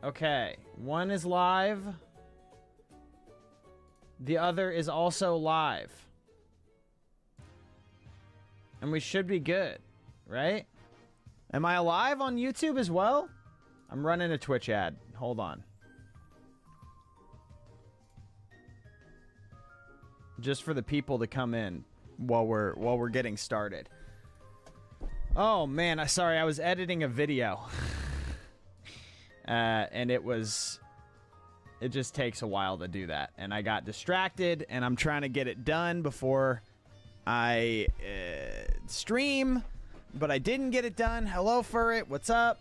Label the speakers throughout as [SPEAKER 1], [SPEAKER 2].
[SPEAKER 1] Okay, one is live. The other is also live. And we should be good, right? Am I live on YouTube as well? I'm running a Twitch ad. Hold on. Just for the people to come in while we're getting started. Oh man, sorry, I was editing a video. And it just takes a while to do that. And I got distracted, and I'm trying to get it done before I stream, but I didn't get it done. Hello, Furret, what's up?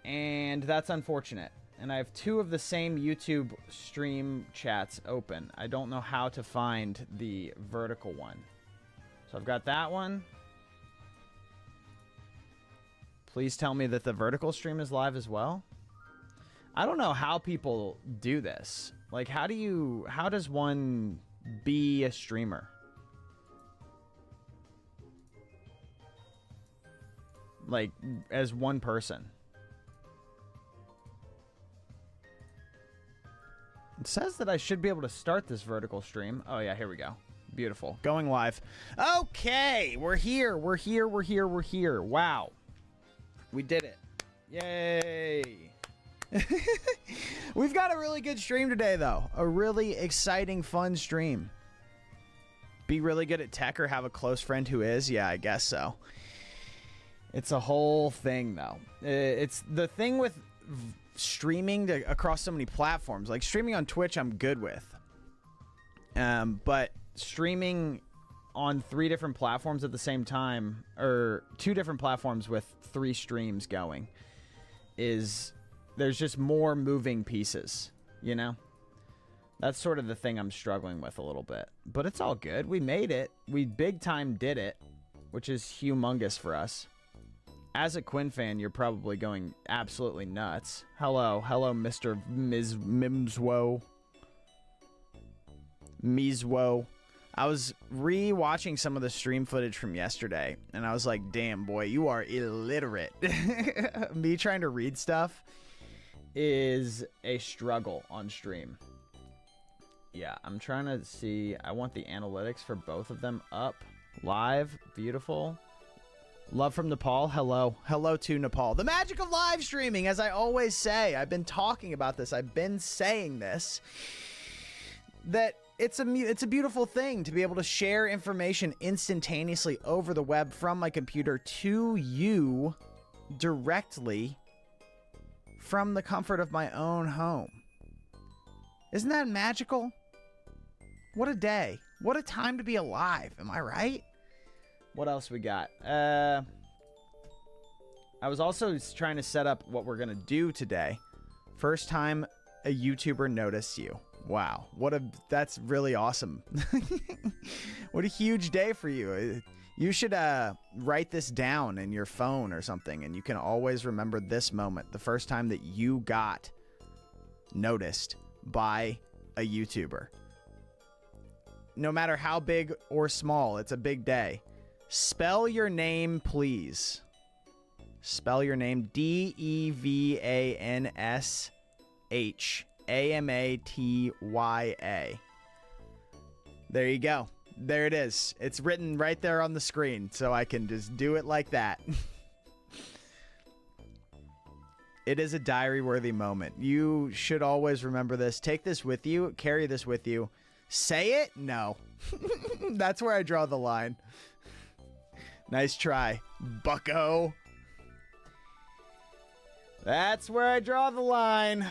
[SPEAKER 1] And that's unfortunate. And I have two of the same YouTube stream chats open. I don't know how to find the vertical one. So I've got that one. Please tell me that the vertical stream is live as well. I don't know how people do this. Like, how does one be a streamer? Like, as one person. It says that I should be able to start this vertical stream. Oh yeah, here we go. Beautiful. Going live. Okay, we're here. We're here. Wow. We did it. Yay. We've got a really good stream today, though. A really exciting, fun stream. Be really good at tech or have a close friend who is? Yeah, I guess so. It's a whole thing, though. It's the thing with streaming across so many platforms. Like, streaming on Twitch, I'm good with. But streaming on 3 different platforms at the same time, or 2 different platforms with 3 streams going, there's just more moving pieces, you know? That's sort of the thing I'm struggling with a little bit. But it's all good. We made it. We big time did it, which is humongous for us. As a Quinn fan, you're probably going absolutely nuts. Hello, Mr. Mimswo. I was re-watching some of the stream footage from yesterday, and I was like, damn, boy, you are illiterate. Me trying to read stuff is a struggle on stream. Yeah, I'm trying to see. I want the analytics for both of them up. Live. Beautiful. Love from Nepal. Hello. Hello to Nepal. The magic of live streaming, as I always say. I've been talking about this. I've been saying this. That it's a beautiful thing to be able to share information instantaneously over the web from my computer to you directly from the comfort of my own home. Isn't that magical? What a day. What a time to be alive. Am I right? What else we got? I was also trying to set up what we're going to do today. First time a YouTuber noticed you. Wow. That's really awesome. What a huge day for you. You should write this down in your phone or something, and you can always remember this moment, the first time that you got noticed by a YouTuber. No matter how big or small, it's a big day. Spell your name, please. Spell your name. DEVANSHAMATYA. There you go. There it is. It's written right there on the screen, so I can just do it like that. It is a diary-worthy moment. You should always remember this. Take this with you. Carry this with you. Say it? No. That's where I draw the line. Nice try, bucko. That's where I draw the line.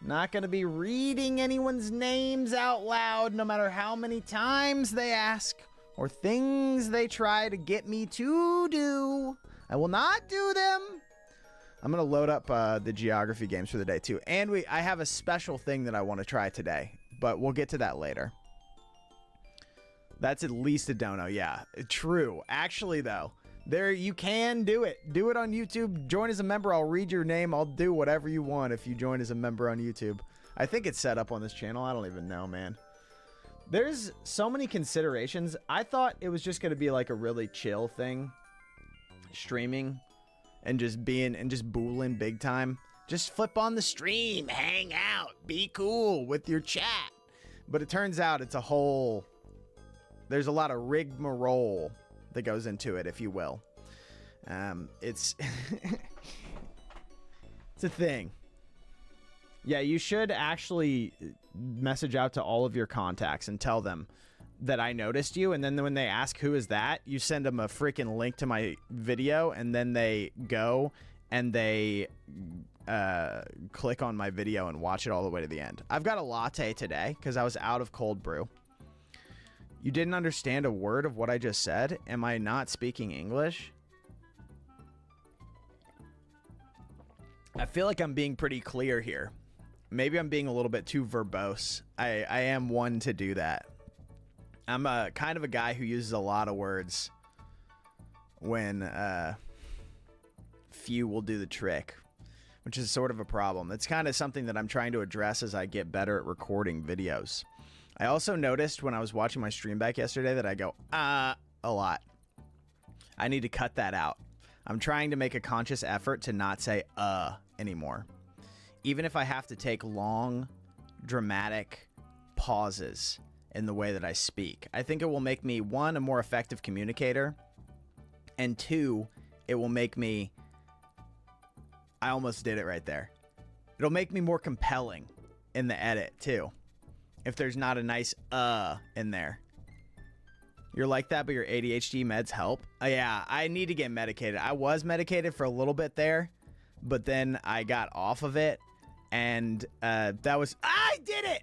[SPEAKER 1] Not going to be reading anyone's names out loud, no matter how many times they ask or things they try to get me to do. I will not do them. I'm going to load up the geography games for the day, too. And I have a special thing that I want to try today, but we'll get to that later. That's at least a dono, yeah. True. Actually, though, you can do it. Do it on YouTube. Join as a member. I'll read your name. I'll do whatever you want if you join as a member on YouTube. I think it's set up on this channel. I don't even know, man. There's so many considerations. I thought it was just going to be like a really chill thing, streaming. and just BOOLIN big time. Just flip on the stream, hang out, be cool with your chat. But it turns out it's a whole... There's a lot of rigmarole that goes into it, if you will. It's... It's a thing. Yeah, you should actually message out to all of your contacts and tell them that I noticed you, and then when they ask who is that, you send them a freaking link to my video, and then they go and they click on my video and watch it all the way to the end. I've got a latte today because I was out of cold brew. You didn't understand a word of what I just said? Am I not speaking English? I feel like I'm being pretty clear here. Maybe I'm being a little bit too verbose. I am one to do that. I'm a kind of a guy who uses a lot of words when few will do the trick, which is sort of a problem. It's kind of something that I'm trying to address as I get better at recording videos. I also noticed when I was watching my stream back yesterday that I go, a lot. I need to cut that out. I'm trying to make a conscious effort to not say, anymore. Even if I have to take long, dramatic pauses in the way that I speak. I think it will make me, one, a more effective communicator, and two, it will make me... I almost did it right there. It'll make me more compelling in the edit, too. If there's not a nice in there. You're like that, but your ADHD meds help? Yeah, I need to get medicated. I was medicated for a little bit there, but then I got off of it, and that was... I did it!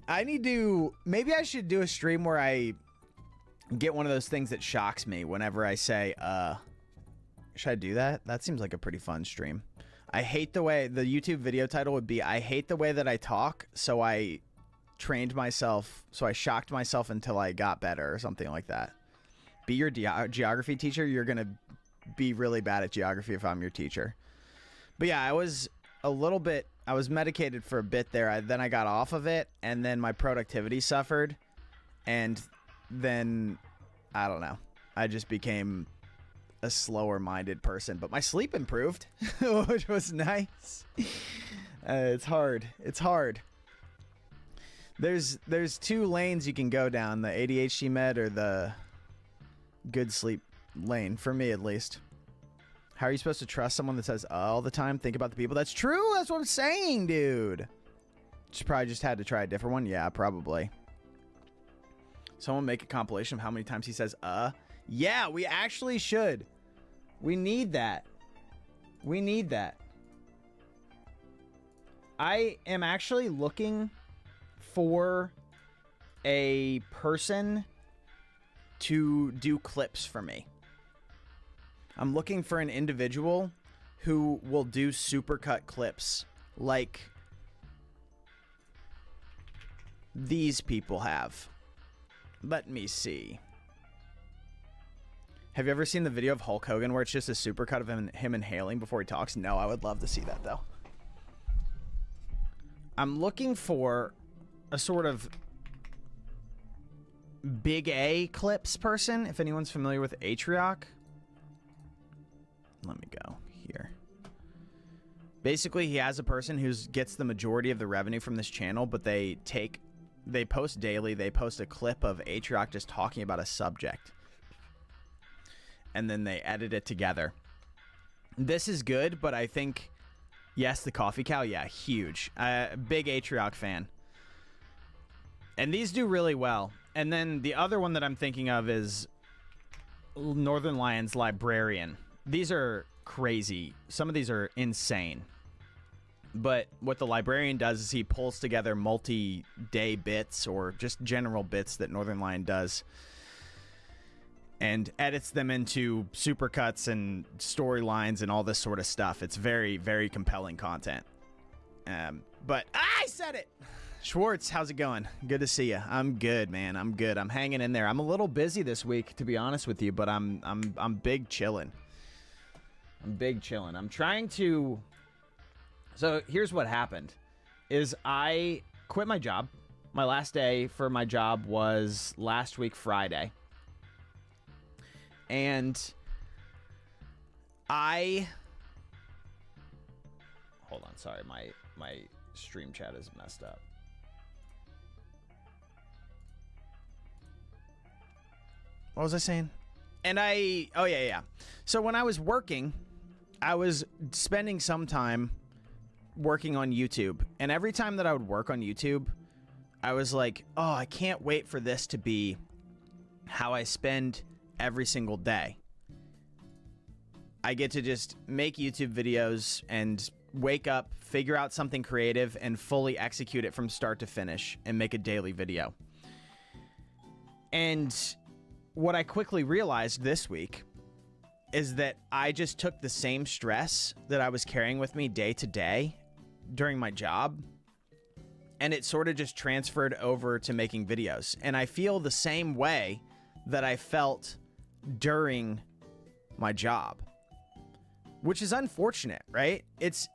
[SPEAKER 1] I need to... Maybe I should do a stream where I get one of those things that shocks me whenever I say, Should I do that? That seems like a pretty fun stream. I hate the way... The YouTube video title would be, I hate the way that I talk, so I trained myself... So I shocked myself until I got better, or something like that. Be your geography teacher. You're going to be really bad at geography if I'm your teacher. But yeah, I was a little bit... I was medicated for a bit there. Then I got off of it, and then my productivity suffered. And then, I don't know. I just became a slower-minded person. But my sleep improved, which was nice. It's hard. It's hard. There's two lanes you can go down, the ADHD med or the good sleep lane, for me at least. How are you supposed to trust someone that says all the time? Think about the people. That's true. That's what I'm saying, dude. Probably just had to try a different one. Yeah, probably. Someone make a compilation of how many times he says, Yeah, we actually should. We need that. We need that. I am actually looking for a person to do clips for me. I'm looking for an individual who will do supercut clips like these people have. Let me see. Have you ever seen the video of Hulk Hogan where it's just a supercut of him inhaling before he talks? No, I would love to see that, though. I'm looking for a sort of Big A clips person, if anyone's familiar with Atrioc. Let me go here. Basically, he has a person who gets the majority of the revenue from this channel, but they post daily. They post a clip of Atrioc just talking about a subject. And then they edit it together. This is good, but I think, yes, the coffee cow, yeah, huge. Big Atrioc fan. And these do really well. And then the other one that I'm thinking of is Northern Lions Librarian. These are crazy. Some of these are insane. But what the librarian does is he pulls together multi-day bits or just general bits that Northern Lion does and edits them into supercuts and storylines and all this sort of stuff. It's very, very compelling content. But I said it! Schwartz, how's it going? Good to see you. I'm good, man. I'm good. I'm hanging in there. I'm a little busy this week, to be honest with you, but I'm big chilling. I'm big chilling. I'm trying to... So here's what happened. Is I quit my job. My last day for my job was last week, Friday. And Hold on, sorry, my stream chat is messed up. What was I saying? Oh yeah. So when I was working, I was spending some time working on YouTube, and every time that I would work on YouTube, I was like, oh, I can't wait for this to be how I spend every single day. I get to just make YouTube videos and wake up, figure out something creative, and fully execute it from start to finish and make a daily video. And what I quickly realized this week is that I just took the same stress that I was carrying with me day to day during my job, and it sort of just transferred over to making videos. And I feel the same way that I felt during my job, which is unfortunate, right? It's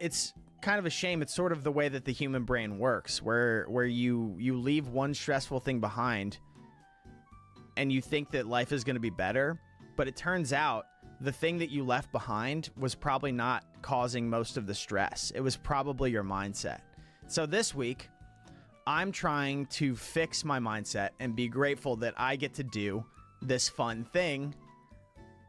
[SPEAKER 1] kind of a shame. It's sort of the way that the human brain works, where you leave one stressful thing behind and you think that life is going to be better, but it turns out the thing that you left behind was probably not causing most of the stress. It was probably your mindset. So this week, I'm trying to fix my mindset and be grateful that I get to do this fun thing,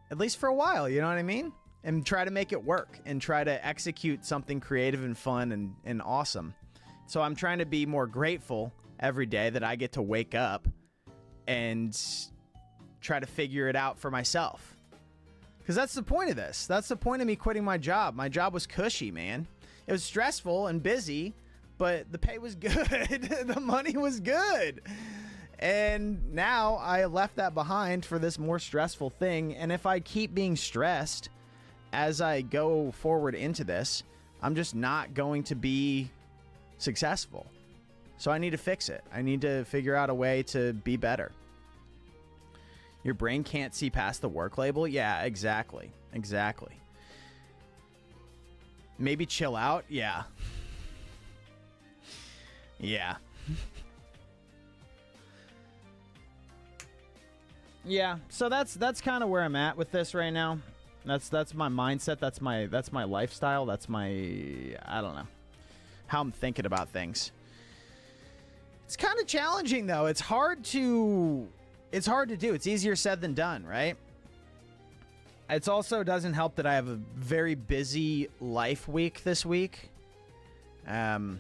[SPEAKER 1] at least for a while, you know what I mean? And try to make it work and try to execute something creative and fun and awesome. So I'm trying to be more grateful every day that I get to wake up and try to figure it out for myself. Because that's the point of this. That's the point of me quitting my job. My job was cushy, man. It was stressful and busy, but the pay was good. The money was good. And now I left that behind for this more stressful thing. And if I keep being stressed as I go forward into this, I'm just not going to be successful. So I need to fix it. I need to figure out a way to be better. Your brain can't see past the work label? Yeah, exactly. Exactly. Maybe chill out? Yeah. Yeah. Yeah, so that's kind of where I'm at with this right now. That's my mindset, that's my lifestyle, that's my, I don't know, how I'm thinking about things. It's kind of challenging though. It's hard to do. It's easier said than done, right? It also doesn't help that I have a very busy life week this week. My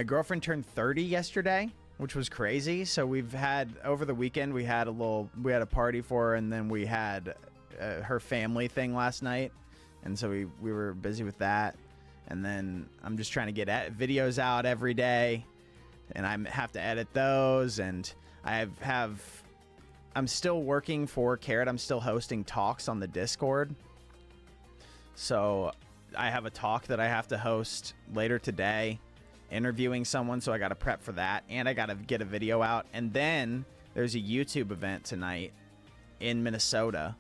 [SPEAKER 1] girlfriend turned 30 yesterday, which was crazy. So we've had, over the weekend, we had a party for her, and then we had her family thing last night. And so we were busy with that. And then I'm just trying to get videos out every day, and I have to edit those, and I'm still working for Carrot. I'm still hosting talks on the Discord. So I have a talk that I have to host later today, interviewing someone, so I got to prep for that, and I got to get a video out. And then there's a YouTube event tonight in Minnesota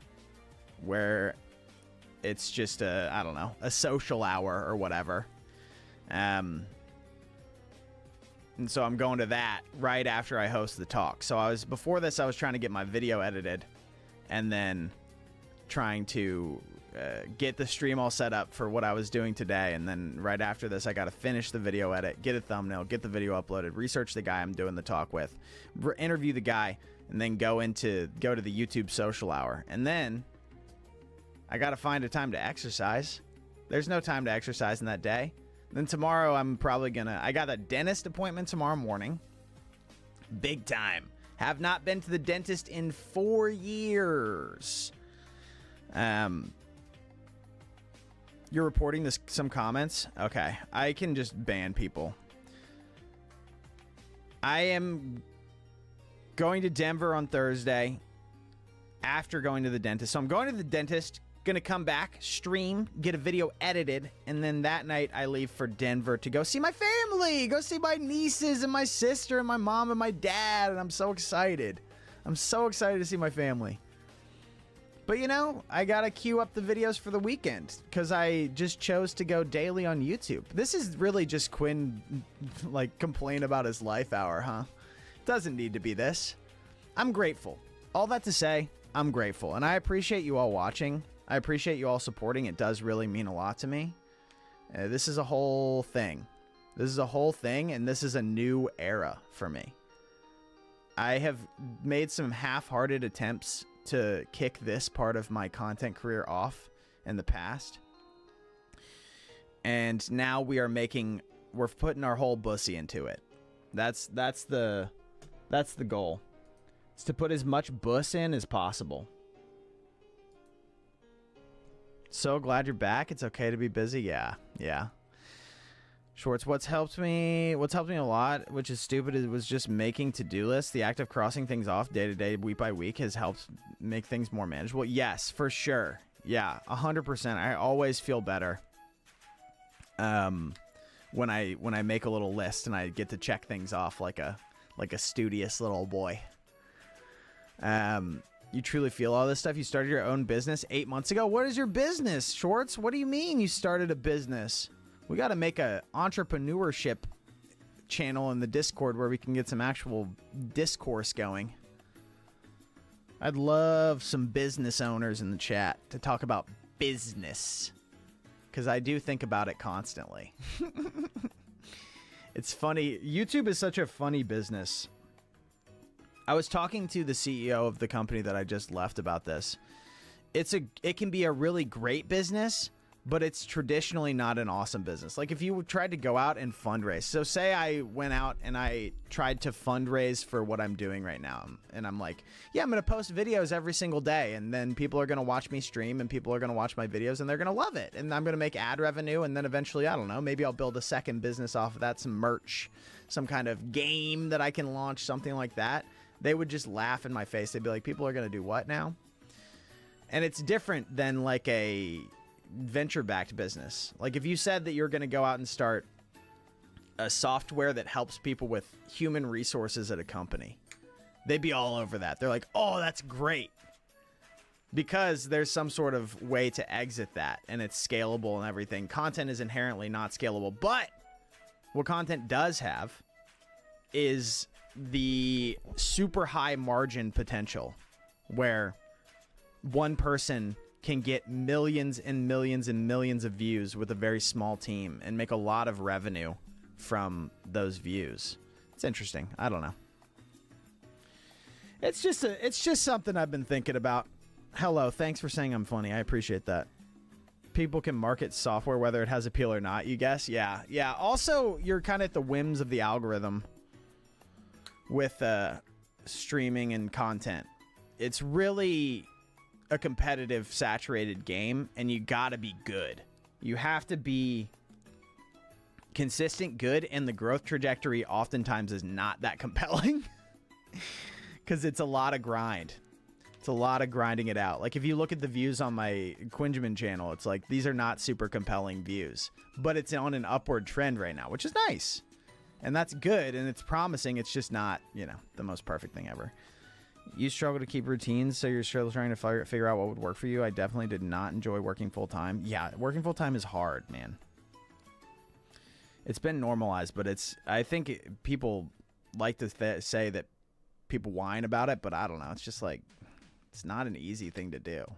[SPEAKER 1] where it's just a social hour or whatever. And so I'm going to that right after I host the talk. So before this, I was trying to get my video edited and then trying to get the stream all set up for what I was doing today. And then right after this, I got to finish the video edit, get a thumbnail, get the video uploaded, research the guy I'm doing the talk with, interview the guy, and then go to the YouTube social hour. And then I got to find a time to exercise. There's no time to exercise in that day. Then tomorrow I'm probably I got a dentist appointment tomorrow morning. Big time. Have not been to the dentist in 4 years. You're reporting some comments? Okay. I can just ban people. I am going to Denver on Thursday after going to the dentist. So I'm going to the dentist, gonna come back, stream, get a video edited, and then that night I leave for Denver to go see my family, go see my nieces and my sister and my mom and my dad, and I'm so excited. I'm so excited to see my family. But you know, I gotta queue up the videos for the weekend because I just chose to go daily on YouTube. This is really just Quinn complain about his life hour, huh? Doesn't need to be this. I'm grateful. All that to say, I'm grateful, and I appreciate you all watching. I appreciate you all supporting. It does really mean a lot to me. This is a whole thing. This is a whole thing, and this is a new era for me. I have made some half-hearted attempts to kick this part of my content career off in the past. And now we're putting our whole bussy into it. That's the goal. It's to put as much buss in as possible. So glad you're back. It's okay to be busy. Yeah. Schwartz, what's helped me a lot, which is stupid, was just making to-do lists. The act of crossing things off day to day, week by week has helped make things more manageable. Yes, for sure. Yeah, 100%. I always feel better when I make a little list and I get to check things off like a studious little boy. You truly feel all this stuff. You started your own business 8 months ago. What is your business, Schwartz? What do you mean you started a business? We got to make a entrepreneurship channel in the Discord where we can get some actual discourse going. I'd love some business owners in the chat to talk about business, because I do think about it constantly. It's funny. YouTube is such a funny business. I was talking to the CEO of the company that I just left about this. It can be a really great business, but it's traditionally not an awesome business. Like if you tried to go out and fundraise. So say I went out and I tried to fundraise for what I'm doing right now. And I'm like, yeah, I'm going to post videos every single day. And then people are going to watch me stream and people are going to watch my videos and they're going to love it. And I'm going to make ad revenue. And then eventually, I don't know, maybe I'll build a second business off of that, some merch, some kind of game that I can launch, something like that. They would just laugh in my face. They'd be like, people are going to do what now? And it's different than like a venture-backed business. Like if you said that you're going to go out and start a software that helps people with human resources at a company, they'd be all over that. They're like, oh, that's great. Because there's some sort of way to exit that and it's scalable and everything. Content is inherently not scalable, but what content does have is the super high margin potential where one person can get millions and millions and millions of views with a very small team and make a lot of revenue from those views. It's interesting. I don't know. It's just something I've been thinking about. Hello, thanks for saying I'm funny. I appreciate that. People can market software whether it has appeal or not, you guess? Yeah. Also, you're kind of at the whims of the algorithm with streaming and content. It's really a competitive, saturated game, and you gotta be good. You have to be consistent, good, and the growth trajectory oftentimes is not that compelling because it's a lot of grind. It's a lot of grinding it out. Like if you look at the views on my Quinjamin channel, it's like these are not super compelling views, but it's on an upward trend right now, which is nice. And that's good, and it's promising. It's just not, the most perfect thing ever. You struggle to keep routines, so you're still trying to figure out what would work for you. I definitely did not enjoy working full-time. Yeah, working full-time is hard, man. It's been normalized, but I think people like to say that people whine about it, but I don't know. It's just like, it's not an easy thing to do.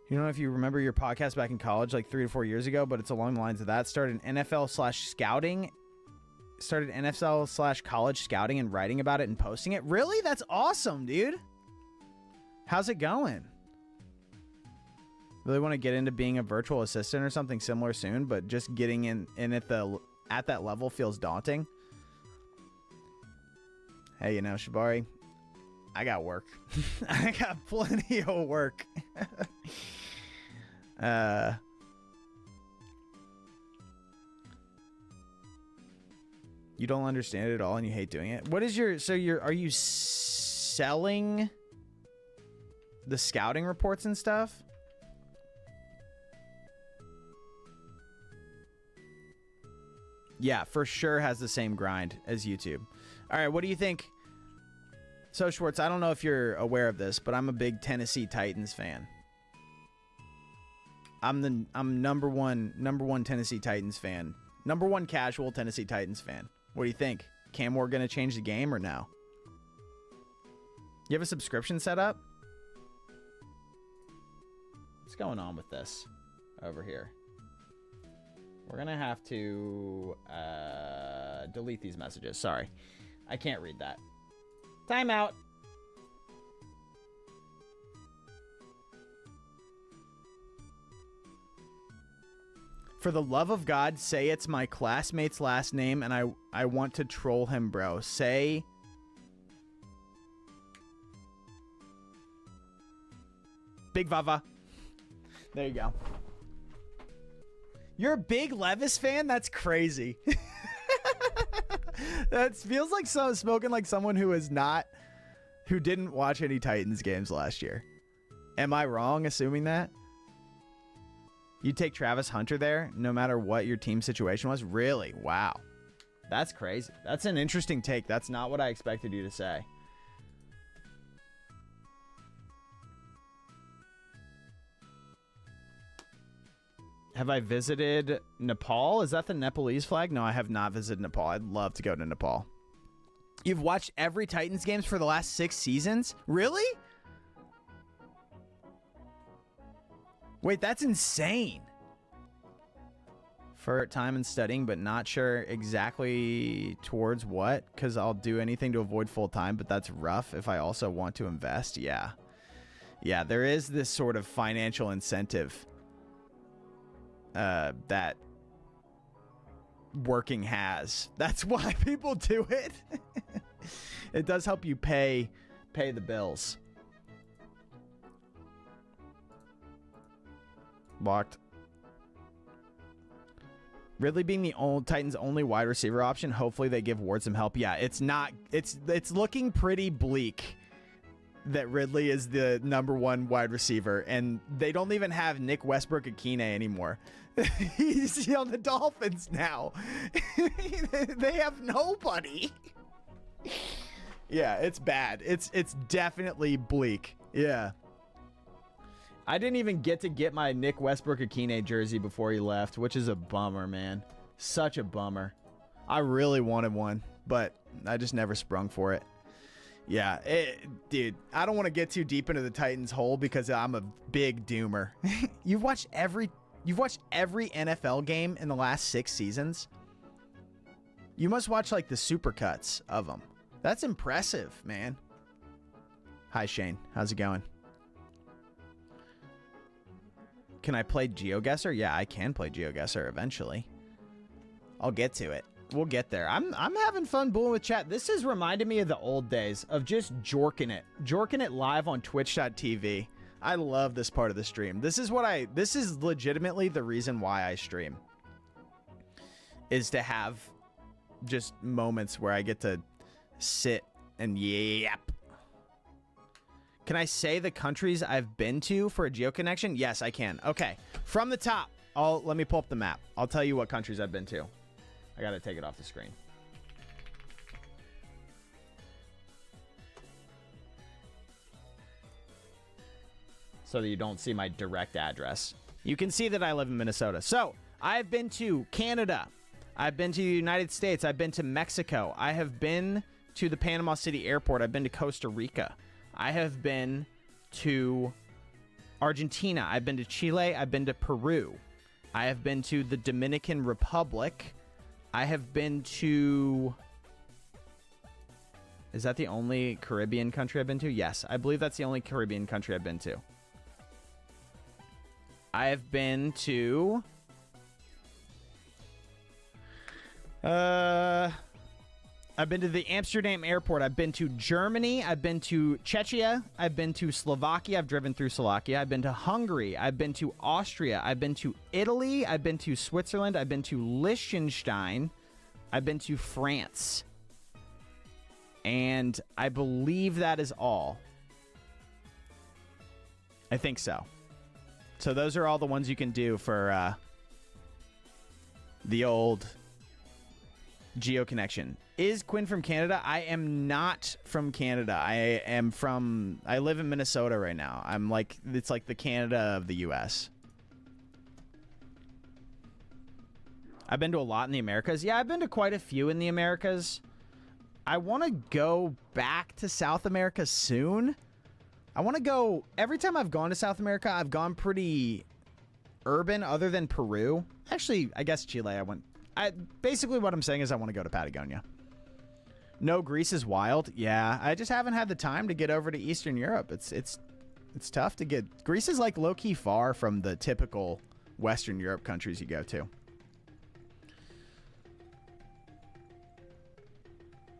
[SPEAKER 1] You know, if you remember your podcast back in college, like 3 to 4 years ago, but it's along the lines of that. Started NFL/college scouting and writing about it and posting it. Really? That's awesome, dude. How's it going? Really want to get into being a virtual assistant or something similar soon, but just getting in at that level feels daunting. Hey, Shibari, I got work. I got plenty of work. You don't understand it at all and you hate doing it. What is are you selling the scouting reports and stuff? Yeah, for sure has the same grind as YouTube. All right, what do you think? So Schwartz, I don't know if you're aware of this, but I'm a big Tennessee Titans fan. I'm number one Tennessee Titans fan. Number one casual Tennessee Titans fan. What do you think? Cam Ward gonna change the game or no? You have a subscription set up? What's going on with this over here? We're going to have to delete these messages. Sorry. I can't read that. Timeout. For the love of God, say it's my classmate's last name, and I want to troll him, bro. Say... Big Vava. There you go. You're a big Levis fan? That's crazy. That feels like spoken like someone who didn't watch any Titans games last year. Am I wrong assuming that? You take Travis Hunter there, no matter what your team situation was? Really? Wow. That's crazy. That's an interesting take. That's not what I expected you to say. Have I visited Nepal? Is that the Nepalese flag? No, I have not visited Nepal. I'd love to go to Nepal. You've watched every Titans games for the last 6 seasons? Really? Wait, that's insane. For time and studying, but not sure exactly towards what, because I'll do anything to avoid full time, but that's rough if I also want to invest. Yeah. Yeah, there is this sort of financial incentive that working has. That's why people do it. It does help you pay the bills. Locked. Ridley being the Titans' only wide receiver option. Hopefully they give Ward some help. Yeah, it's not. It's looking pretty bleak that Ridley is the #1 wide receiver, and they don't even have Nick Westbrook-Akine anymore. He's on the Dolphins now. They have nobody. Yeah, it's bad. It's definitely bleak. Yeah. I didn't even get my Nick Westbrook-Akine jersey before he left, which is a bummer, man. Such a bummer. I really wanted one, but I just never sprung for it. Yeah, dude, I don't want to get too deep into the Titans hole because I'm a big doomer. You've watched every NFL game in the last 6 seasons? You must watch like the supercuts of them. That's impressive, man. Hi, Shane. How's it going? Can I play GeoGuessr? Yeah, I can play GeoGuessr eventually. I'll get to it. We'll get there. I'm having fun booling with chat. This has reminded me of the old days of just jorking it live on twitch.tv. I love this part of the stream. This is legitimately the reason why I stream. Is to have just moments where I get to sit and yap. Can I say the countries I've been to for a geoconnection? Yes, I can. Okay. From the top, let me pull up the map. I'll tell you what countries I've been to. I gotta take it off the screen. So that you don't see my direct address. You can see that I live in Minnesota. So, I've been to Canada. I've been to the United States. I've been to Mexico. I have been to the Panama City Airport. I've been to Costa Rica. I have been to Argentina. I've been to Chile. I've been to Peru. I have been to the Dominican Republic. I have been to... Is that the only Caribbean country I've been to? Yes, I believe that's the only Caribbean country I've been to. I have been to... I've been to the Amsterdam airport. I've been to Germany. I've been to Czechia. I've been to Slovakia. I've driven through Slovakia. I've been to Hungary. I've been to Austria. I've been to Italy. I've been to Switzerland. I've been to Liechtenstein. I've been to France. And I believe that is all. I think so. So those are all the ones you can do for the old geoconnection. Is Quinn from Canada? I am not from Canada. I live in Minnesota right now. It's like the Canada of the US. I've been to a lot in the Americas. Yeah, I've been to quite a few in the Americas. I want to go back to South America soon. I want to go... Every time I've gone to South America, I've gone pretty urban other than Peru. Actually, I guess Chile I went... Basically, what I'm saying is I want to go to Patagonia. No, Greece is wild. Yeah, I just haven't had the time to get over to Eastern Europe. It's tough to get... Greece is like low-key far from the typical Western Europe countries you go to.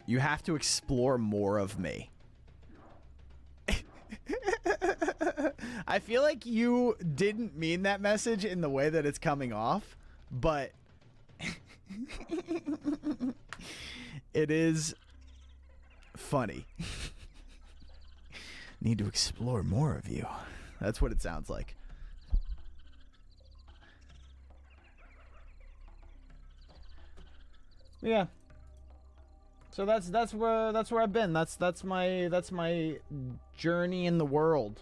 [SPEAKER 1] You have to explore more of me. I feel like you didn't mean that message in the way that it's coming off, but it is funny. Need to explore more of you. That's what it sounds like. Yeah. So that's where I've been. That's my journey in the world.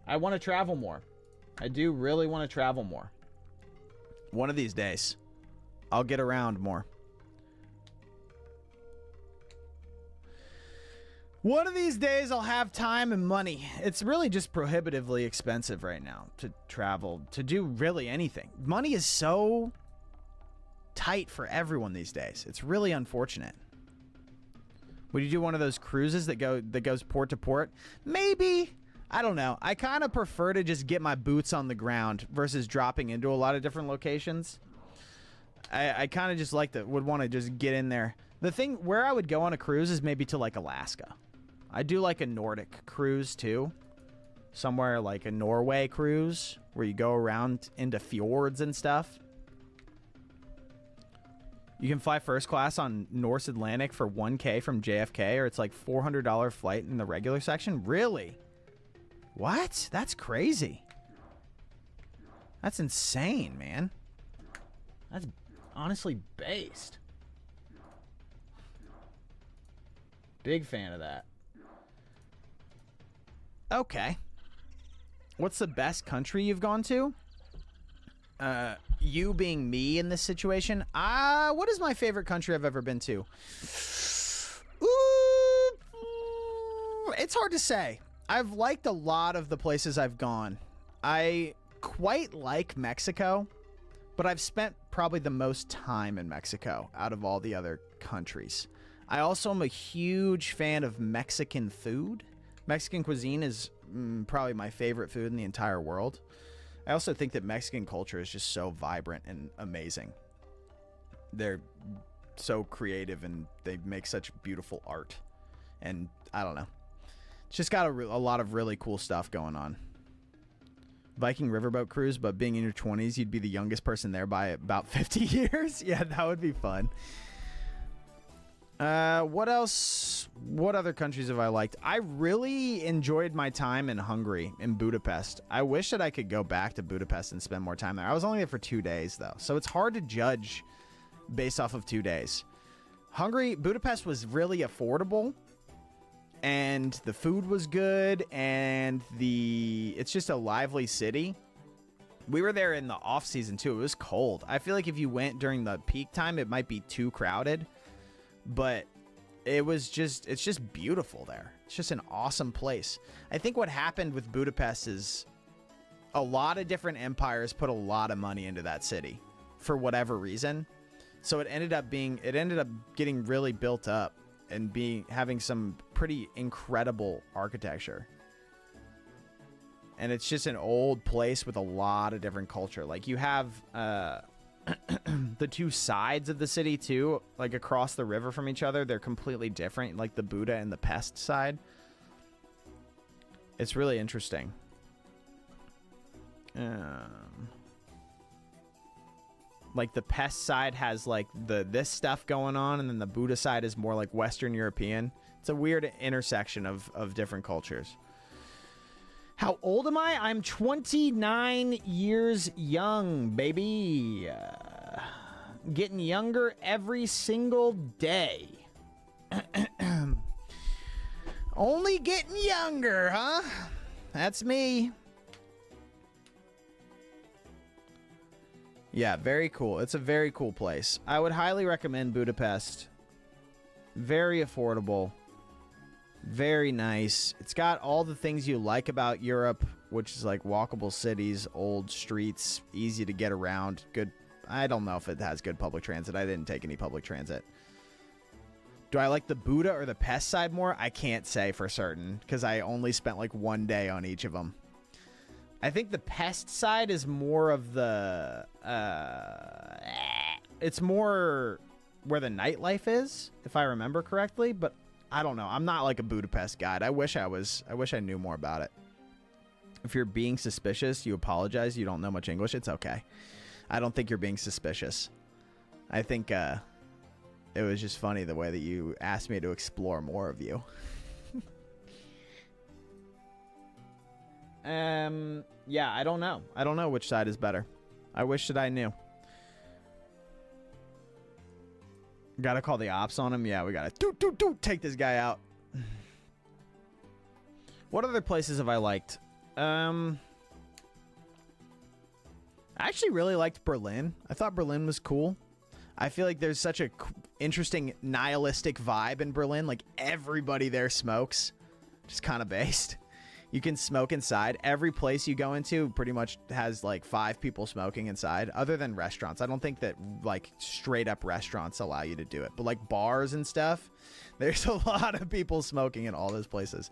[SPEAKER 1] I want to travel more. I do really want to travel more. One of these days, I'll get around more. One of these days, I'll have time and money. It's really just prohibitively expensive right now to travel, to do really anything. Money is so tight for everyone these days. It's really unfortunate. Would you do one of those cruises that goes port to port? Maybe. I don't know. I kind of prefer to just get my boots on the ground versus dropping into a lot of different locations. I kind of just would want to just get in there. The thing where I would go on a cruise is maybe to like Alaska. I do like a Nordic cruise too. Somewhere like a Norway cruise where you go around into fjords and stuff. You can fly first class on Norse Atlantic for $1K from JFK, or it's like $400 flight in the regular section. Really? What? That's crazy. That's insane, man. That's honestly based. Big fan of that. Okay. What's the best country you've gone to? You being me in this situation. What is my favorite country I've ever been to? Ooh, it's hard to say. I've liked a lot of the places I've gone. I quite like Mexico, but I've spent probably the most time in Mexico out of all the other countries. I also am a huge fan of Mexican food. Mexican cuisine is probably my favorite food in the entire world. I also think that Mexican culture is just so vibrant and amazing. They're so creative and they make such beautiful art. And I don't know. It's just got a lot of really cool stuff going on. Viking riverboat cruise, but being in your 20s, you'd be the youngest person there by about 50 years. Yeah, that would be fun. What else? What other countries have I liked? I really enjoyed my time in Hungary, in Budapest. I wish that I could go back to Budapest and spend more time there. I was only there for 2 days, though, so it's hard to judge based off of 2 days. Budapest was really affordable, and the food was good, and it's just a lively city. We were there in the off season too. It was cold. I feel like if you went during the peak time, it might be too crowded, but it's just beautiful there. It's just an awesome place. I think what happened with Budapest is a lot of different empires put a lot of money into that city for whatever reason. So it ended up getting really built up and having some pretty incredible architecture. And it's just an old place with a lot of different culture. Like you have the two sides of the city too, like across the river from each other. They're completely different, like the Buda and the Pest side. It's really interesting. Like the Pest side has like this stuff going on, and then the Buda side is more like Western European. It's a weird intersection of different cultures. How old am I? I'm 29 years young, baby. Getting younger every single day. Only getting younger, huh? That's me. Yeah, very cool. It's a very cool place. I would highly recommend Budapest. Very affordable. Very nice. It's got all the things you like about Europe, which is like walkable cities, old streets, easy to get around. Good. I don't know if it has good public transit. I didn't take any public transit. Do I like the Buddha or the Pest side more? I can't say for certain because I only spent like 1 day on each of them. I think the Pest side is more of the... it's more where the nightlife is, if I remember correctly, but I don't know. I'm not like a Budapest guide. I wish I was. I wish I knew more about it. If you're being suspicious, you apologize. You don't know much English. It's okay. I don't think you're being suspicious. I think it was just funny the way that you asked me to explore more of you. Yeah, I don't know. I don't know which side is better. I wish that I knew. Gotta call the ops on him. Yeah, we gotta take this guy out. What other places have I liked? I actually really liked Berlin. I thought Berlin was cool. I feel like there's such a interesting nihilistic vibe in Berlin. Like everybody there smokes, just kind of based. You can smoke inside. Every place you go into pretty much has like 5 people smoking inside, other than restaurants. I don't think that like straight up restaurants allow you to do it, but like bars and stuff, there's a lot of people smoking in all those places,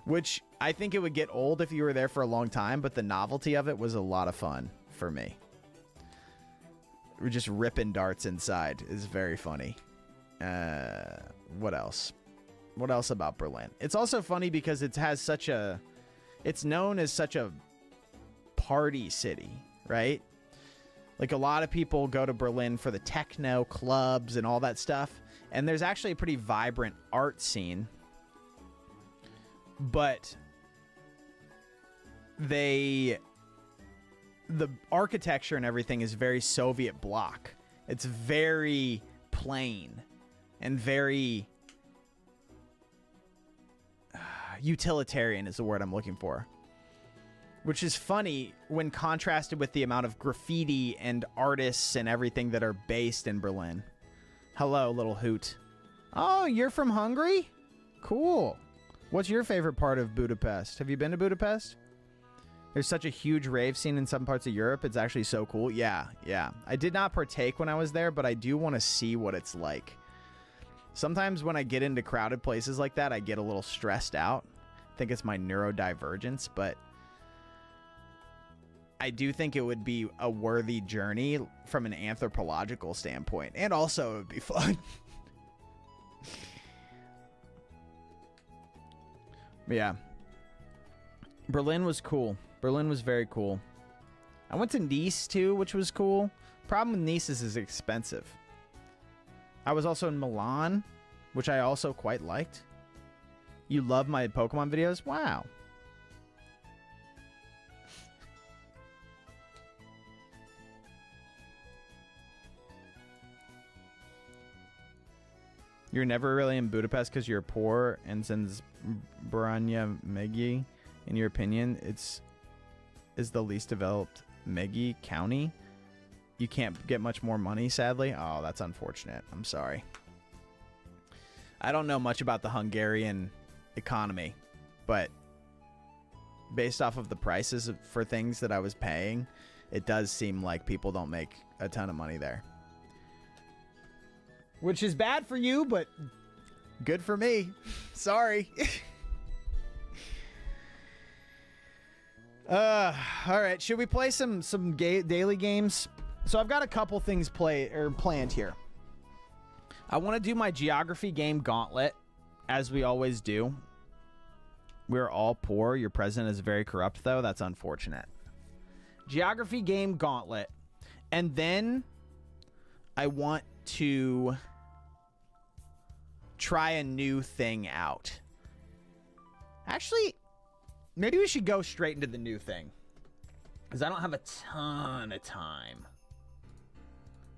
[SPEAKER 1] which I think it would get old if you were there for a long time, but the novelty of it was a lot of fun for me. We're just ripping darts inside is very funny. What else? What else about Berlin? It's also funny because it has such a... It's known as such a party city, right? Like a lot of people go to Berlin for the techno clubs and all that stuff. And there's actually a pretty vibrant art scene. But the architecture and everything is very Soviet bloc. It's very plain and very... utilitarian is the word I'm looking for, which is funny when contrasted with the amount of graffiti and artists and everything that are based in Berlin. Hello, little hoot. Oh, you're from Hungary? Cool. What's your favorite part of Budapest? Have you been to Budapest? There's such a huge rave scene in some parts of Europe. It's actually so cool. Yeah. I did not partake when I was there, but I do want to see what it's like. Sometimes when I get into crowded places like that, I get a little stressed out. I think it's my neurodivergence, but I do think it would be a worthy journey from an anthropological standpoint. And also, it would be fun. But yeah. Berlin was cool. Berlin was very cool. I went to Nice, too, which was cool. Problem with Nice is it's expensive. I was also in Milan, which I also quite liked. You love my Pokemon videos? Wow. You're never really in Budapest because you're poor, and since Branya Megi, in your opinion, is the least developed Megi county. You can't get much more money, sadly. Oh, that's unfortunate. I'm sorry. I don't know much about the Hungarian economy, but based off of the prices for things that I was paying, it does seem like people don't make a ton of money there. Which is bad for you, but good for me. Sorry. All right. Should we play some daily games? So I've got a couple things planned here. I want to do my geography game gauntlet, as we always do. We're all poor. Your president is very corrupt, though. That's unfortunate. Geography game gauntlet. And then I want to try a new thing out. Actually, maybe we should go straight into the new thing, because I don't have a ton of time.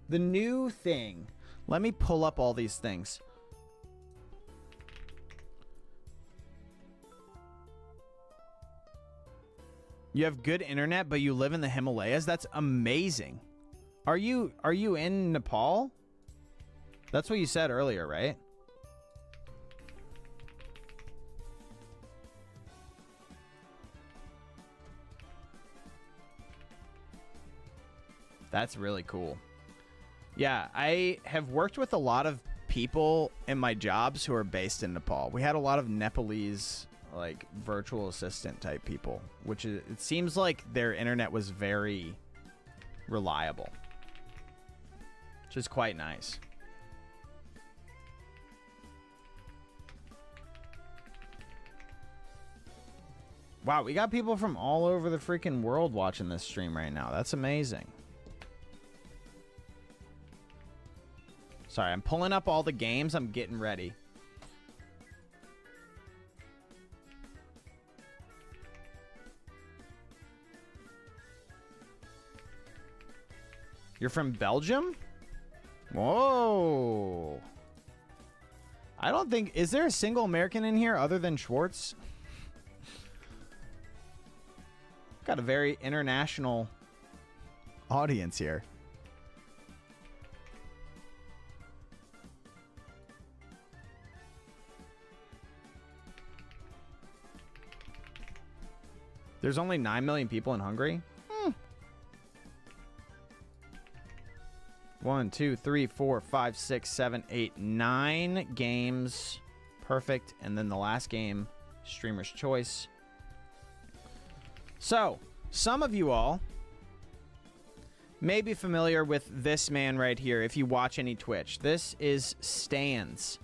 [SPEAKER 1] The new thing. Let me pull up all these things. You have good internet, but you live in the Himalayas? That's amazing. Are you in Nepal? That's what you said earlier, right? That's really cool. Yeah, I have worked with a lot of people in my jobs who are based in Nepal. We had a lot of Nepalese, like, virtual assistant type people, which is, it seems like their internet was very reliable, which is quite nice. Wow, we got people from all over the freaking world watching this stream right now. That's amazing. Sorry, I'm pulling up all the games. I'm getting ready. You're from Belgium? Whoa. I don't think... Is there a single American in here other than Schwartz? Got a very international audience here. There's only 9 million people in Hungary? 1, 2, 3, 4, 5, 6, 7, 8, 9 games. Perfect. And then the last game, Streamer's Choice. So, some of you all may be familiar with this man right here if you watch any Twitch. This is Stans.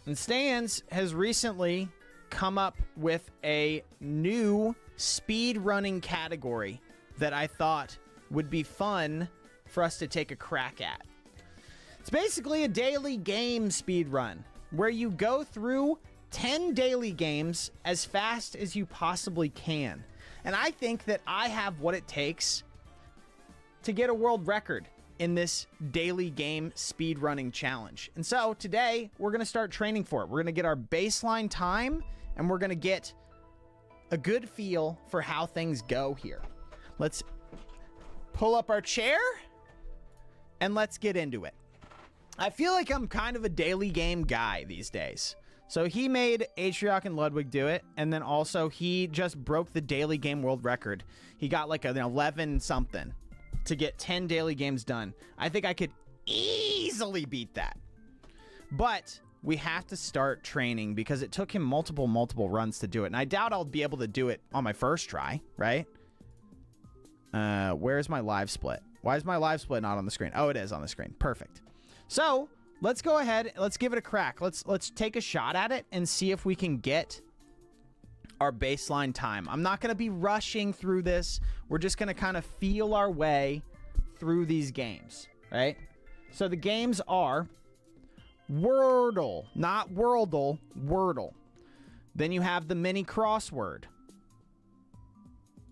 [SPEAKER 1] And Stans has recently come up with a new speed running category that I thought would be fun for us to take a crack at. It's basically a daily game speed run where you go through 10 daily games as fast as you possibly can. And I think that I have what it takes to get a world record in this daily game speed running challenge. And so today we're going to start training for it. We're going to get our baseline time and we're going to get a good feel for how things go here. Let's pull up our chair and let's get into it. I feel like I'm kind of a daily game guy these days. So he made Atriok and Ludwig do it, and then also he just broke the daily game world record. He got like an 11 something to get 10 daily games done. I think I could easily beat that. But we have to start training because it took him multiple runs to do it. And I doubt I'll be able to do it on my first try, right? Where's my live split? Why is my live split not on the screen? Oh, it is on the screen. Perfect. So let's go ahead. Let's give it a crack. Let's take a shot at it and see if we can get our baseline time. I'm not going to be rushing through this. We're just going to kind of feel our way through these games, right? So the games are Wordle, not worldle, Wordle. Then you have the mini crossword.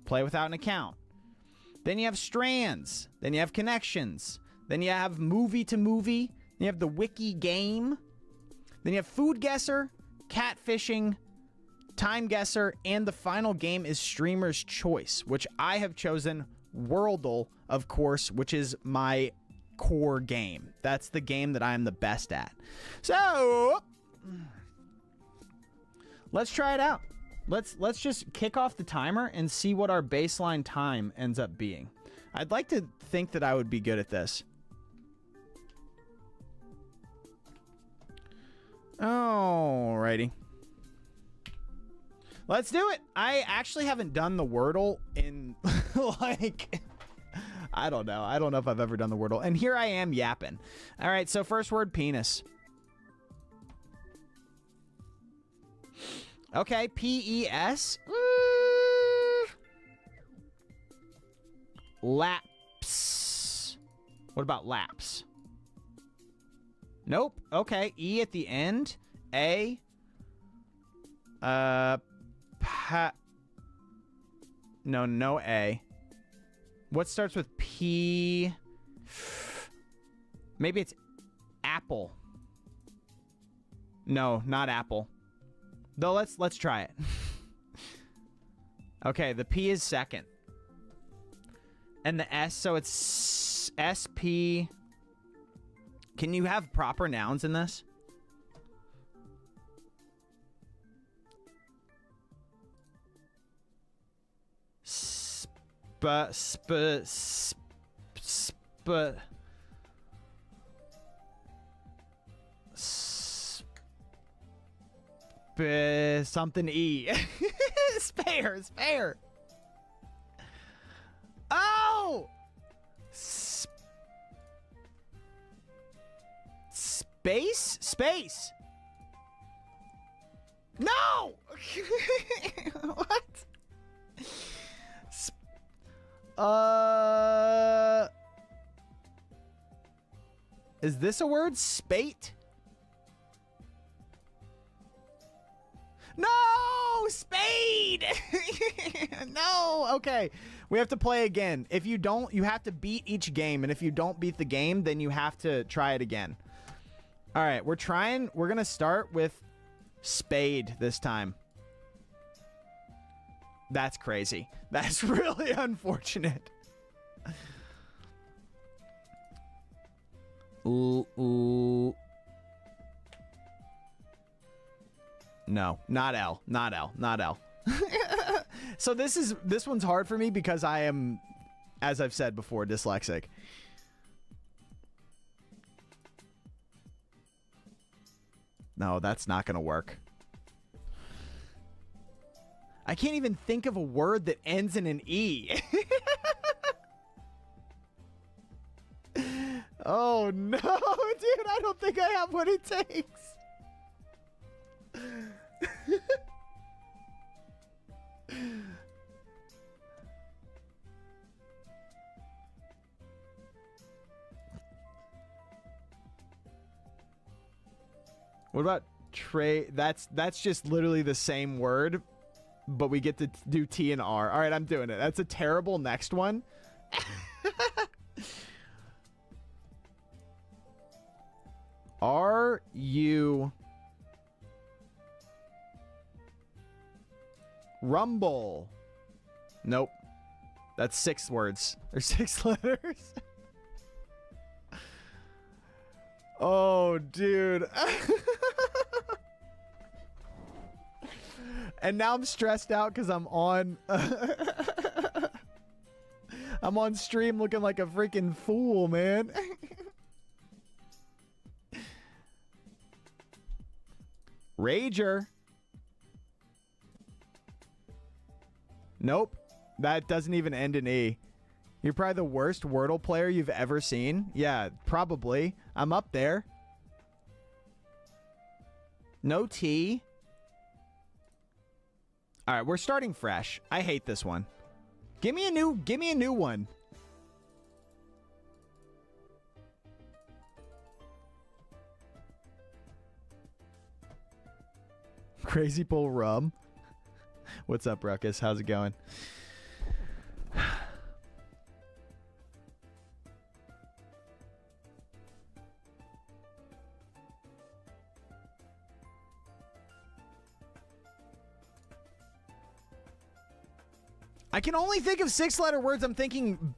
[SPEAKER 1] Play without an account. Then you have strands. Then you have connections. Then you have movie to movie. Then you have the wiki game. Then you have food guessr, catfishing, timeguessr, and the final game is Streamer's Choice, which I have chosen worldle, of course, which is my core game. That's the game that I am the best at. So let's try it out. Let's just kick off the timer and see what our baseline time ends up being. I'd like to think that I would be good at this. Alrighty. Let's do it. I actually haven't done the Wordle in like I don't know. I don't know if I've ever done the Wordle. And here I am yapping. All right, so first word, penis. Okay, P-E-S. Laps. What about laps? Nope. Okay, E at the end. A. No A. What starts with P? Maybe it's apple. No, not apple. Though let's try it. Okay, the P is second. And the S, so it's S-P. Can you have proper nouns in this? something E. Spare. Oh! Space? No! What? Is this a word? Spate? No! Spade! No! Okay. We have to play again. If you don't, you have to beat each game. And if you don't beat the game, then you have to try it again. All right. We're going to start with spade this time. That's crazy. That's really unfortunate. No, not L. Not L. Not L. So this one's hard for me because I am, as I've said before, dyslexic. No, that's not going to work. I can't even think of a word that ends in an E. Oh, no, dude. I don't think I have what it takes. What about trade? That's just literally the same word, but we get to do T and R. All right, I'm doing it. That's a terrible next one. Are you rumble? Nope. That's 6 words. Or 6 letters. Oh, dude. And now I'm stressed out because I'm on I'm on stream looking like a freaking fool, man. Rager. Nope. That doesn't even end in E. You're probably the worst Wordle player you've ever seen. Yeah, probably. I'm up there. No T. All right, we're starting fresh. I hate this one. Give me a new one. Crazy Bull Rum. What's up, Ruckus? How's it going? I can only think of 6-letter words. I'm thinking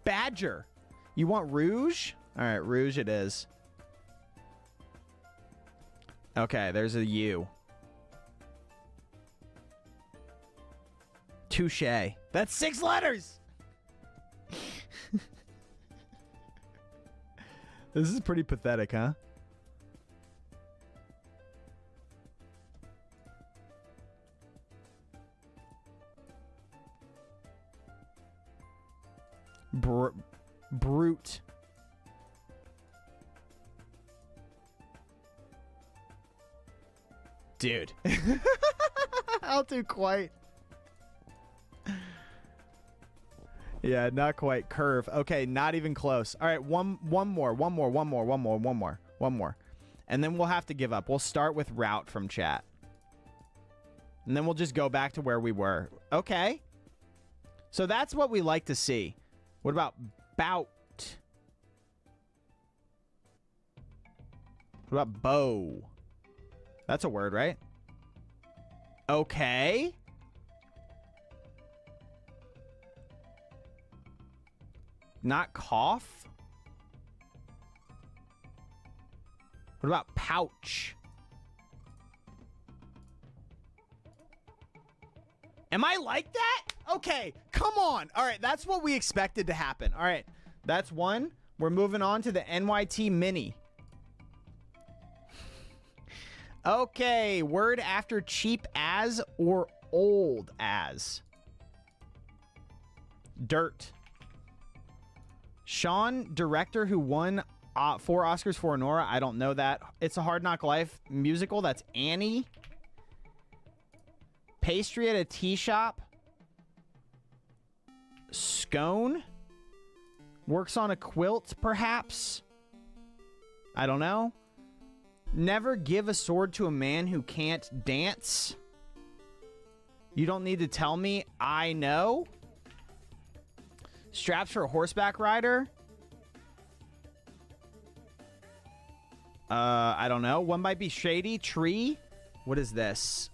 [SPEAKER 1] badger. You want rouge? All right, rouge it is. Okay, there's a U. Touche. That's 6 letters. This is pretty pathetic, huh? Brute. Dude. I'll do quite. Yeah, not quite. Curve. Okay, not even close. All right, one more. And then we'll have to give up. We'll start with route from chat. And then we'll just go back to where we were. Okay. So that's what we like to see. What about bout? What about bow? That's a word, right? Okay. Not cough? What about pouch? Am I like that? Okay, come on. All right, that's what we expected to happen. All right, that's one. We're moving on to the NYT Mini. Okay, word after cheap as or old as. Dirt. Sean, director who won 4 Oscars for Nora. I don't know that. It's a Hard Knock Life musical. That's Annie. Pastry at a tea shop. Scone. Works on a quilt, perhaps. I don't know. Never give a sword to a man who can't dance. You don't need to tell me. I know. Straps for a horseback rider. I don't know. One might be shady. Tree. What is this?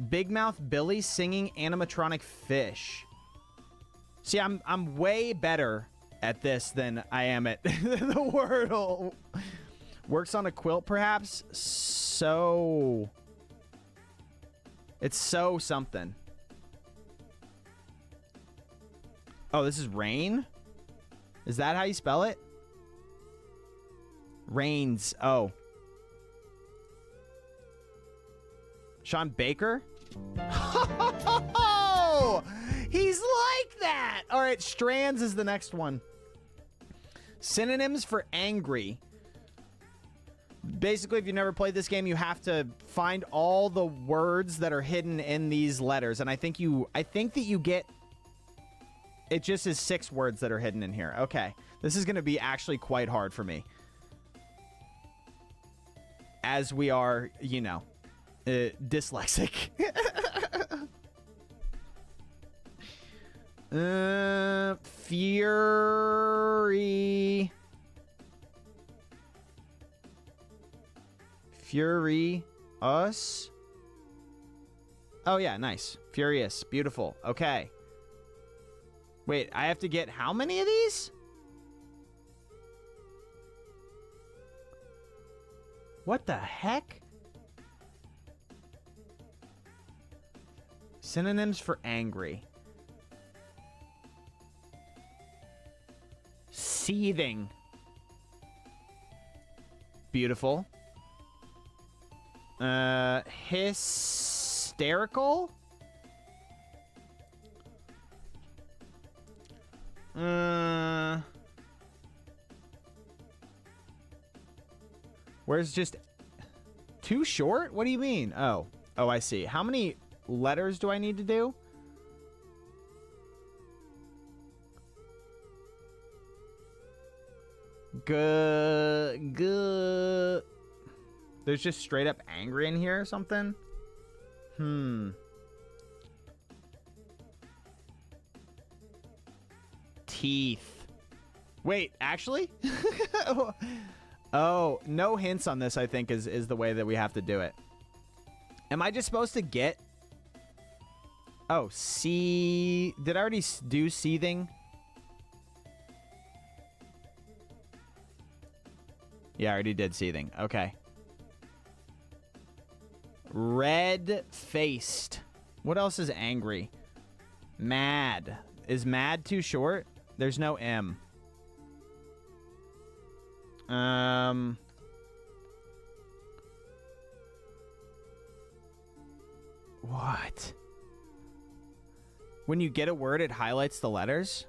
[SPEAKER 1] Big Mouth Billy singing animatronic fish. See, I'm way better at this than I am at the wordle. Works on a quilt, perhaps. So it's so something. Oh, this is rain? Is that how you spell it? Rains. Oh. Sean Baker? Oh, he's like that. All right, strands is the next one. Synonyms for angry. Basically, if you've never played this game, you have to find all the words that are hidden in these letters. And I think that you get... It just is 6 words that are hidden in here. Okay. This is going to be actually quite hard for me. As we are, you know, dyslexic. Fury. Fury. Us. Oh, yeah, nice. Furious. Beautiful. Okay. Wait, I have to get how many of these? What the heck? Synonyms for angry. Seething. Beautiful. Hysterical? Where's just too short? What do you mean? Oh, I see. How many letters do I need to do? Good. There's just straight up angry in here or something. Teeth. Wait, actually? Oh, no hints on this, I think, is the way that we have to do it. Am I just supposed to get... Oh, see... Did I already do seething? Yeah, I already did seething. Okay. Red-faced. What else is angry? Mad. Is mad too short? There's no M. What? When you get a word, it highlights the letters?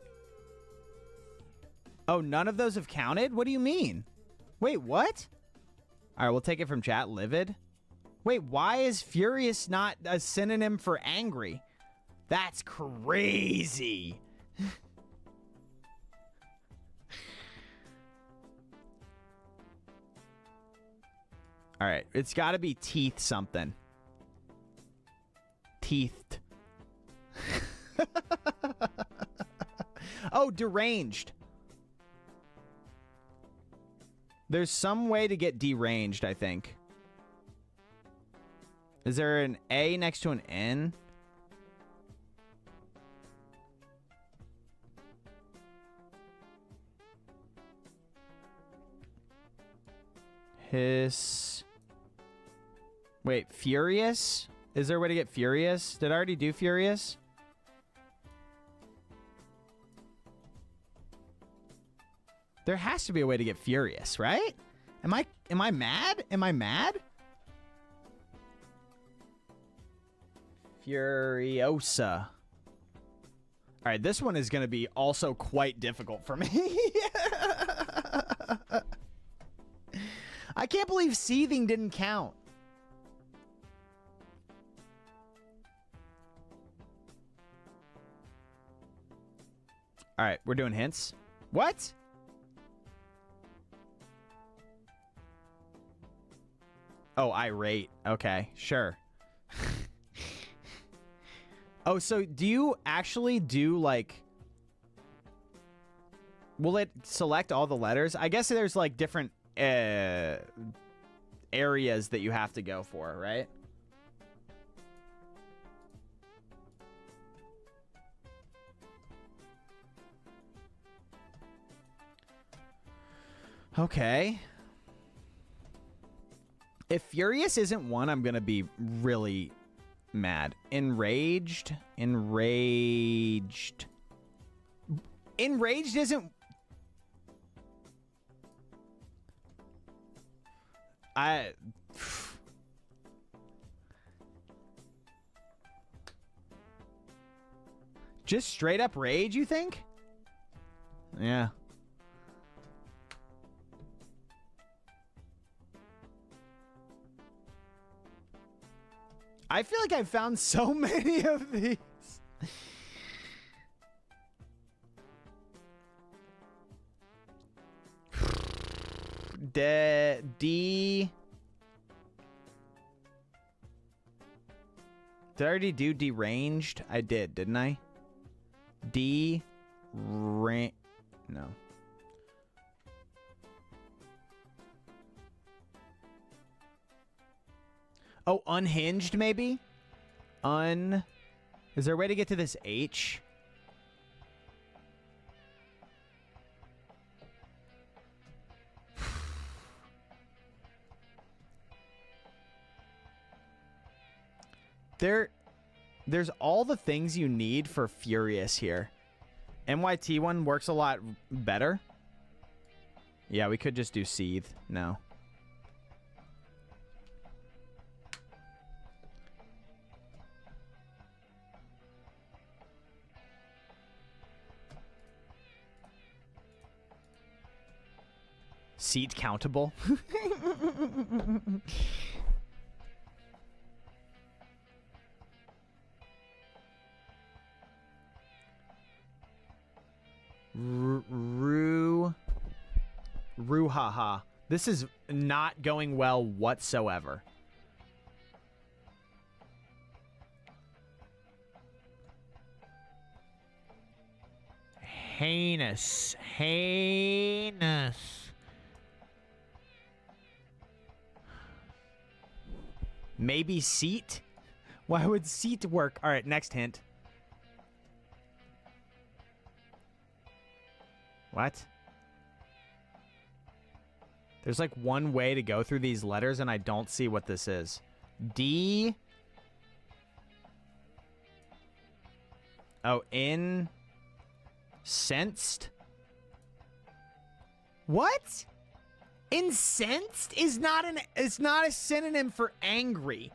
[SPEAKER 1] Oh, none of those have counted? What do you mean? Wait, what? All right, we'll take it from chat. Livid. Wait, why is furious not a synonym for angry? That's crazy. All right, it's got to be teeth something. Teethed. Oh, deranged. There's some way to get deranged, I think. Is there an A next to an N? Wait, furious? Is there a way to get furious? Did I already do furious? There has to be a way to get furious, right? Am I mad? Am I mad? Furiosa. All right, this one is going to be also quite difficult for me. I can't believe seething didn't count. All right, we're doing hints. What? Oh, irate. Okay, sure. Oh, so do you actually do, like... Will it select all the letters? I guess there's, like, different areas that you have to go for, right? Okay. If furious isn't one, I'm gonna be really mad. Enraged. Enraged. Enraged isn't... Just straight up rage, you think? Yeah. I feel like I've found so many of these. D. Did I already do deranged? I did, didn't I? No. Oh, unhinged, maybe? Is there a way to get to this H? There's all the things you need for furious here. MYT one works a lot better. Yeah, we could just do seethe. No. Seat countable. Ruhaha. This is not going well whatsoever. Heinous. Heinous. Maybe seat? Why would seat work? All right, next hint. What? There's like one way to go through these letters, and I don't see what this is. D. Oh, incensed? What? Incensed is not it's not a synonym for angry.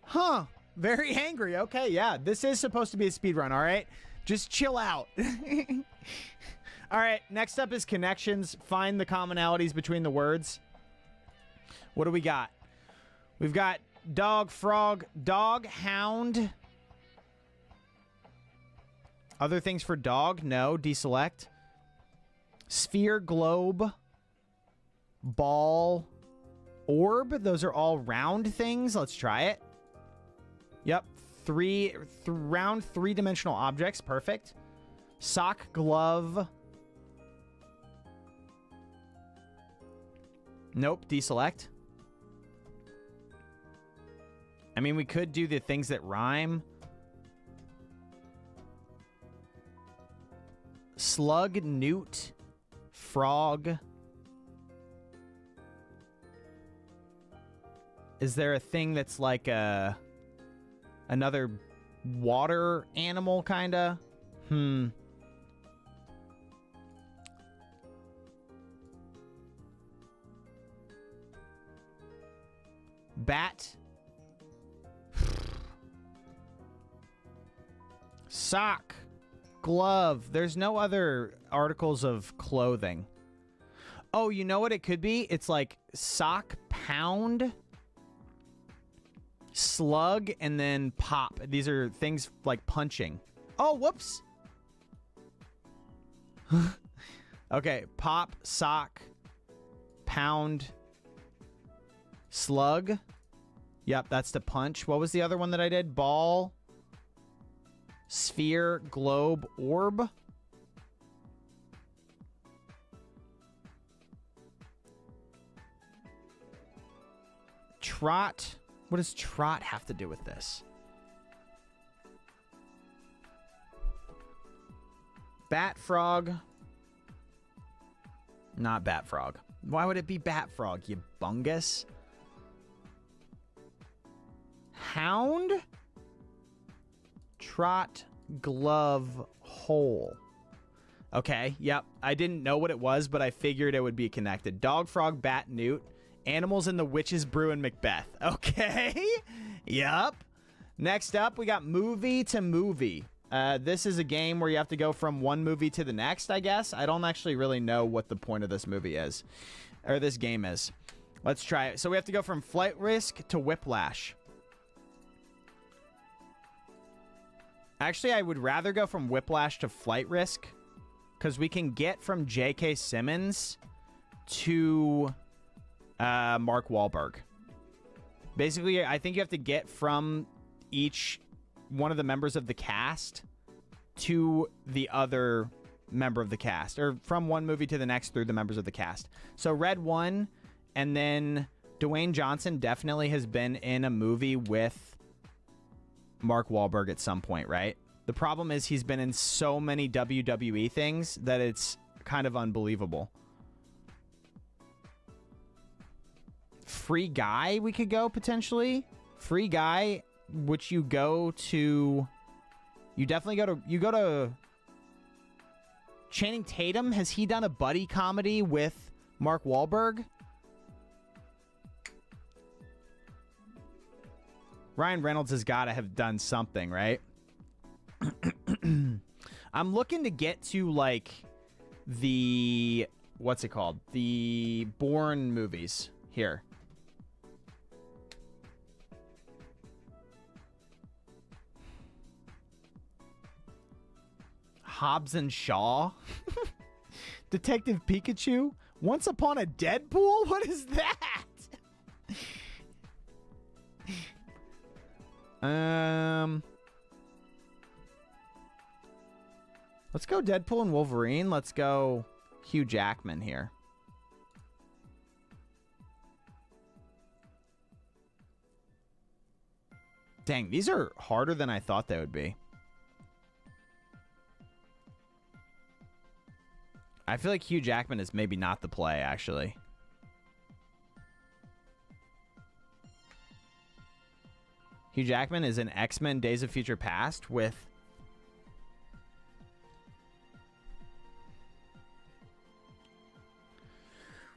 [SPEAKER 1] Huh. Very angry. Okay, yeah. This is supposed to be a speedrun, all right? Just chill out. All right, next up is connections. Find the commonalities between the words. What do we got? We've got dog, frog, dog, hound. Other things for dog? No. Deselect. Sphere, globe, ball, orb. Those are all round things. Let's try it. Yep. Round three-dimensional objects. Perfect. Sock, glove. Nope. Deselect. I mean, we could do the things that rhyme. Slug, newt, frog. Is there a thing that's like another water animal, kinda. Bat. Sock. Glove. There's no other articles of clothing. Oh, you know what it could be? It's like sock, pound, slug, and then pop. These are things like punching. Oh, whoops. Okay, pop, sock, pound, slug. Yep, that's the punch. What was the other one that I did? Ball, sphere, globe, orb. Trot. What does trot have to do with this? Bat frog. Not bat frog. Why would it be bat frog, you bungus? Hound. Trot, glove, hole. Okay, yep. I didn't know what it was, but I figured it would be connected. Dog, frog, bat, newt. Animals in the Witch's Brew and Macbeth. Okay. Yep. Next up, we got movie to movie. This is a game where you have to go from one movie to the next, I guess. I don't actually really know what the point of this movie is. Or this game is. Let's try it. So we have to go from Flight Risk to Whiplash. Actually, I would rather go from Whiplash to Flight Risk. Because we can get from J.K. Simmons to Mark Wahlberg. Basically, I think you have to get from each one of the members of the cast to the other member of the cast, or from one movie to the next through the members of the cast. So Red won, and then Dwayne Johnson definitely has been in a movie with Mark Wahlberg at some point, right? The problem is he's been in so many WWE things that it's kind of unbelievable. Free Guy, we could go potentially. Free Guy, which you go to... You definitely go to... Channing Tatum, has he done a buddy comedy with Mark Wahlberg? Ryan Reynolds has got to have done something, right? I'm looking to get to, like, the... What's it called? The Bourne movies here. Hobbs and Shaw. Detective Pikachu. Once Upon a Deadpool? What is that? Let's go Deadpool and Wolverine. Let's go Hugh Jackman here. Dang, these are harder than I thought they would be. I feel like Hugh Jackman is maybe not the play, actually. Hugh Jackman is in X-Men Days of Future Past with...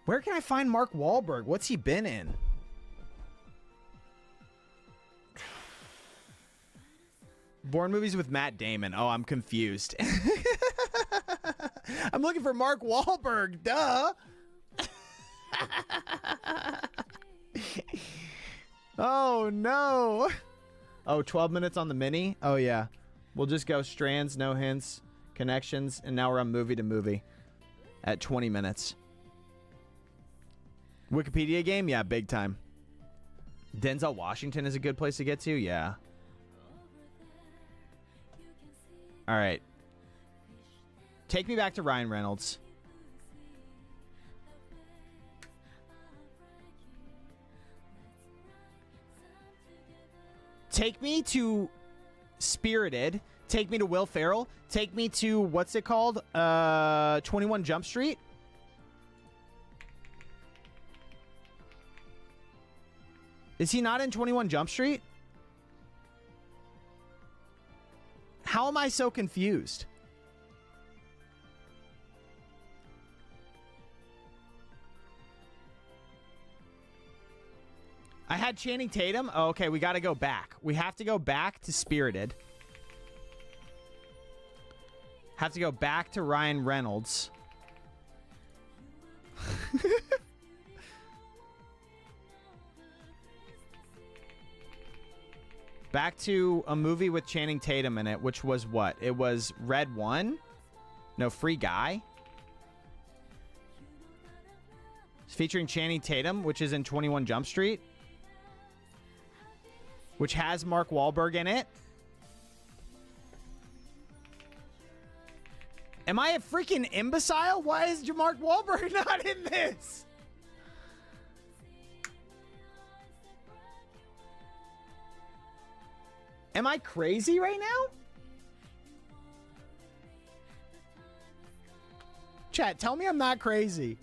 [SPEAKER 1] Where can I find Mark Wahlberg? What's he been in? Bourne movies with Matt Damon. Oh, I'm confused. I'm looking for Mark Wahlberg. Duh. Oh, no. Oh, 12 minutes on the mini? Oh, yeah. We'll just go strands, no hints, connections, and now we're on movie to movie at 20 minutes. Wikipedia game? Yeah, big time. Denzel Washington is a good place to get to? Yeah. All right. Take me back to Ryan Reynolds. Take me to Spirited. Take me to Will Ferrell. Take me to, what's it called? 21 Jump Street. Is he not in 21 Jump Street? am I so confused? I had Channing Tatum. Oh, okay, we got to go back. We have to go back to Spirited. Have to go back to Ryan Reynolds. Back to a movie with Channing Tatum in it, which was what? It was Red One? No, Free Guy? It's featuring Channing Tatum, which is in 21 Jump Street. Which has Mark Wahlberg in it. Am I a freaking imbecile? Why is Mark Wahlberg not in this? Am I crazy right now? Chat, tell me I'm not crazy.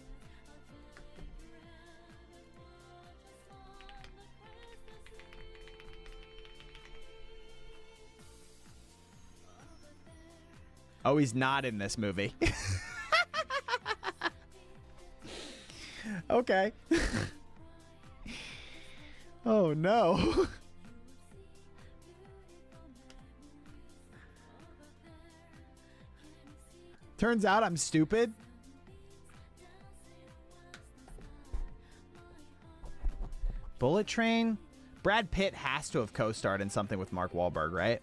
[SPEAKER 1] Oh, he's not in this movie. Okay. Oh, no. Turns out I'm stupid. Bullet Train? Brad Pitt has to have co-starred in something with Mark Wahlberg, right?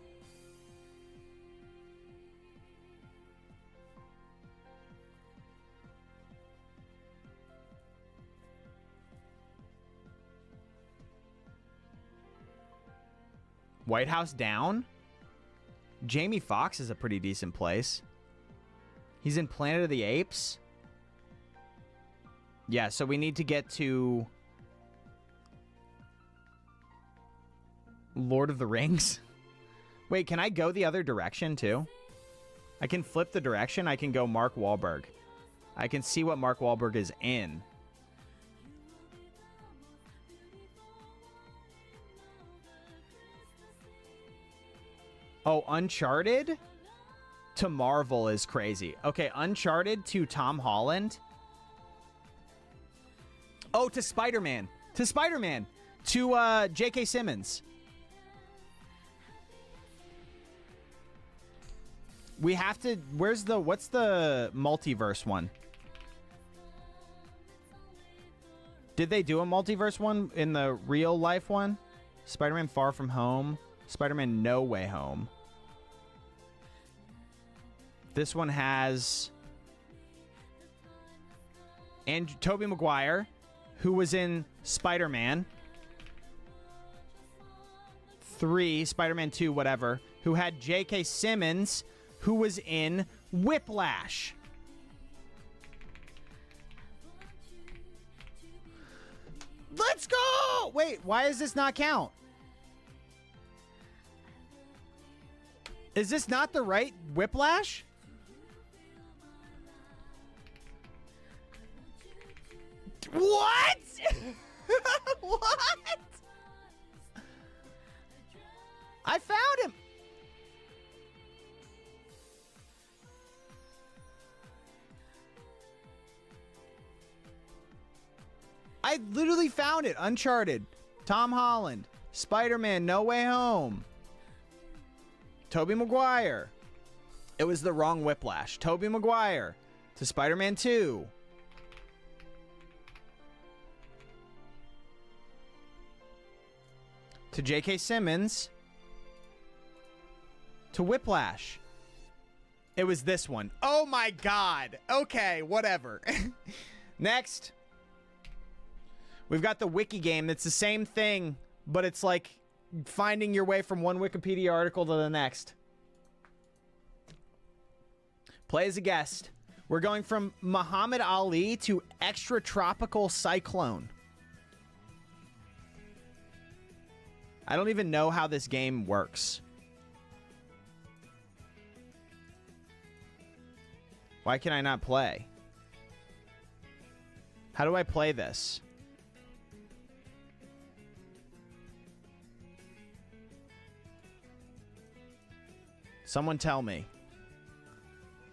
[SPEAKER 1] White House Down? Jamie Foxx is a pretty decent place. He's in Planet of the Apes? Yeah, so we need to get to Lord of the Rings. Wait, can I go the other direction too? I can flip the direction. I can go Mark Wahlberg. I can see what Mark Wahlberg is in. Oh, Uncharted to Marvel is crazy. Okay, Uncharted to Tom Holland. Oh, to Spider-Man. To Spider-Man. To J.K. Simmons. We have to... What's the multiverse one? Did they do a multiverse one in the real life one? Spider-Man Far From Home. Spider-Man No Way Home. This one has Tobey Maguire, who was in Spider-Man 3, Spider-Man 2, whatever, who had J.K. Simmons, who was in Whiplash. Let's go! Wait, why does this not count? Is this not the right Whiplash? What? What? I found him. I literally found it. Uncharted. Tom Holland. Spider-Man No Way Home. Tobey Maguire. It was the wrong Whiplash. Tobey Maguire to Spider-Man 2. To J.K. Simmons. To Whiplash. It was this one. Oh my God. Okay, whatever. Next. We've got the wiki game that's the same thing, but it's like finding your way from one Wikipedia article to the next. Play as a guest. We're going from Muhammad Ali to extratropical cyclone. I don't even know how this game works. Why can I not play? How do I play this? Someone tell me.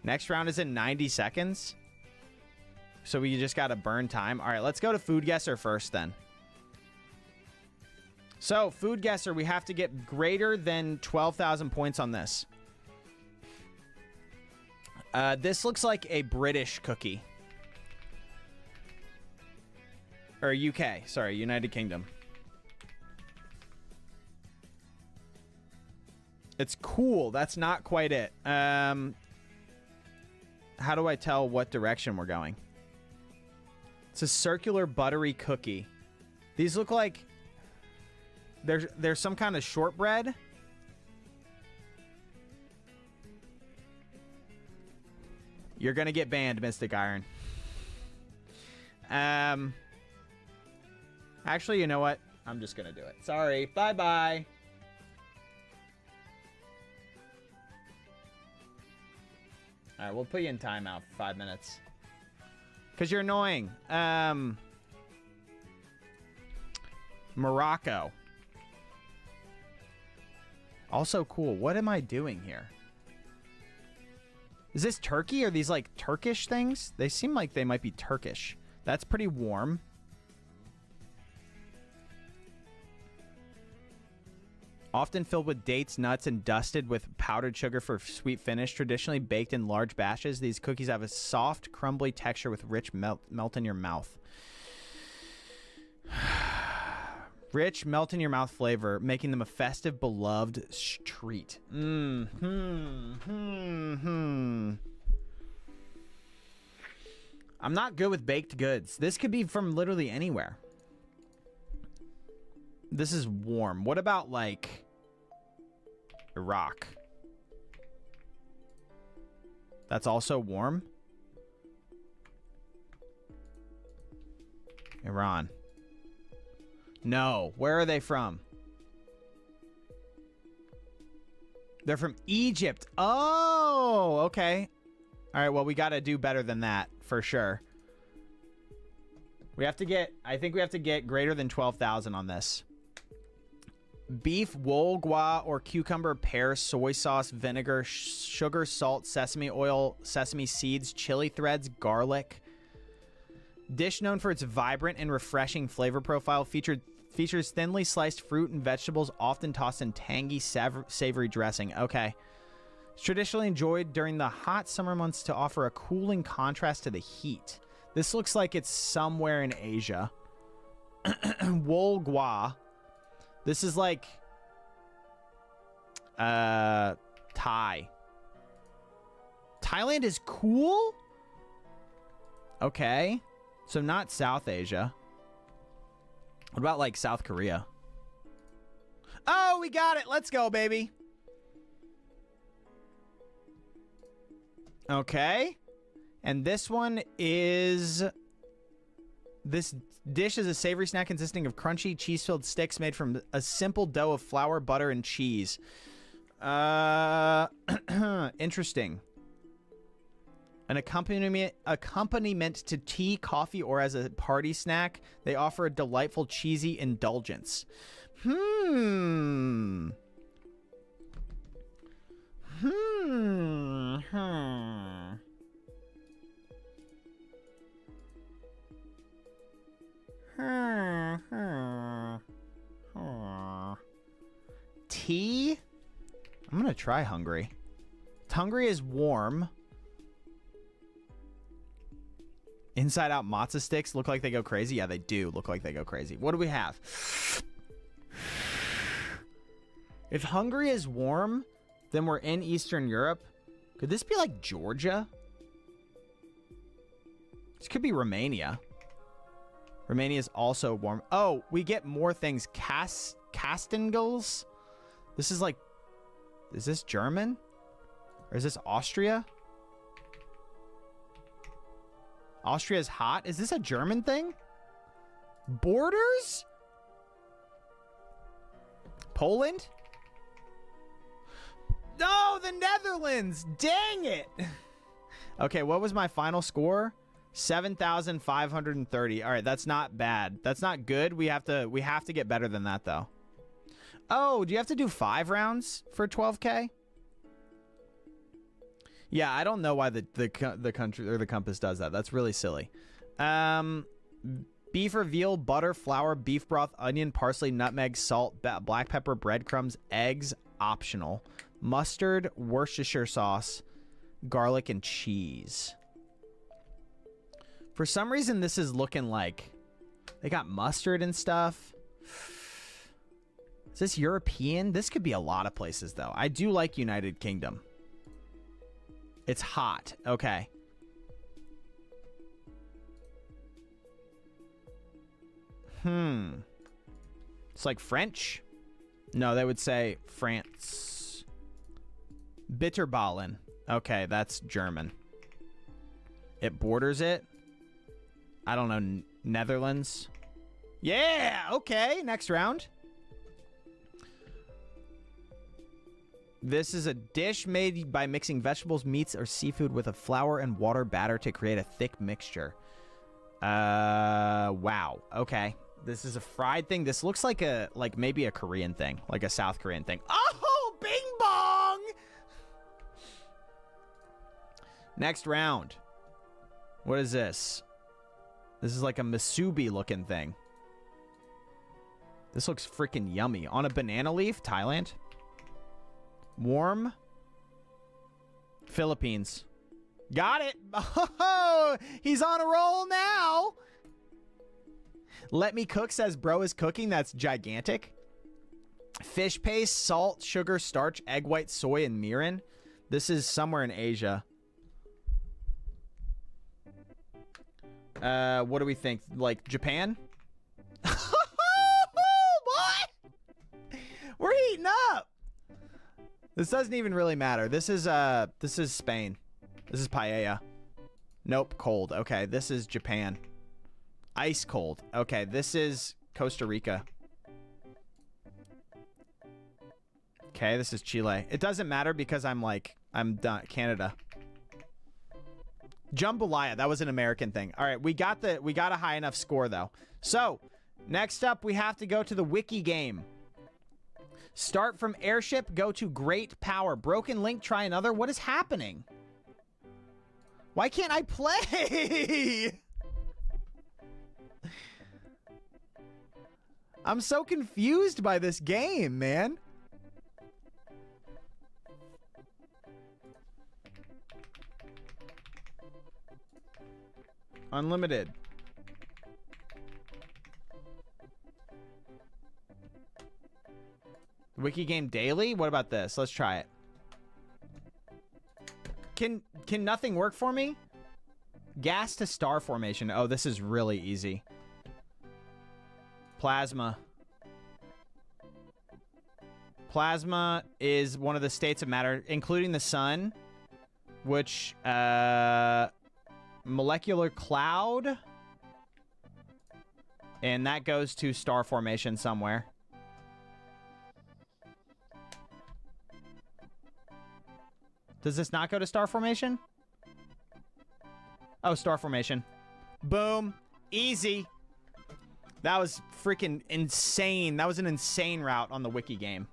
[SPEAKER 1] Next round is in 90 seconds. So we just got to burn time. All right, let's go to food guesser first then. So food guesser, we have to get greater than 12,000 points on this. This looks like a British cookie. Or UK, sorry, United Kingdom. It's cool. That's not quite it. How do I tell what direction we're going? It's a circular buttery cookie. These look like there's some kind of shortbread. You're gonna get banned, Mystic Iron. Actually, you know what? I'm just gonna do it. Sorry. Bye-bye. All right, we'll put you in timeout for 5 minutes. Because you're annoying. Morocco. Also cool. What am I doing here? Is this Turkey? Are these like Turkish things? They seem like they might be Turkish. That's pretty warm. Often filled with dates, nuts, and dusted with powdered sugar for sweet finish. Traditionally baked in large batches, these cookies have a soft, crumbly texture with rich melt in your mouth. Rich, melt in your mouth flavor, making them a festive, beloved treat. I'm not good with baked goods. This could be from literally anywhere. This is warm. What about, like, Iraq? That's also warm? Iran. No. Where are they from? They're from Egypt. Oh, okay. All right, well, we got to do better than that, for sure. We have to get... I think we have to get greater than 12,000 on this. Beef, wool, guar, or cucumber, pear, soy sauce, vinegar, sugar, salt, sesame oil, sesame seeds, chili threads, garlic. Dish known for its vibrant and refreshing flavor profile, features thinly sliced fruit and vegetables, often tossed in tangy, savory dressing. Okay. It's traditionally enjoyed during the hot summer months to offer a cooling contrast to the heat. This looks like it's somewhere in Asia. Wool guar. This is like Thai. Thailand is cool? Okay. So not South Asia. What about like South Korea? Oh, we got it. Let's go, baby. Okay. And this one is... This dish is a savory snack consisting of crunchy, cheese-filled sticks made from a simple dough of flour, butter, and cheese. Interesting. An accompaniment to tea, coffee, or as a party snack, they offer a delightful cheesy indulgence. Tea? I'm gonna try Hungary. Hungary is warm. Inside out matzo sticks look like they go crazy. Yeah, they do look like they go crazy. What do we have? If Hungary is warm, then we're in Eastern Europe. Could this be like Georgia? This could be Romania. Romania is also warm. Oh, we get more things. Castengels. This is like... Is this German? Or is this Austria? Austria is hot. Is this a German thing? Borders? Poland? No, the Netherlands. Dang it. Okay, what was my final score? 7,530. All right, that's not bad. That's not good. We have to get better than that though. Oh, do you have to do 5 rounds for 12K? Yeah, I don't know why the country or the compass does that. That's really silly. Beef or veal, butter, flour, beef broth, onion, parsley, nutmeg, salt, black pepper, breadcrumbs, eggs, optional. Mustard, Worcestershire sauce, garlic, and cheese. For some reason, this is looking like they got mustard and stuff. Is this European? This could be a lot of places, though. I do like United Kingdom. It's hot. Okay. It's like French? No, they would say France. Bitterballen. Okay, that's German. It borders it. I don't know. Netherlands. Yeah, okay. Next round. This is a dish made by mixing vegetables, meats, or seafood with a flour and water batter to create a thick mixture. Wow. Okay. This is a fried thing. This looks like maybe a Korean thing, like a South Korean thing. Oh, bing bong! Next round. What is this? This is like a musubi looking thing. This looks freaking yummy. On a banana leaf, Thailand. Warm. Philippines. Got it. Oh, he's on a roll now. Let me cook says bro is cooking. That's gigantic. Fish paste, salt, sugar, starch, egg white, soy, and mirin. This is somewhere in Asia. What do we think? Like Japan? What? We're heating up. This doesn't even really matter. This is Spain. This is paella. Nope, cold. Okay, this is Japan. Ice cold. Okay, this is Costa Rica. Okay, this is Chile. It doesn't matter because I'm done. Canada. Jambalaya. That was an American thing. All right, we got a high enough score though. So, next up we have to go to the wiki game. Start from airship, go to great power. Broken link, try another. What is happening? Why can't I play? I'm so confused by this game, man. Unlimited. Wiki game daily? What about this? Let's try it. Can nothing work for me? Gas to star formation. Oh, this is really easy. Plasma. Plasma is one of the states of matter, including the sun, which molecular cloud, and that goes to star formation somewhere. Does this not go to star formation? Oh, star formation. Boom. Easy. That was freaking insane. That was an insane route on the wiki game.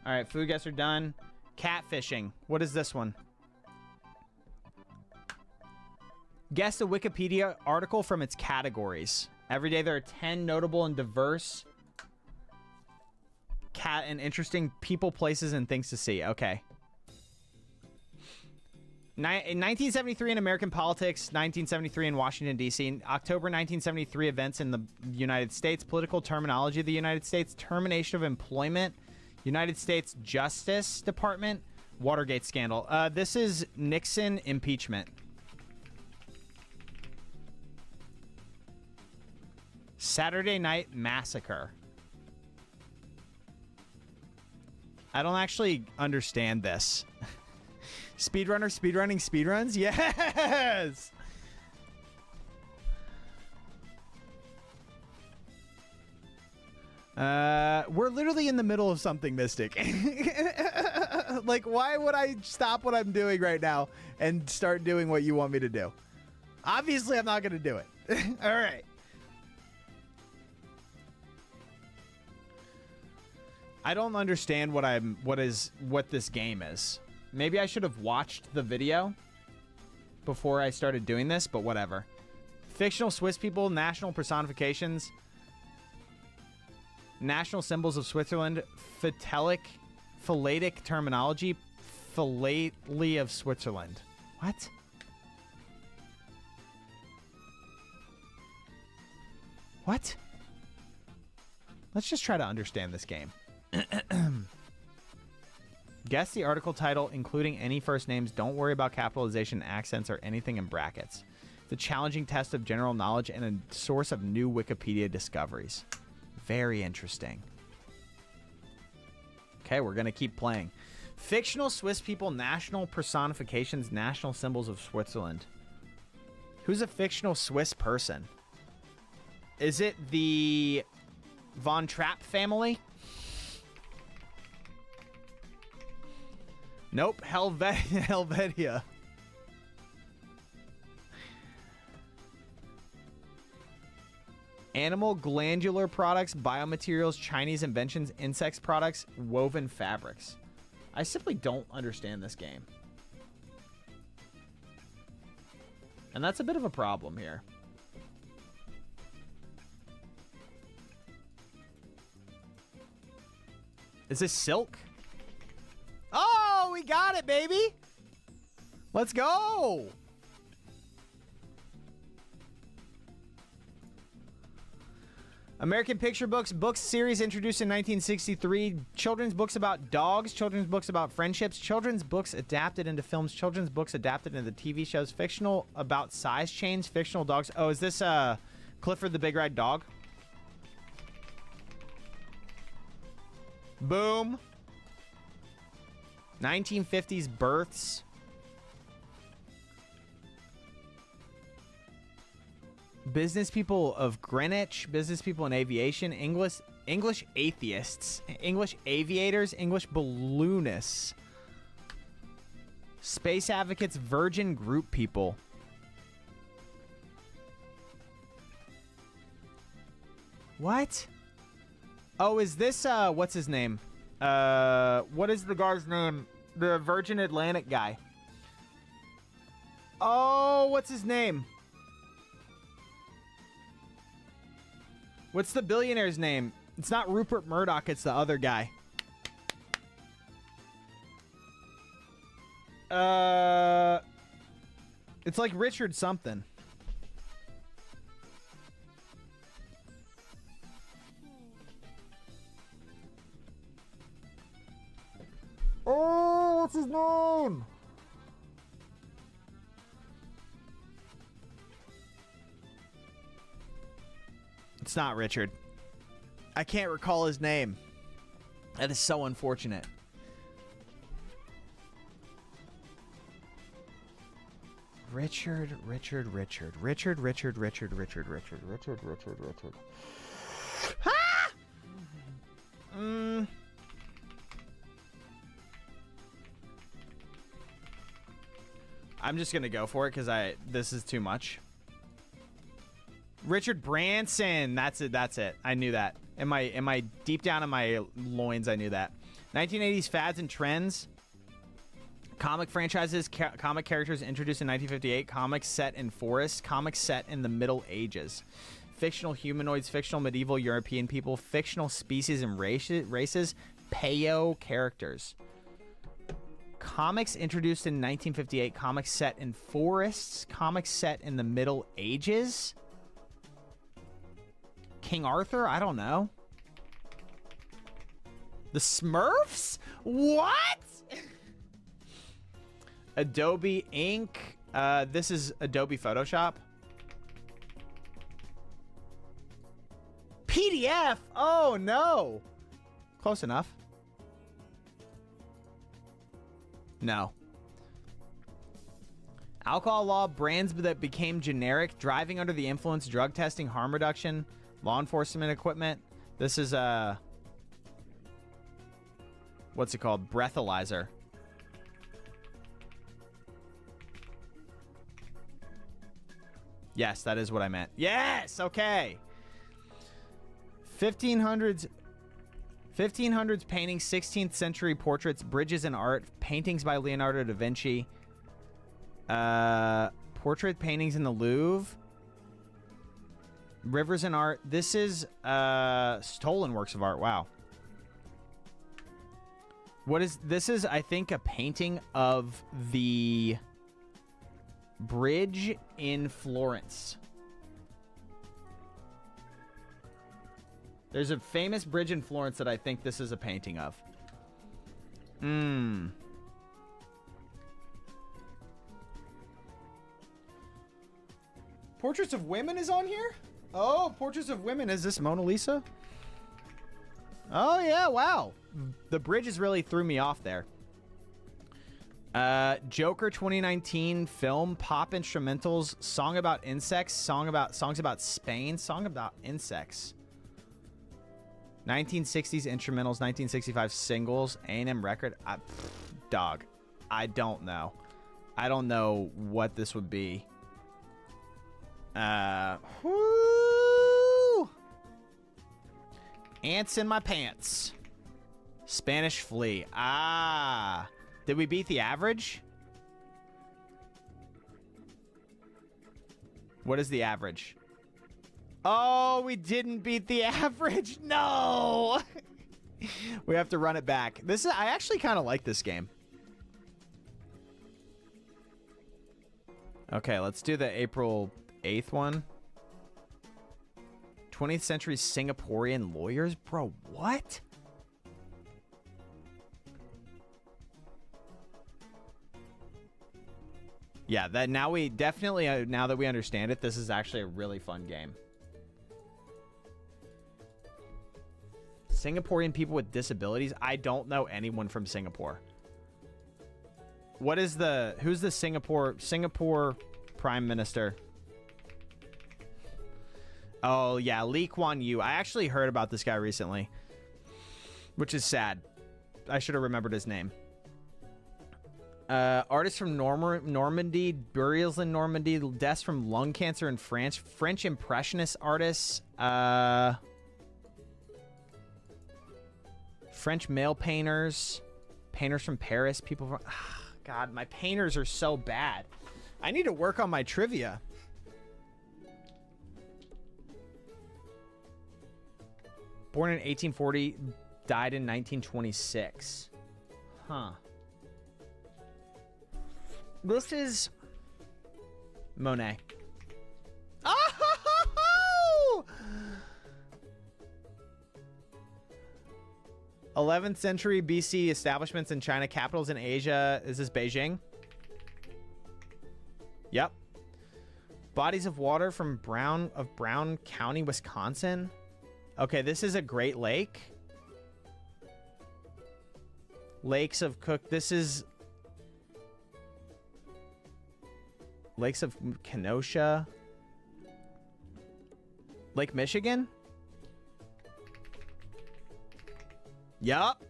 [SPEAKER 1] All right, food guesser done. Catfishing. What is this one? Guess a Wikipedia article from its categories. Every day there are 10 notable and diverse cat and interesting people, places, and things to see. Okay. In 1973 in American politics, 1973 in Washington, D.C., October 1973 events in the United States, political terminology of the United States, termination of employment, United States Justice Department, Watergate scandal. This is Nixon impeachment. Saturday Night Massacre. I don't actually understand this. Speedrunner, speedrunning, speedruns? Yes! We're literally in the middle of something, Mystic. Like, why would I stop what I'm doing right now and start doing what you want me to do? Obviously, I'm not going to do it. All right. I don't understand what this game is. Maybe I should have watched the video before I started doing this, but whatever. Fictional Swiss people, national personifications, national symbols of Switzerland, philatic terminology, philately of Switzerland. What? What? Let's just try to understand this game. Guess the article title, including any first names. Don't worry about capitalization, accents, or anything in brackets. It's a challenging test of general knowledge and a source of new Wikipedia discoveries. Very interesting. Okay, we're going to keep playing. Fictional Swiss people, national personifications, national symbols of Switzerland. Who's a fictional Swiss person? Is it the Von Trapp family? Nope, Helvetia. Animal glandular products, biomaterials, Chinese inventions, insects products, woven fabrics. I simply don't understand this game. And that's a bit of a problem here. Is this silk? Oh, we got it, baby. Let's go. American picture books, books series introduced in 1963, children's books about dogs, children's books about friendships, children's books adapted into films, children's books adapted into TV shows, fictional about size chains, fictional dogs. Oh, is this Clifford the Big Red Dog? Boom. 1950s births. Business people of Greenwich, business people in aviation, English atheists, English aviators, English balloonists, space advocates, virgin group people. What? Oh, is this what's his name? What is the guy's name? The Virgin Atlantic guy. Oh, what's his name? What's the billionaire's name? It's not Rupert Murdoch, it's the other guy. It's like Richard something. Oh, what's his name? It's not Richard. I can't recall his name. That is so unfortunate. Richard. Ah! I'm just gonna go for it because this is too much. Richard Branson. That's it. I knew that. In my deep down in my loins, I knew that. 1980s fads and trends. Comic franchises, comic characters introduced in 1958. Comics set in forests. Comics set in the Middle Ages. Fictional humanoids. Fictional medieval European people. Fictional species and races. Paleo characters. Comics introduced in 1958. Comics set in forests. Comics set in the Middle Ages. King Arthur? I don't know. The Smurfs? What? Adobe Ink. This is Adobe Photoshop. PDF? Oh, no. Close enough. No. Alcohol law, brands that became generic, driving under the influence, drug testing, harm reduction, law enforcement equipment. This is what's it called? Breathalyzer. Yes, that is what I meant. Yes, okay. 1500s 1500s paintings, 16th century portraits, bridges and art, paintings by Leonardo da Vinci, portrait paintings in the Louvre, rivers and art. This is stolen works of art. Wow. What is this? Is I think a painting of the bridge in Florence. There's a famous bridge in Florence that I think this is a painting of. Portraits of Women is on here? Oh, Portraits of Women. Is this Mona Lisa? Oh, yeah. Wow. The bridges really threw me off there. Joker 2019 film, pop instrumentals, song about insects, songs about Spain, song about insects. 1960s instrumentals, 1965 singles, A&M record. Dog, I don't know. I don't know what this would be. Whoo! Ants in my pants. Spanish flea. Ah. Did we beat the average? What is the average? Oh, we didn't beat the average. No. We have to run it back. I actually kind of like this game. Okay, let's do the April 8th one. 20th century Singaporean lawyers? Bro, what? Yeah, that now we definitely, now that we understand it, this is actually a really fun game. Singaporean people with disabilities? I don't know anyone from Singapore. Who's the Singapore Prime Minister? Oh, yeah, Lee Kuan Yew. I actually heard about this guy recently, which is sad. I should have remembered his name. Artists from Normandy, burials in Normandy, deaths from lung cancer in France, French Impressionist artists, French male painters, painters from Paris, people from... God, my painters are so bad. I need to work on my trivia. Born in 1840, died in 1926. Huh. This is Monet. Oh! 11th century BC establishments in China, capitals in Asia. Is this Beijing? Yep. Bodies of water from Brown County, Wisconsin. Okay, this is a Great Lake. Lakes of Cook. This is Lakes of Kenosha. Lake Michigan? Yup.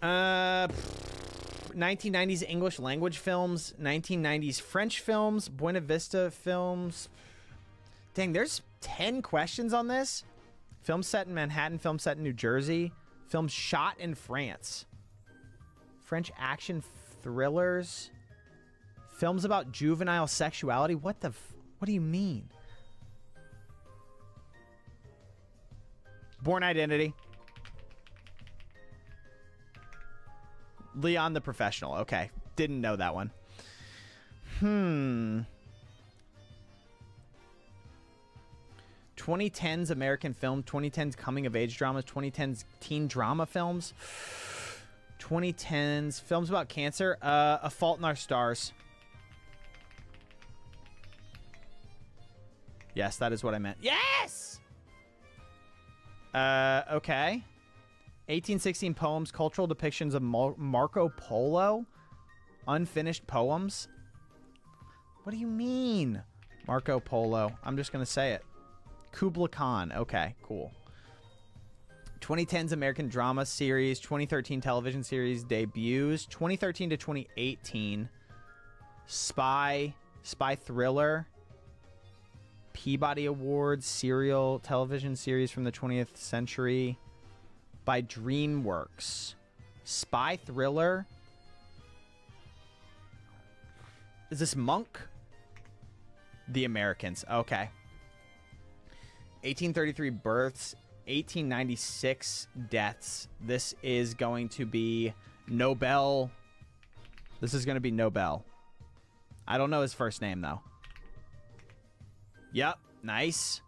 [SPEAKER 1] 1990s English language films, 1990s French films, Buena Vista films. Dang, there's 10 questions on this. Film set in Manhattan, film set in New Jersey, films shot in France. French action thrillers. Films about juvenile sexuality. What do you mean? Born Identity. Leon the Professional. Okay. Didn't know that one. 2010s American film. 2010s coming of age dramas. 2010s teen drama films. 2010s films about cancer. A Fault in Our Stars. Yes, that is what I meant. Yes! Okay. 1816 poems, cultural depictions of Marco Polo. Unfinished poems. What do you mean? Marco Polo. I'm just going to say it. Kubla Khan. Okay, cool. 2010's American drama series. 2013 television series debuts. 2013 to 2018. Spy thriller. Peabody Awards, serial television series from the 20th century. by DreamWorks. Spy thriller. Is this Monk? The Americans. Okay. 1833 births, 1896 deaths. This is going to be Nobel. This is going to be Nobel. I don't know his first name, though. Yep. Nice.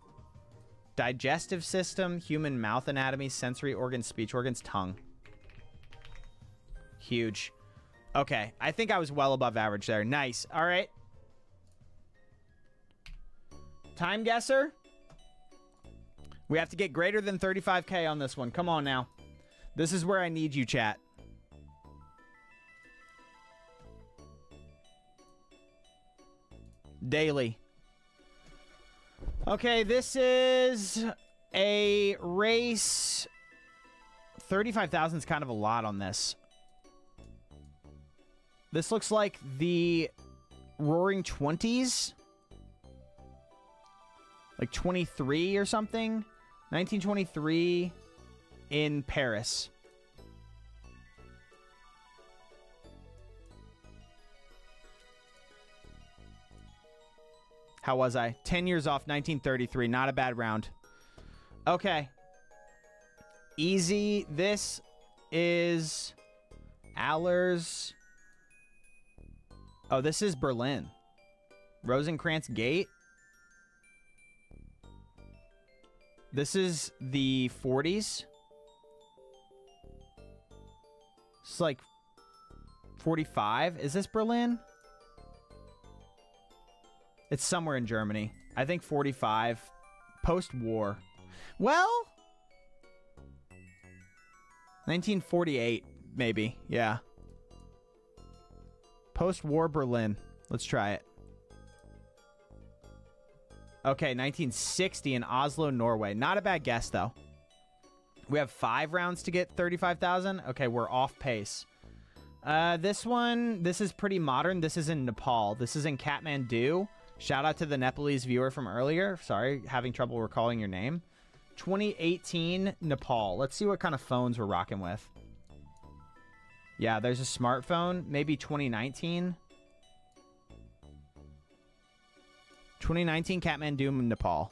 [SPEAKER 1] Digestive system, human mouth anatomy, sensory organs, speech organs, tongue. Huge. Okay. I think I was well above average there. Nice. All right. Timeguessr. We have to get greater than 35K on this one. Come on now. This is where I need you, chat. Daily. Okay, this is a race. 35,000 is kind of a lot on this. This looks like the Roaring 20s. Like 23 or something. 1923 in Paris. How was I? 10 years off, 1933. Not a bad round. Okay. Easy. This is Allers. Oh, this is Berlin. Rosencrantz Gate. This is the 40s. It's like 45. Is this Berlin? It's somewhere in Germany. I think 45. Post-war. Well, 1948, maybe. Yeah. Post-war Berlin. Let's try it. Okay, 1960 in Oslo, Norway. Not a bad guess, though. We have 5 rounds to get 35,000. Okay, we're off pace. This one, this is pretty modern. This is in Nepal. This is in Kathmandu. Shout out to the Nepalese viewer from earlier. Sorry, having trouble recalling your name. 2018, Nepal. Let's see what kind of phones we're rocking with. Yeah, there's a smartphone. Maybe 2019. 2019, Kathmandu, Nepal.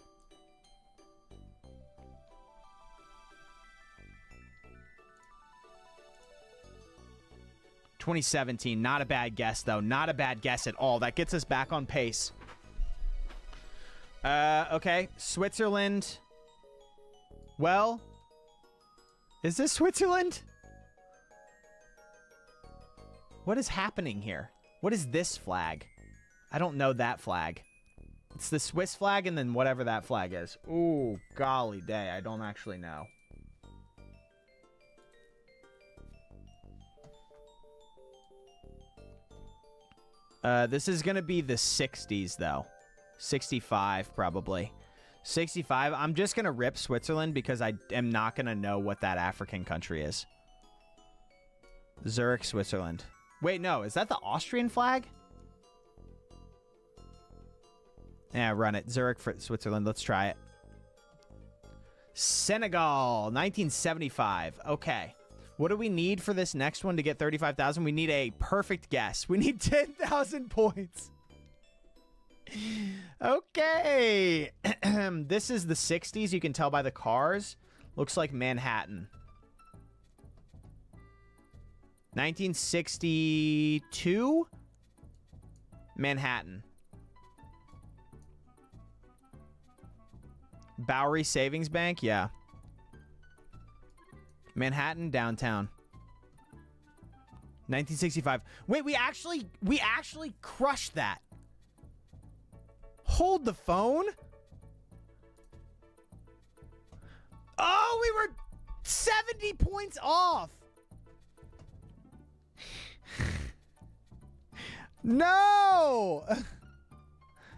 [SPEAKER 1] $2017. Not a bad guess, though. Not a bad guess at all. That gets us back on pace. Okay. Switzerland. Well, is this Switzerland? What is happening here? What is this flag? I don't know that flag. It's the Swiss flag and then whatever that flag is. Ooh, golly day. I don't actually know. This is going to be the 60s, though. 65, probably. 65. I'm just going to rip Switzerland because I am not going to know what that African country is. Zurich, Switzerland. Wait, no. Is that the Austrian flag? Yeah, run it. Zurich, Switzerland. Let's try it. Senegal, 1975. Okay. What do we need for this next one to get 35,000? We need a perfect guess. We need 10,000 points. Okay. This is the 60s. You can tell by the cars. Looks like Manhattan. 1962? Manhattan. Bowery Savings Bank? Yeah. Manhattan, downtown. 1965. Wait, we actually crushed that. Hold the phone. Oh, we were 70 points off. No. All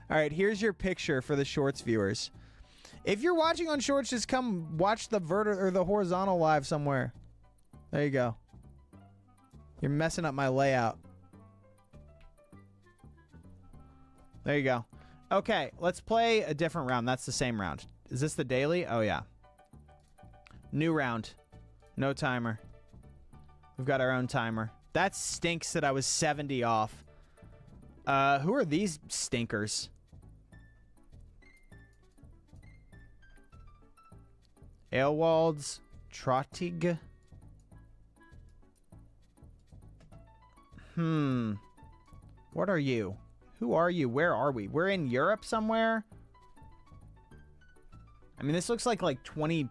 [SPEAKER 1] right, here's your picture for the Shorts viewers. If you're watching on Shorts, just come watch the the horizontal live somewhere. There you go. You're messing up my layout. There you go. Okay, let's play a different round. That's the same round. Is this the daily? Oh, yeah. New round. No timer. We've got our own timer. That stinks that I was 70 off. Who are these stinkers? Aelwald's Trottig. What are you? Who are you? Where are we? We're in Europe somewhere? I mean, this looks like 20...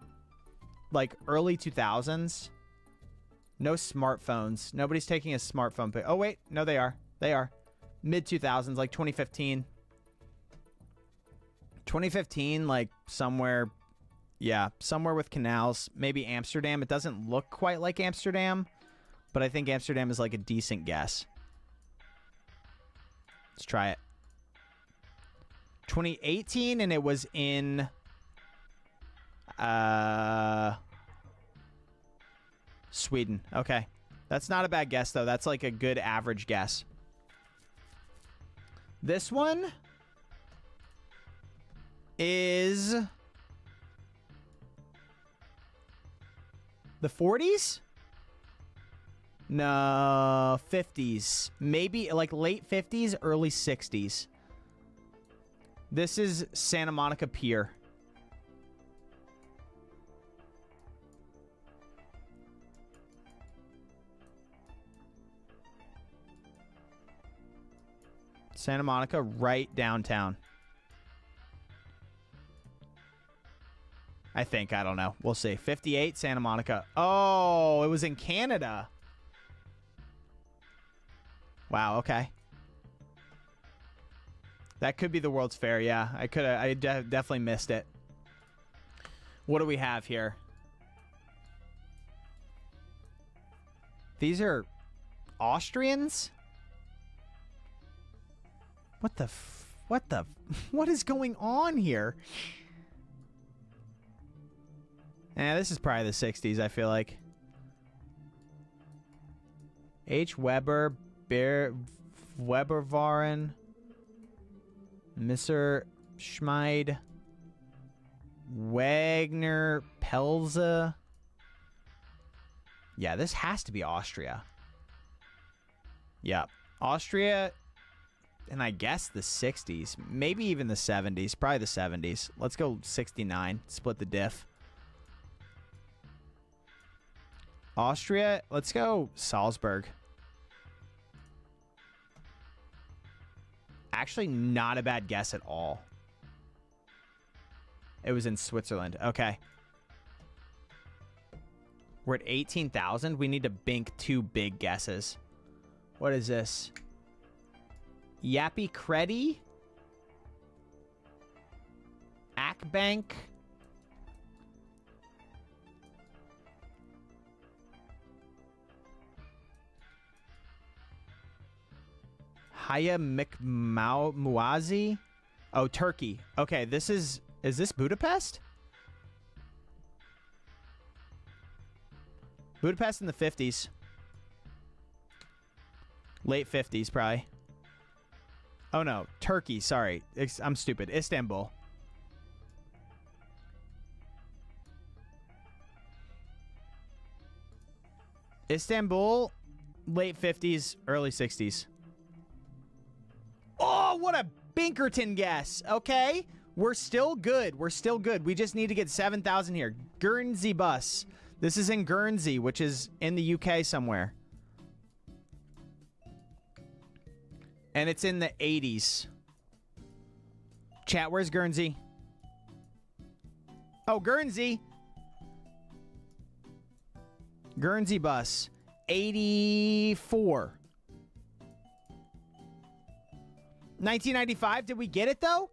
[SPEAKER 1] like early 2000s. No smartphones. Nobody's taking a smartphone pic. Oh, wait. No, they are. They are. Mid 2000s, like 2015. 2015, like somewhere. Yeah, somewhere with canals. Maybe Amsterdam. It doesn't look quite like Amsterdam, but I think Amsterdam is like a decent guess. Let's try it. 2018, and it was in... Sweden. Okay. That's not a bad guess, though. That's like a good average guess. This one is the 40s? No, 50s. Maybe like late 50s, early 60s. This is Santa Monica Pier. Santa Monica, right downtown. I think. I don't know. We'll see. 58, Santa Monica. Oh, it was in Canada. Wow, okay. That could be the World's Fair, yeah. I definitely missed it. What do we have here? These are Austrians? What is going on here? This is probably the 60s, I feel like. H. Weber, Webervaren, Mr. Schmid, Wagner, Pelza. Yeah, this has to be Austria. Yep. Austria... and I guess the 60s. Maybe even the 70s. Probably the 70s. Let's go 69. Split the diff. Austria. Let's go Salzburg. Actually, not a bad guess at all. It was in Switzerland. Okay. We're at 18,000. We need to bink 2 big guesses. What is this? Yappy Creddy? Akbank? Haya Muazi? Oh, Turkey. Okay, this is this Budapest? Budapest in the 50s. Late 50s, probably. Oh, no. Turkey. Sorry. I'm stupid. Istanbul. Istanbul, late 50s, early 60s. Oh, what a Binkerton guess. Okay. We're still good. We're still good. We just need to get 7,000 here. Guernsey bus. This is in Guernsey, which is in the UK somewhere. And it's in the 80s. Chat, where's Guernsey? Oh, Guernsey. Guernsey bus. 84. 1995. Did we get it, though?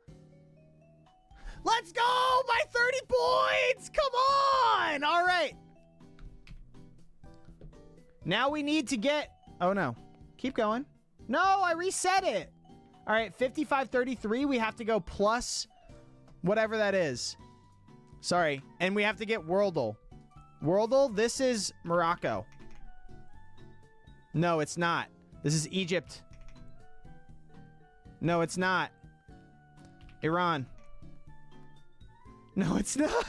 [SPEAKER 1] Let's go by 30 points. Come on. All right. Now we need to get... Oh, no. Keep going. No, I reset it. All right, 55.33. We have to go plus whatever that is. Sorry. And we have to get worldle. Worldle, this is Morocco. No, it's not. This is Egypt. No, it's not. Iran. No, it's not.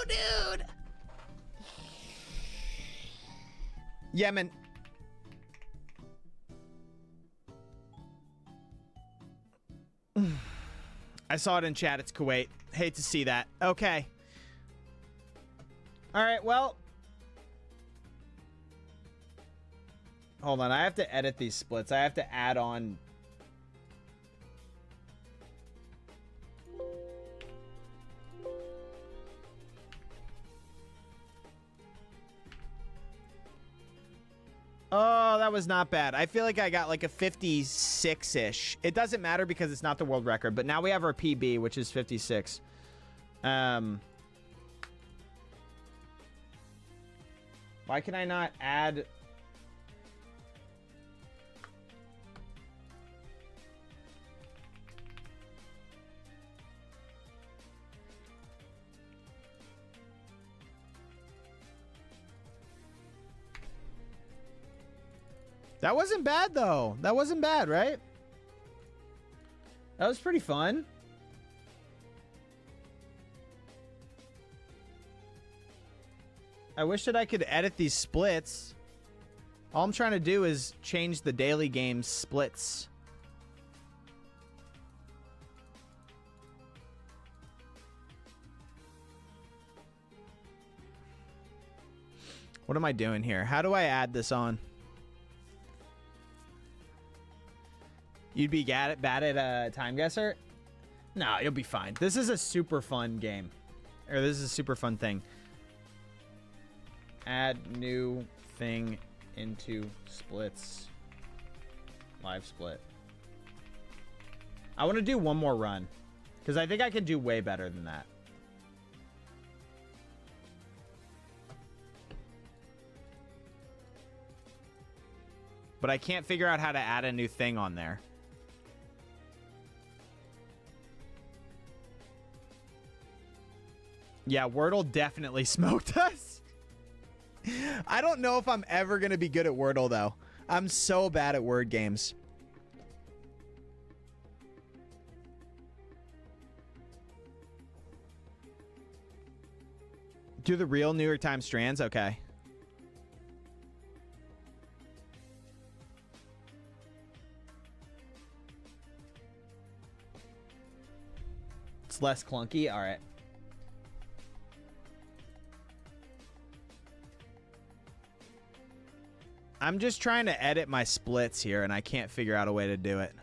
[SPEAKER 1] dude. Yemen. I saw it in chat. It's Kuwait. Hate to see that. Okay. All right, well. Hold on. I have to edit these splits. I have to add on. Oh, that was not bad. I feel like I got like a 56-ish. It doesn't matter because it's not the world record. But now we have our PB, which is 56. Why can I not add... That wasn't bad, though. That wasn't bad, right? That was pretty fun. I wish that I could edit these splits. All I'm trying to do is change the daily game splits. What am I doing here? How do I add this on? You'd be bad at timeguessr? No, you'll be fine. This is a super fun game. Or this is a super fun thing. Add new thing into splits. Live split. I want to do one more run. Because I think I can do way better than that. But I can't figure out how to add a new thing on there. Yeah, Wordle definitely smoked us. I don't know if I'm ever going to be good at Wordle, though. I'm so bad at word games. Do the real New York Times strands? Okay. It's less clunky? All right. I'm just trying to edit my splits here, and I can't figure out a way to do it.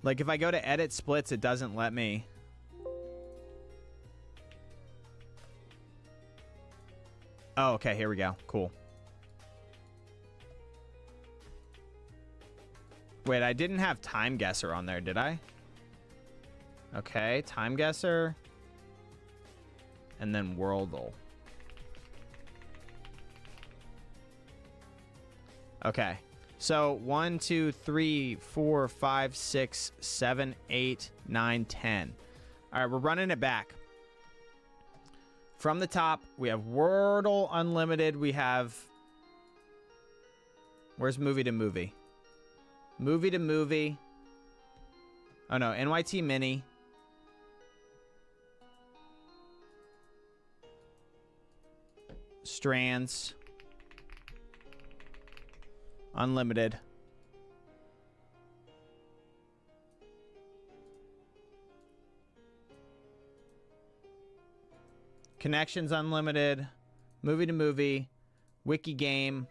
[SPEAKER 1] Like, if I go to edit splits, it doesn't let me. Oh, okay, here we go. Cool. Wait, I didn't have timeguessr on there, did I? Okay, timeguessr. And then worldle. Okay, so 1, 2, 3, 4, 5, 6, 7, 8, 9, 10. All right, we're running it back. From the top, we have Wordle Unlimited. We have... Where's movie to movie? Movie to movie. Oh, no, NYT Mini. Strands. Unlimited. Connections unlimited. Movie to movie. Wiki game.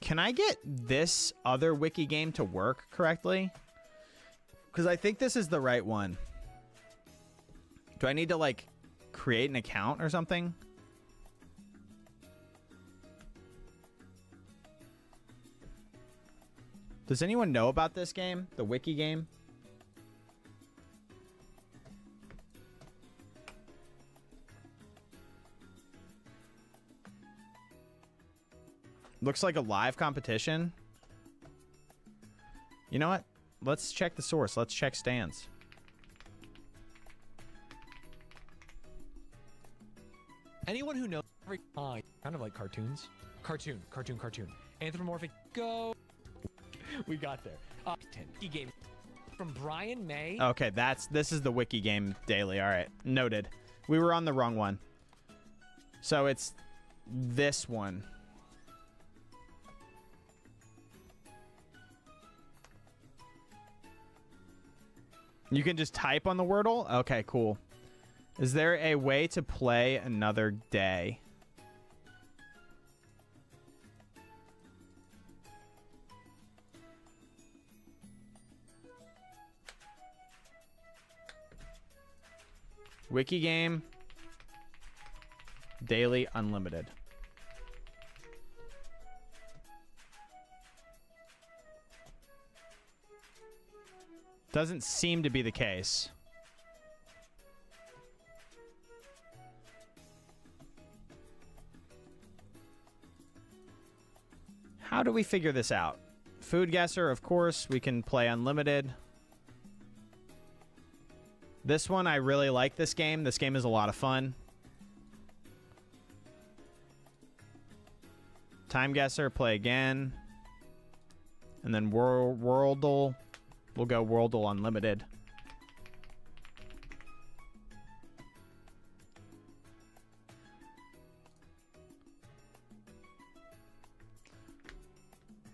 [SPEAKER 1] Can I get this other wiki game to work correctly? Because I think this is the right one. Do I need to, like, create an account or something? Does anyone know about this game? The wiki game? Looks like a live competition. You know what? Let's check the source. Let's check stands.
[SPEAKER 2] Anyone who knows Kind of like cartoons. Cartoon. Anthropomorphic. Go. We got there. Game from Brian May.
[SPEAKER 1] Okay, this is the wiki game daily. All right, noted. We were on the wrong one. So it's this one. You can just type on the Wordle? Okay, cool. Is there a way to play another day? Wiki game. Daily unlimited. Doesn't seem to be the case. How do we figure this out? Food guesser, of course. We can play unlimited. This one, I really like this game. This game is a lot of fun. Timeguessr, play again. And then worldle. We'll go worldle unlimited.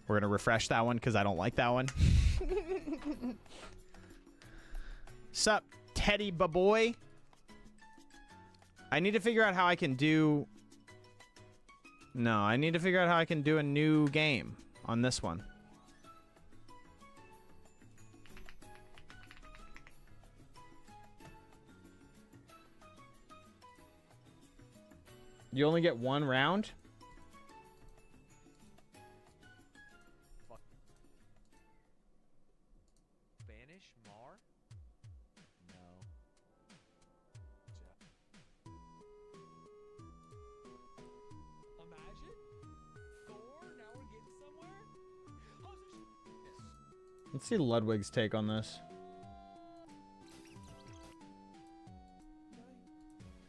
[SPEAKER 1] We're going to refresh that one because I don't like that one. Sup, Teddy Baboy? I need to figure out how I can do... No, I need to figure out how I can do a new game on this one. You only get one round?
[SPEAKER 2] Spanish Mar? No. Imagine? Thor? Now we're getting somewhere?
[SPEAKER 1] Let's see Ludwig's take on this.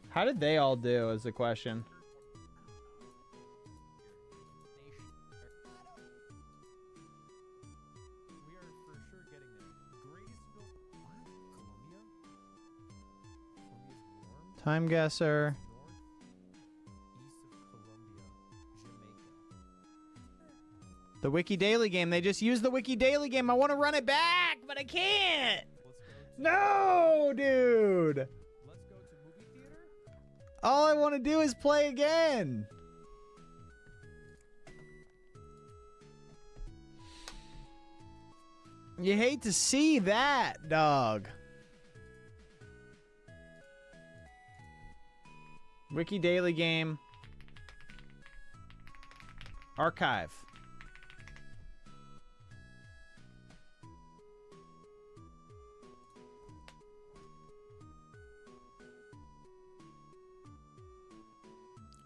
[SPEAKER 1] How did they all do is the question.
[SPEAKER 2] We are for sure getting there. Greatest Colombia?
[SPEAKER 1] Time guesser.
[SPEAKER 2] North, east of Colombia, Jamaica.
[SPEAKER 1] The Wiki Daily game. They just used the Wiki Daily game. I want to run it back, but I can't. No, dude.
[SPEAKER 2] Let's go to movie theater.
[SPEAKER 1] All I want to do is play again. You hate to see that, dog. Wiki Daily game. Archive.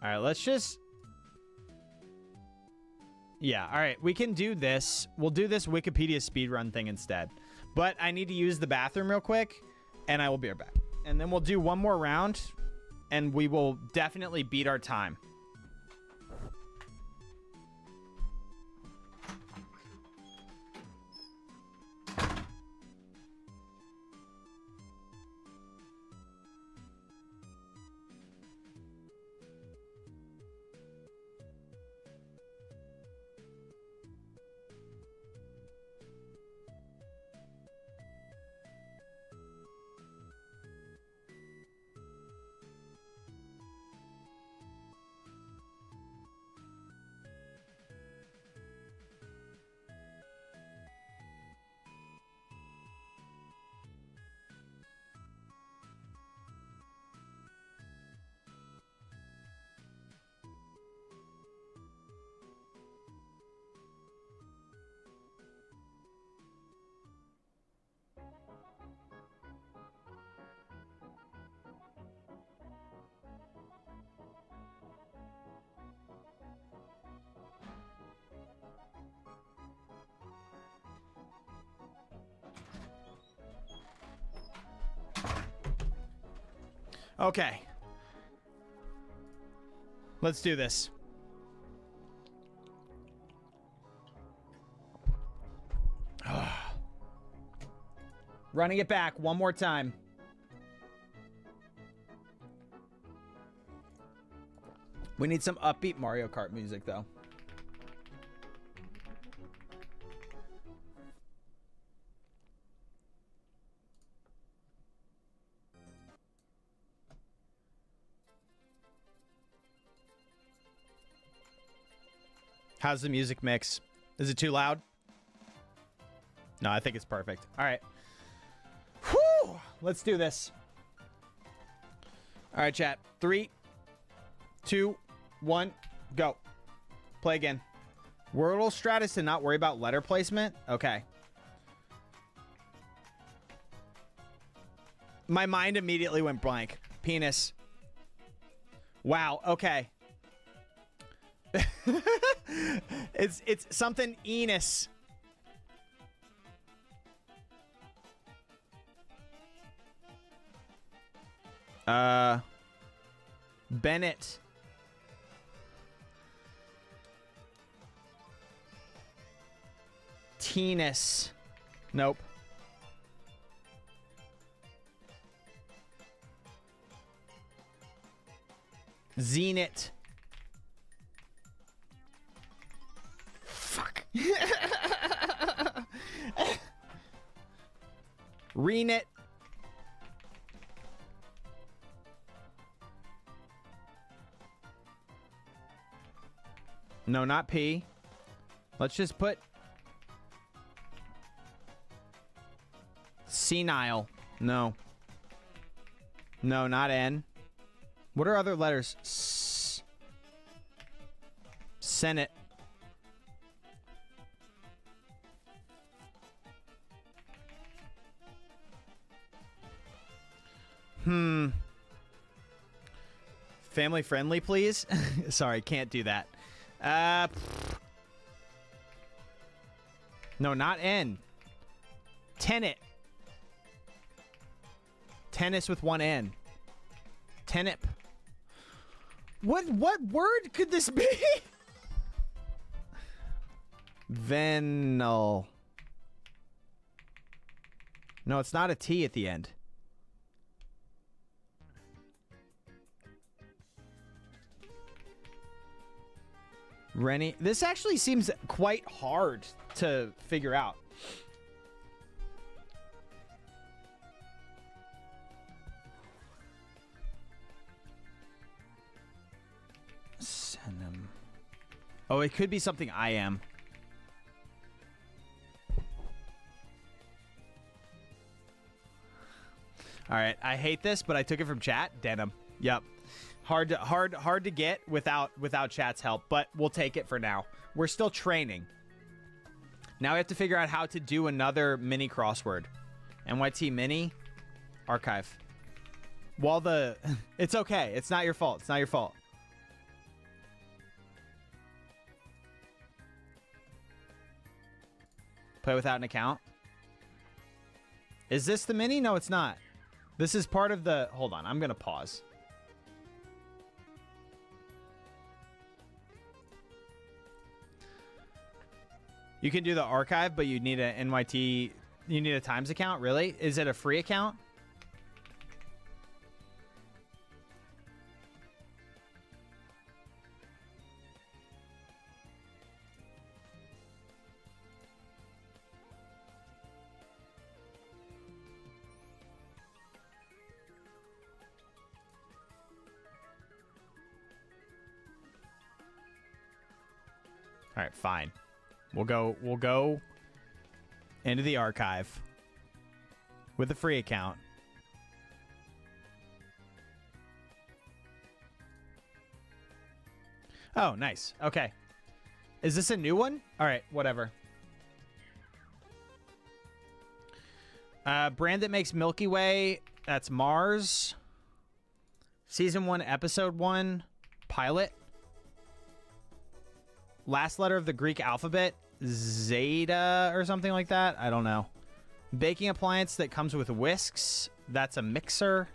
[SPEAKER 1] All right, let's just... Yeah, all right, we can do this. We'll do this Wikipedia speedrun thing instead. But I need to use the bathroom real quick, and I will be right back. And then we'll do one more round, and we will definitely beat our time. Okay. Let's do this. Running it back one more time. We need some upbeat Mario Kart music, though. How's the music mix? Is it too loud? No, I think it's perfect. All right. Whew! Let's do this. All right, chat. 3, 2, 1, go. Play again. Wordle stratus to not worry about letter placement? Okay. My mind immediately went blank. Penis. Wow, okay. It's something Enos. Bennett. Tennis. Nope. Zenit. Fuck. Renit. No, not P. Let's just put senile. No. No, not N. What are other letters? Senate. Family friendly, please. Sorry, can't do that. No, not N. Tenet. Tennis with one N. Tenip. What word could this be? Venal. No, it's not a T at the end. Rennie. This actually seems quite hard to figure out. Senem. Oh, it could be something I am. All right, I hate this, but I took it from chat. Denim. Yep. Hard to get without chat's help, but we'll take it for now. We're still training. Now we have to figure out how to do another mini crossword. NYT mini archive. While the it's okay. It's not your fault. It's not your fault. Play without an account. Is this the mini? No, it's not. This is part of the... Hold on. I'm going to pause. You can do the archive, but you need an NYT... You need a Times account? Really? Is it a free account? All right, fine. We'll go into the archive with a free account. Oh, nice. Okay. Is this a new one? All right, whatever. Brand that makes Milky Way, that's Mars. Season 1, Episode 1, pilot. Last letter of the Greek alphabet, Zeta or something like that. I don't know. Baking appliance that comes with whisks. That's a mixer.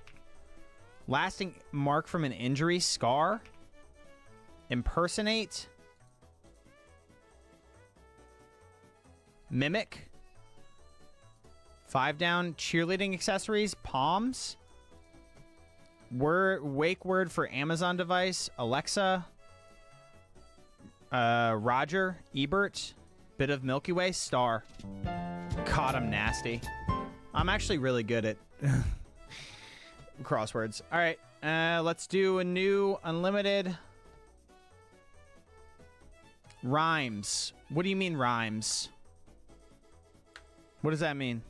[SPEAKER 1] Lasting mark from an injury, scar. Impersonate. Mimic. 5 down. Cheerleading accessories. Palms. Wake word for Amazon device. Alexa. Roger. Ebert. Bit of Milky Way. Star. God, I'm nasty. I'm actually really good at crosswords. All right. Let's do a new unlimited. Rhymes. What do you mean rhymes? What does that mean?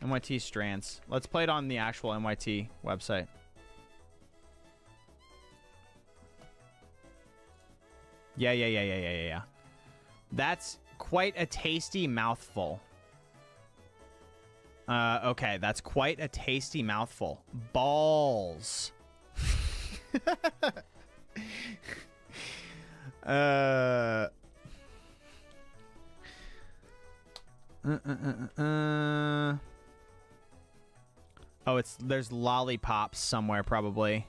[SPEAKER 1] NYT strands. Let's play it on the actual NYT website. Yeah. That's quite a tasty mouthful. Okay, that's quite a tasty mouthful. Balls. Oh, there's lollipops somewhere probably.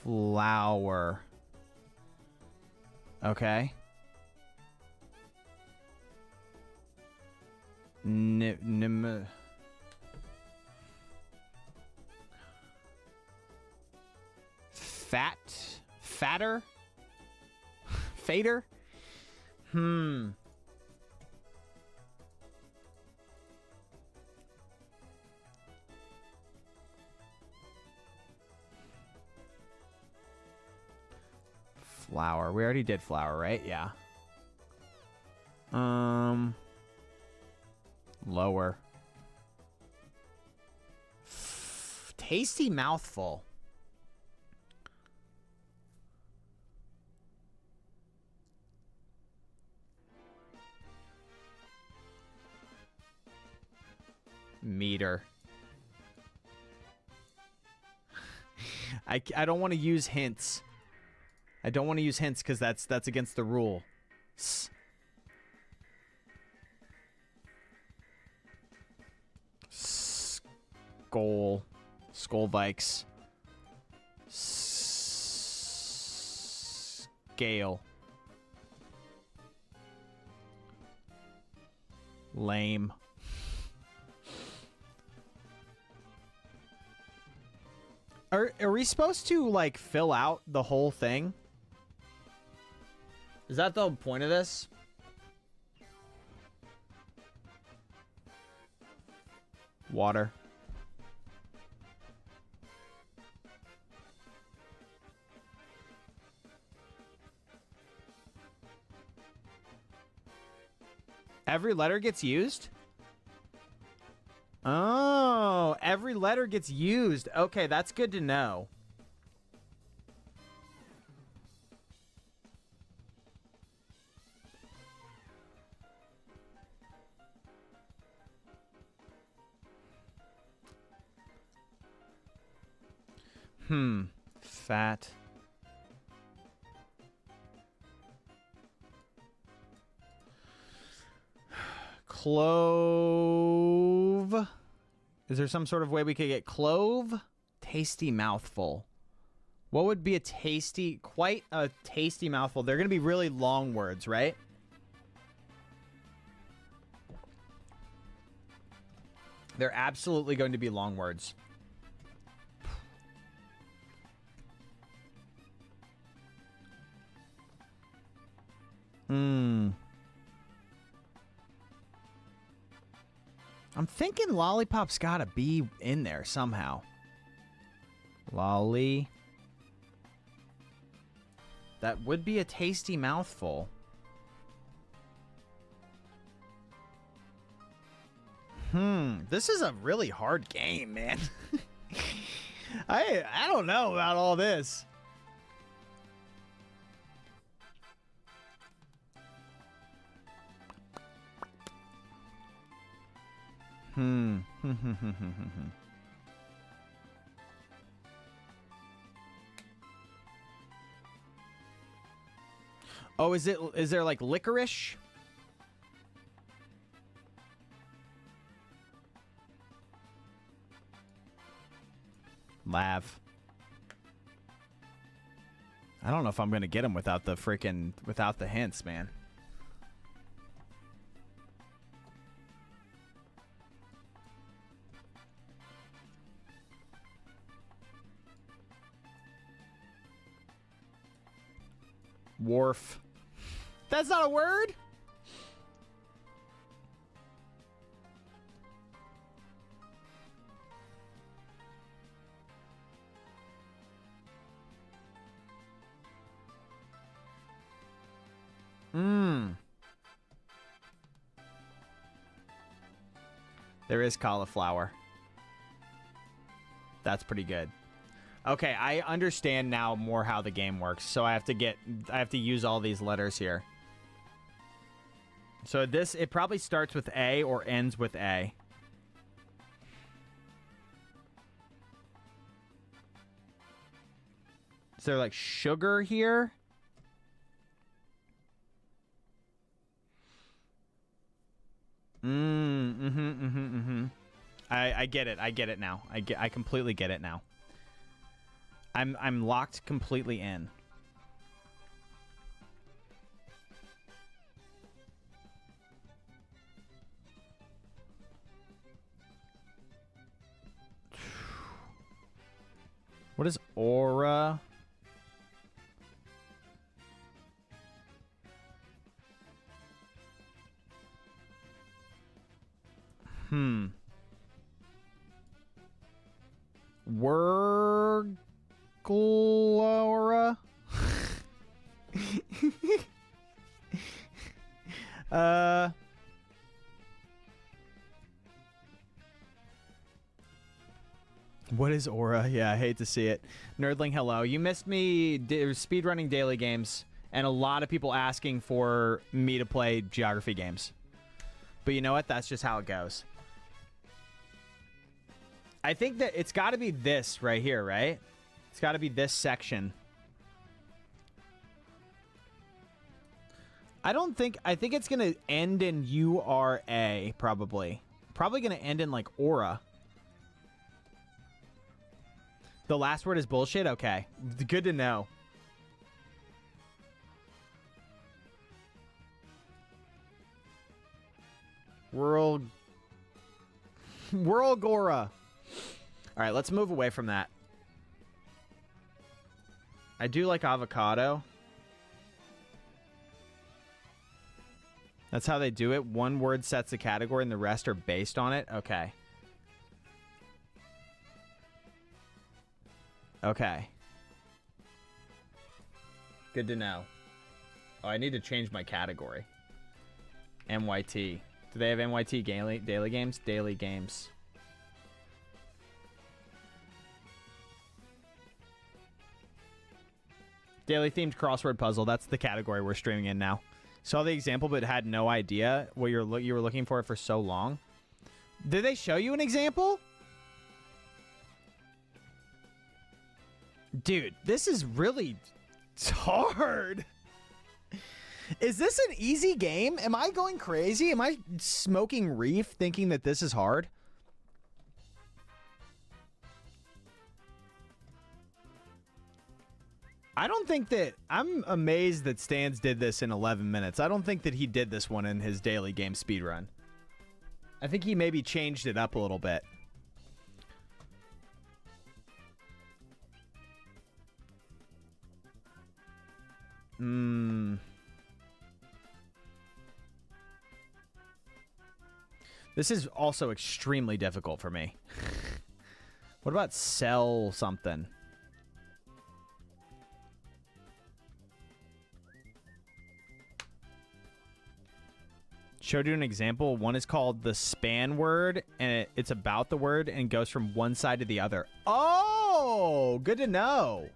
[SPEAKER 1] Flower. Okay. Fatter? Fader? Flower. We already did flower, right? Yeah. Lower. Tasty mouthful. Meter. I don't want to use hints. I don't want to use hints because that's against the rule. Skull. Skull Vikes. Scale. Lame. Are we supposed to, like, fill out the whole thing? Is that the point of this? Water. Every letter gets used? Oh, every letter gets used. Okay, that's good to know. Fat. Clove. Is there some sort of way we could get clove? Tasty mouthful. What would be a tasty, quite a tasty mouthful? They're going to be really long words, right? They're absolutely going to be long words. I'm thinking lollipop's gotta be in there somehow. Lolly. That would be a tasty mouthful. This is a really hard game, man. I don't know about all this. Oh, is there like licorice? Lav. I don't know if I'm gonna get him without the hints, man. Wharf. That's not a word? There is cauliflower. That's pretty good. Okay, I understand now more how the game works. So I have to use all these letters here. So it probably starts with A or ends with A. Is there like sugar here? I get it. I get it now. I completely get it now. I'm locked completely in. What is aura? Worldle. What is aura? Yeah, I hate to see it. Nerdling, hello. You missed me speedrunning daily games, and a lot of people asking for me to play geography games. But you know what? That's just how it goes. I think that it's got to be this right here, right? It's got to be this section. I think it's going to end in URA, probably. Probably going to end in, like, aura. The last word is bullshit? Okay. Good to know. Worldgora. All right, let's move away from that. I do like avocado. That's how they do it. One word sets a category and the rest are based on it. Okay. Okay. Good to know. Oh, I need to change my category. NYT. Do they have NYT daily games? Daily games. Daily themed crossword puzzle. That's the category we're streaming in now. Saw the example, but had no idea what you were looking for it for so long. Did they show you an example? Dude, this is really hard. Is this an easy game? Am I going crazy? Am I smoking reef thinking that this is hard? I don't think that... I'm amazed that Stans did this in 11 minutes. I don't think that he did this one in his daily game speedrun. I think he maybe changed it up a little bit. This is also extremely difficult for me. What about sell something? Showed you an example. One is called the span word, and it's about the word and goes from one side to the other. Oh, good to know.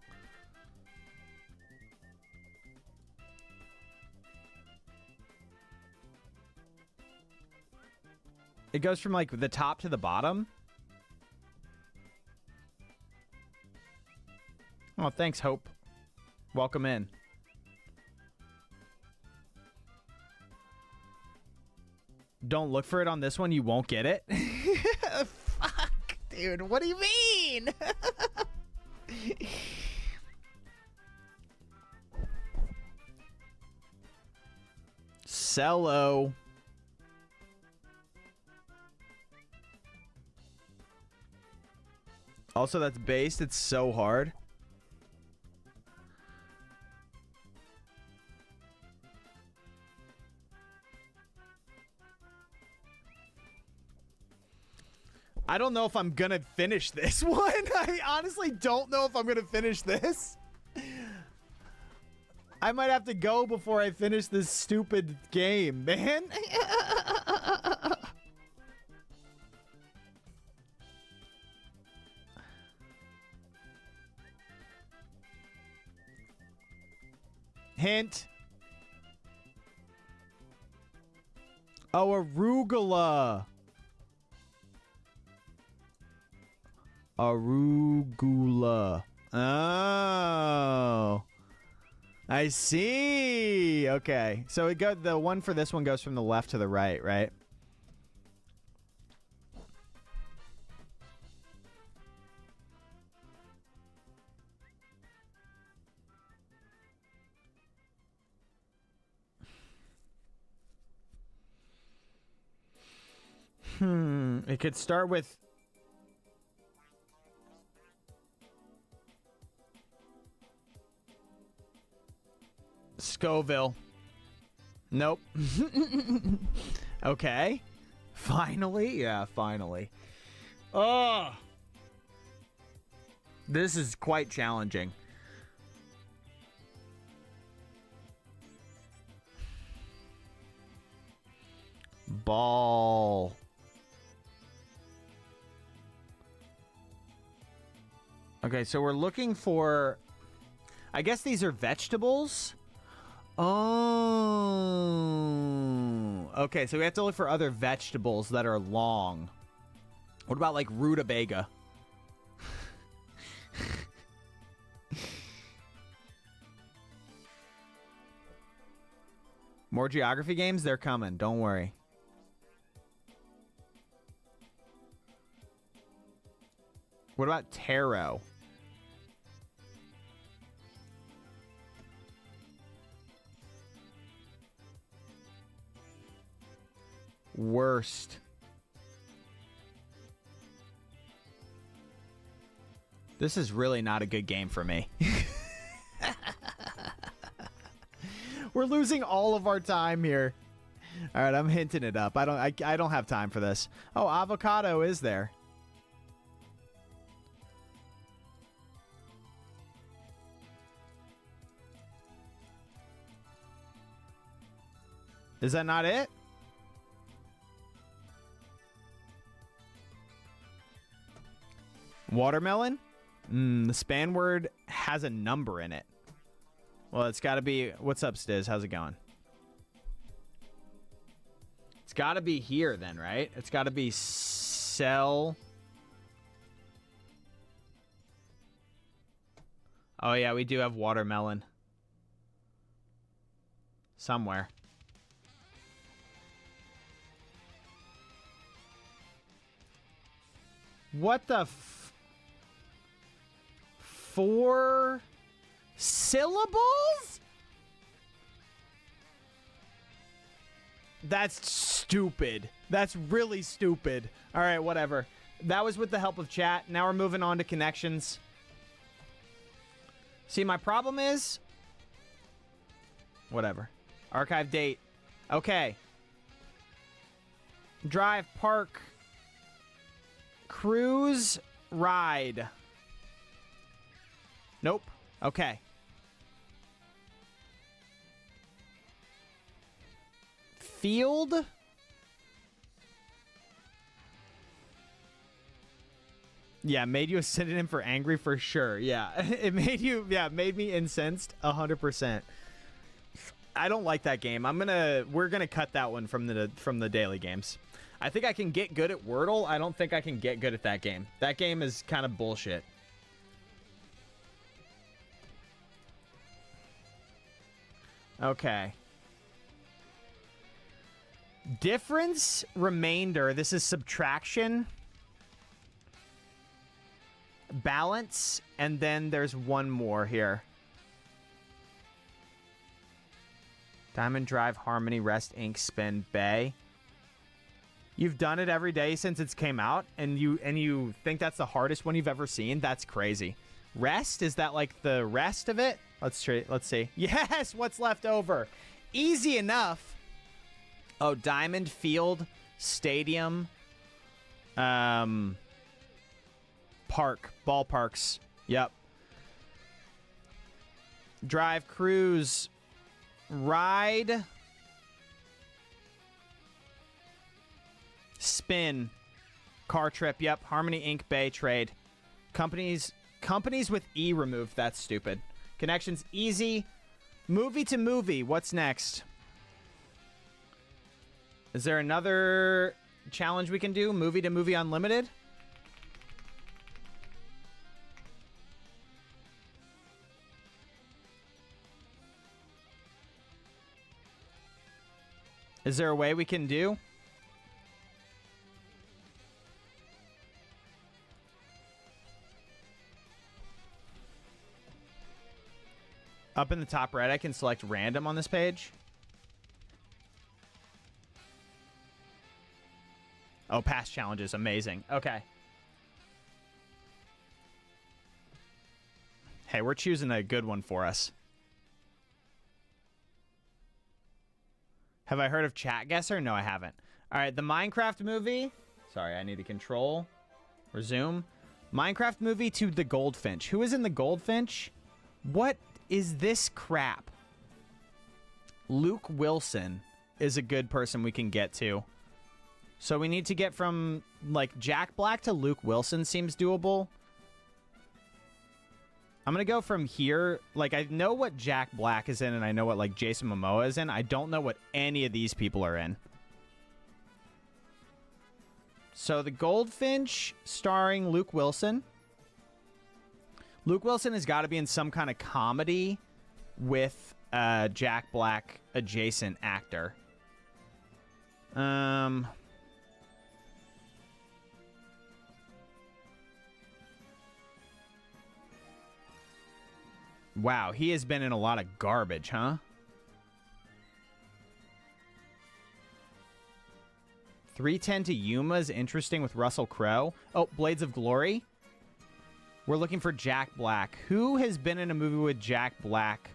[SPEAKER 1] It goes from like the top to the bottom. Oh, thanks, Hope. Welcome in. Don't look for it on this one. You won't get it. Fuck, dude. What do you mean? Cello. Also, that's based. It's so hard. I don't know if I'm gonna finish this one. I honestly don't know if I'm gonna finish this. I might have to go before I finish this stupid game, man. Hint. Oh, arugula. Arugula. Oh. I see. Okay. So the one for this one goes from the left to the right, right? It could start with Scoville. Nope. Okay. Finally? Yeah, finally. Oh. This is quite challenging. Ball. Okay, so we're looking for... I guess these are vegetables? Oh. Okay, so we have to look for other vegetables that are long. What about, like, rutabaga? More geography games? They're coming. Don't worry. What about taro? Worst. This is really not a good game for me. We're losing all of our time here. All right, I'm hinting it up. I don't have time for this. Oh, avocado is there. Is that not it? Watermelon? The span word has a number in it. Well, it's got to be... What's up, Stiz? How's it going? It's got to be here then, right? It's got to be sell... Oh, yeah, we do have watermelon. Somewhere. What the four syllables? That's stupid. That's really stupid. All right, whatever. That was with the help of chat. Now we're moving on to connections. See, my problem is... Whatever. Archive date. Okay. Drive, park... Cruise, ride. Nope. Okay. Field. Yeah, made you a synonym for angry for sure. Yeah, it made you. Yeah, made me incensed 100%. I don't like that game. We're gonna cut that one from the daily games. I think I can get good at Wordle. I don't think I can get good at that game. That game is kind of bullshit. Okay. Difference, remainder. This is subtraction. Balance, and then there's one more here. Diamond Drive, Harmony, Rest, Ink, Spin, Bay. You've done it every day since it's came out, and you think that's the hardest one you've ever seen? That's crazy. Rest? Is that like the rest of it? Let's see. Yes, what's left over? Easy enough. Oh, Diamond Field, Stadium, Park, ballparks. Yep. Drive, cruise, ride, spin, car trip. Yep. Harmony, Inc., Bay, trade. Companies with E removed. That's stupid. Connections, easy. Movie to movie. What's next? Is there another challenge we can do? Movie to movie unlimited? Is there a way we can do? Up in the top right, I can select random on this page. Oh, past challenges. Amazing. Okay. Hey, we're choosing a good one for us. Have I heard of ChatGuessr? No, I haven't. All right, the Minecraft movie. Sorry, I need to control. Resume. Minecraft movie to the Goldfinch. Who is in the Goldfinch? What is this crap? Luke Wilson is a good person we can get to. So we need to get from, like, Jack Black to Luke Wilson seems doable. I'm going to go from here. Like, I know what Jack Black is in, and I know what, like, Jason Momoa is in. I don't know what any of these people are in. So the Goldfinch starring Luke Wilson. Luke Wilson has got to be in some kind of comedy with a Jack Black adjacent actor. Wow, he has been in a lot of garbage, huh? .310 to Yuma is interesting with Russell Crowe. Oh, Blades of Glory. We're looking for Jack Black. Who has been in a movie with Jack Black?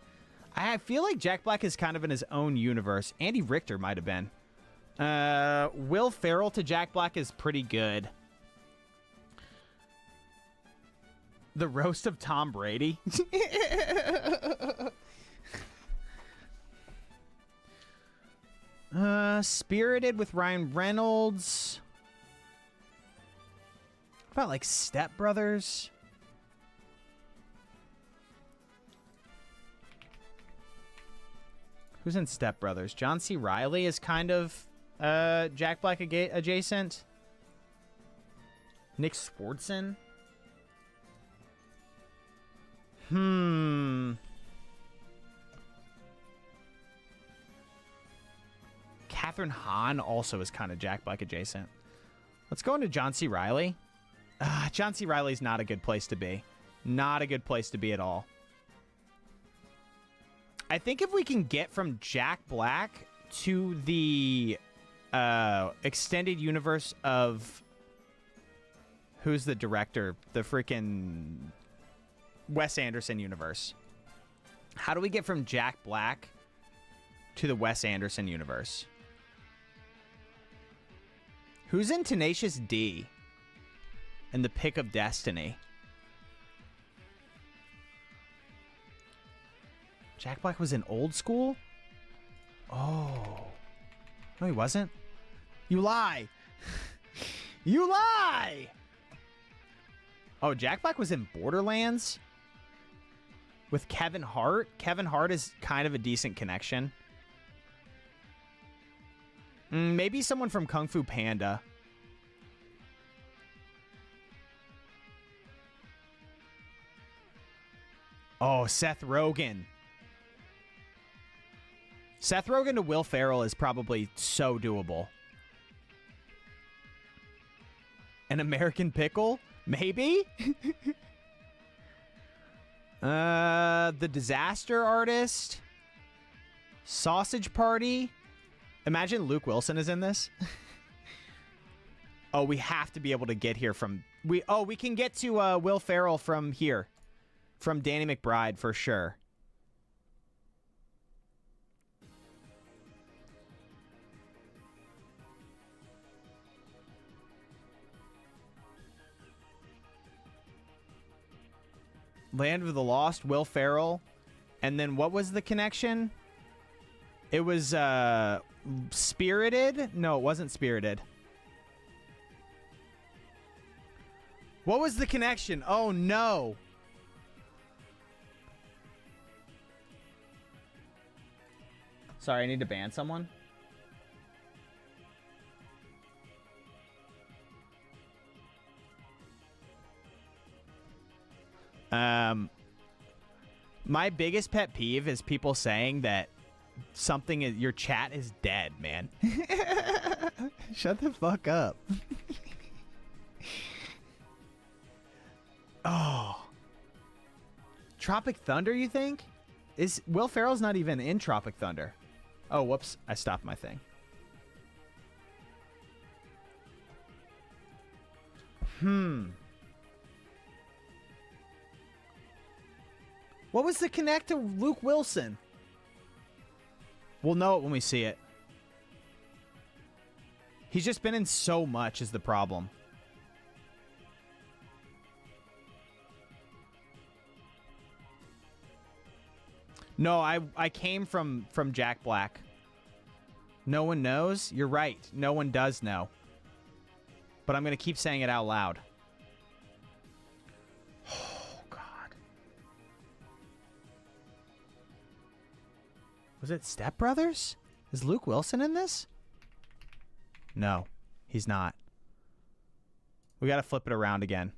[SPEAKER 1] I feel like Jack Black is kind of in his own universe. Andy Richter might have been. Will Ferrell to Jack Black is pretty good. The Roast of Tom Brady. Spirited with Ryan Reynolds. What about, like, Step Brothers? Who's in Step Brothers? John C. Reilly is kind of Jack Black adjacent. Nick Swardson. Catherine Hahn also is kind of Jack Black adjacent. Let's go into John C. Reilly. John C. Reilly's not a good place to be. Not a good place to be at all. I think if we can get from Jack Black to the extended universe of... Who's the director? The freaking... Wes Anderson universe. How do we get from Jack Black to the Wes Anderson universe? Who's in Tenacious D and The Pick of Destiny? Jack Black was in Old School? Oh. No, he wasn't. You lie. You lie. Oh, Jack Black was in Borderlands? With Kevin Hart? Kevin Hart is kind of a decent connection. Maybe someone from Kung Fu Panda. Oh, Seth Rogen. Seth Rogen to Will Ferrell is probably so doable. An American Pickle? Maybe? The disaster artist. Sausage party. Imagine Luke Wilson is in this. Oh, we have to be able to get here from... we can get to Will Ferrell from here. From Danny McBride, for sure. Land of the Lost, Will Ferrell. And then what was the connection? It was Spirited? No, it wasn't Spirited. What was the connection? Oh, no. Sorry, I need to ban someone. My biggest pet peeve is people saying that something is, your chat is dead, man. Shut the fuck up. Oh. Tropic Thunder, you think? Is Will Ferrell's not even in Tropic Thunder? Oh, whoops. I stopped my thing. What was the connect to Luke Wilson? We'll know it when we see it. He's just been in so much is the problem. No, I came from Jack Black. No one knows? You're right. No one does know. But I'm going to keep saying it out loud. Oh, God. Was it Step Brothers? Is Luke Wilson in this? No, he's not. We got to flip it around again.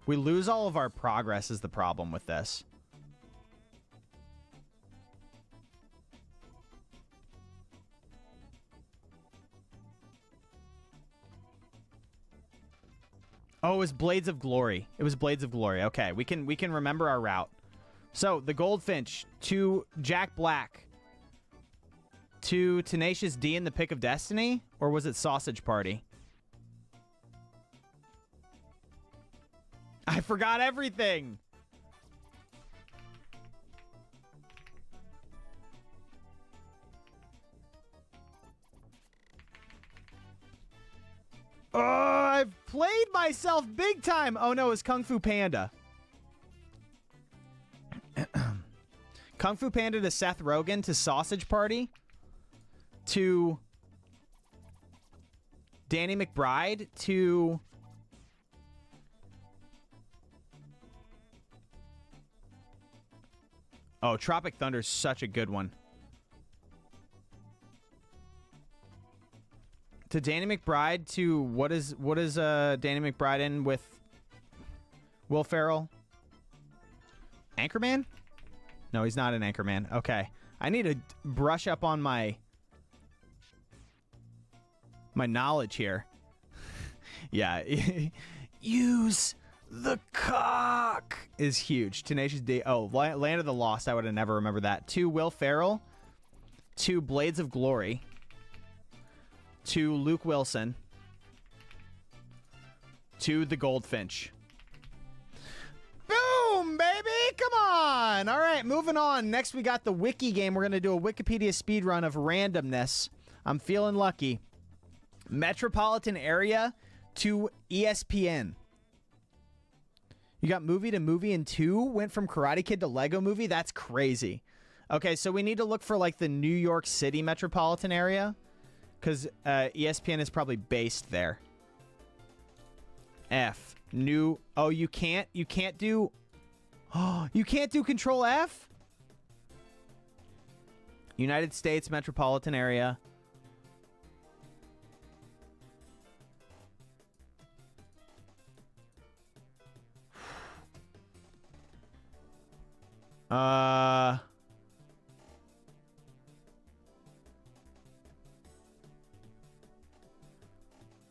[SPEAKER 1] We lose all of our progress is the problem with this. Oh, it was Blades of Glory. It was Blades of Glory. Okay, we can remember our route. So, the Goldfinch to Jack Black to Tenacious D in the Pick of Destiny? Or was it Sausage Party? I forgot everything. Oh, I've played myself big time. Oh no, it's Kung Fu Panda. Kung Fu Panda to Seth Rogen to Sausage Party to Danny McBride to... Oh, Tropic Thunder is such a good one. To Danny McBride to what is Danny McBride in with Will Ferrell? Anchorman? No, he's not an Anchorman. Okay. I need to brush up on my knowledge here. Yeah. Use the cock is huge. Tenacious D. Oh, Land of the Lost. I would have never remembered that. To Will Ferrell. To Blades of Glory. To Luke Wilson. To the Goldfinch. Boom, baby! Come on! All right, moving on. Next, we got the Wiki game. We're going to do a Wikipedia speedrun of randomness. I'm feeling lucky. Metropolitan area to ESPN. You got movie to movie in 2. Went from Karate Kid to Lego Movie. That's crazy. Okay, so we need to look for, like, the New York City metropolitan area. Because ESPN is probably based there. F. New. Oh, you can't do. Oh, you can't do Control F? United States metropolitan area.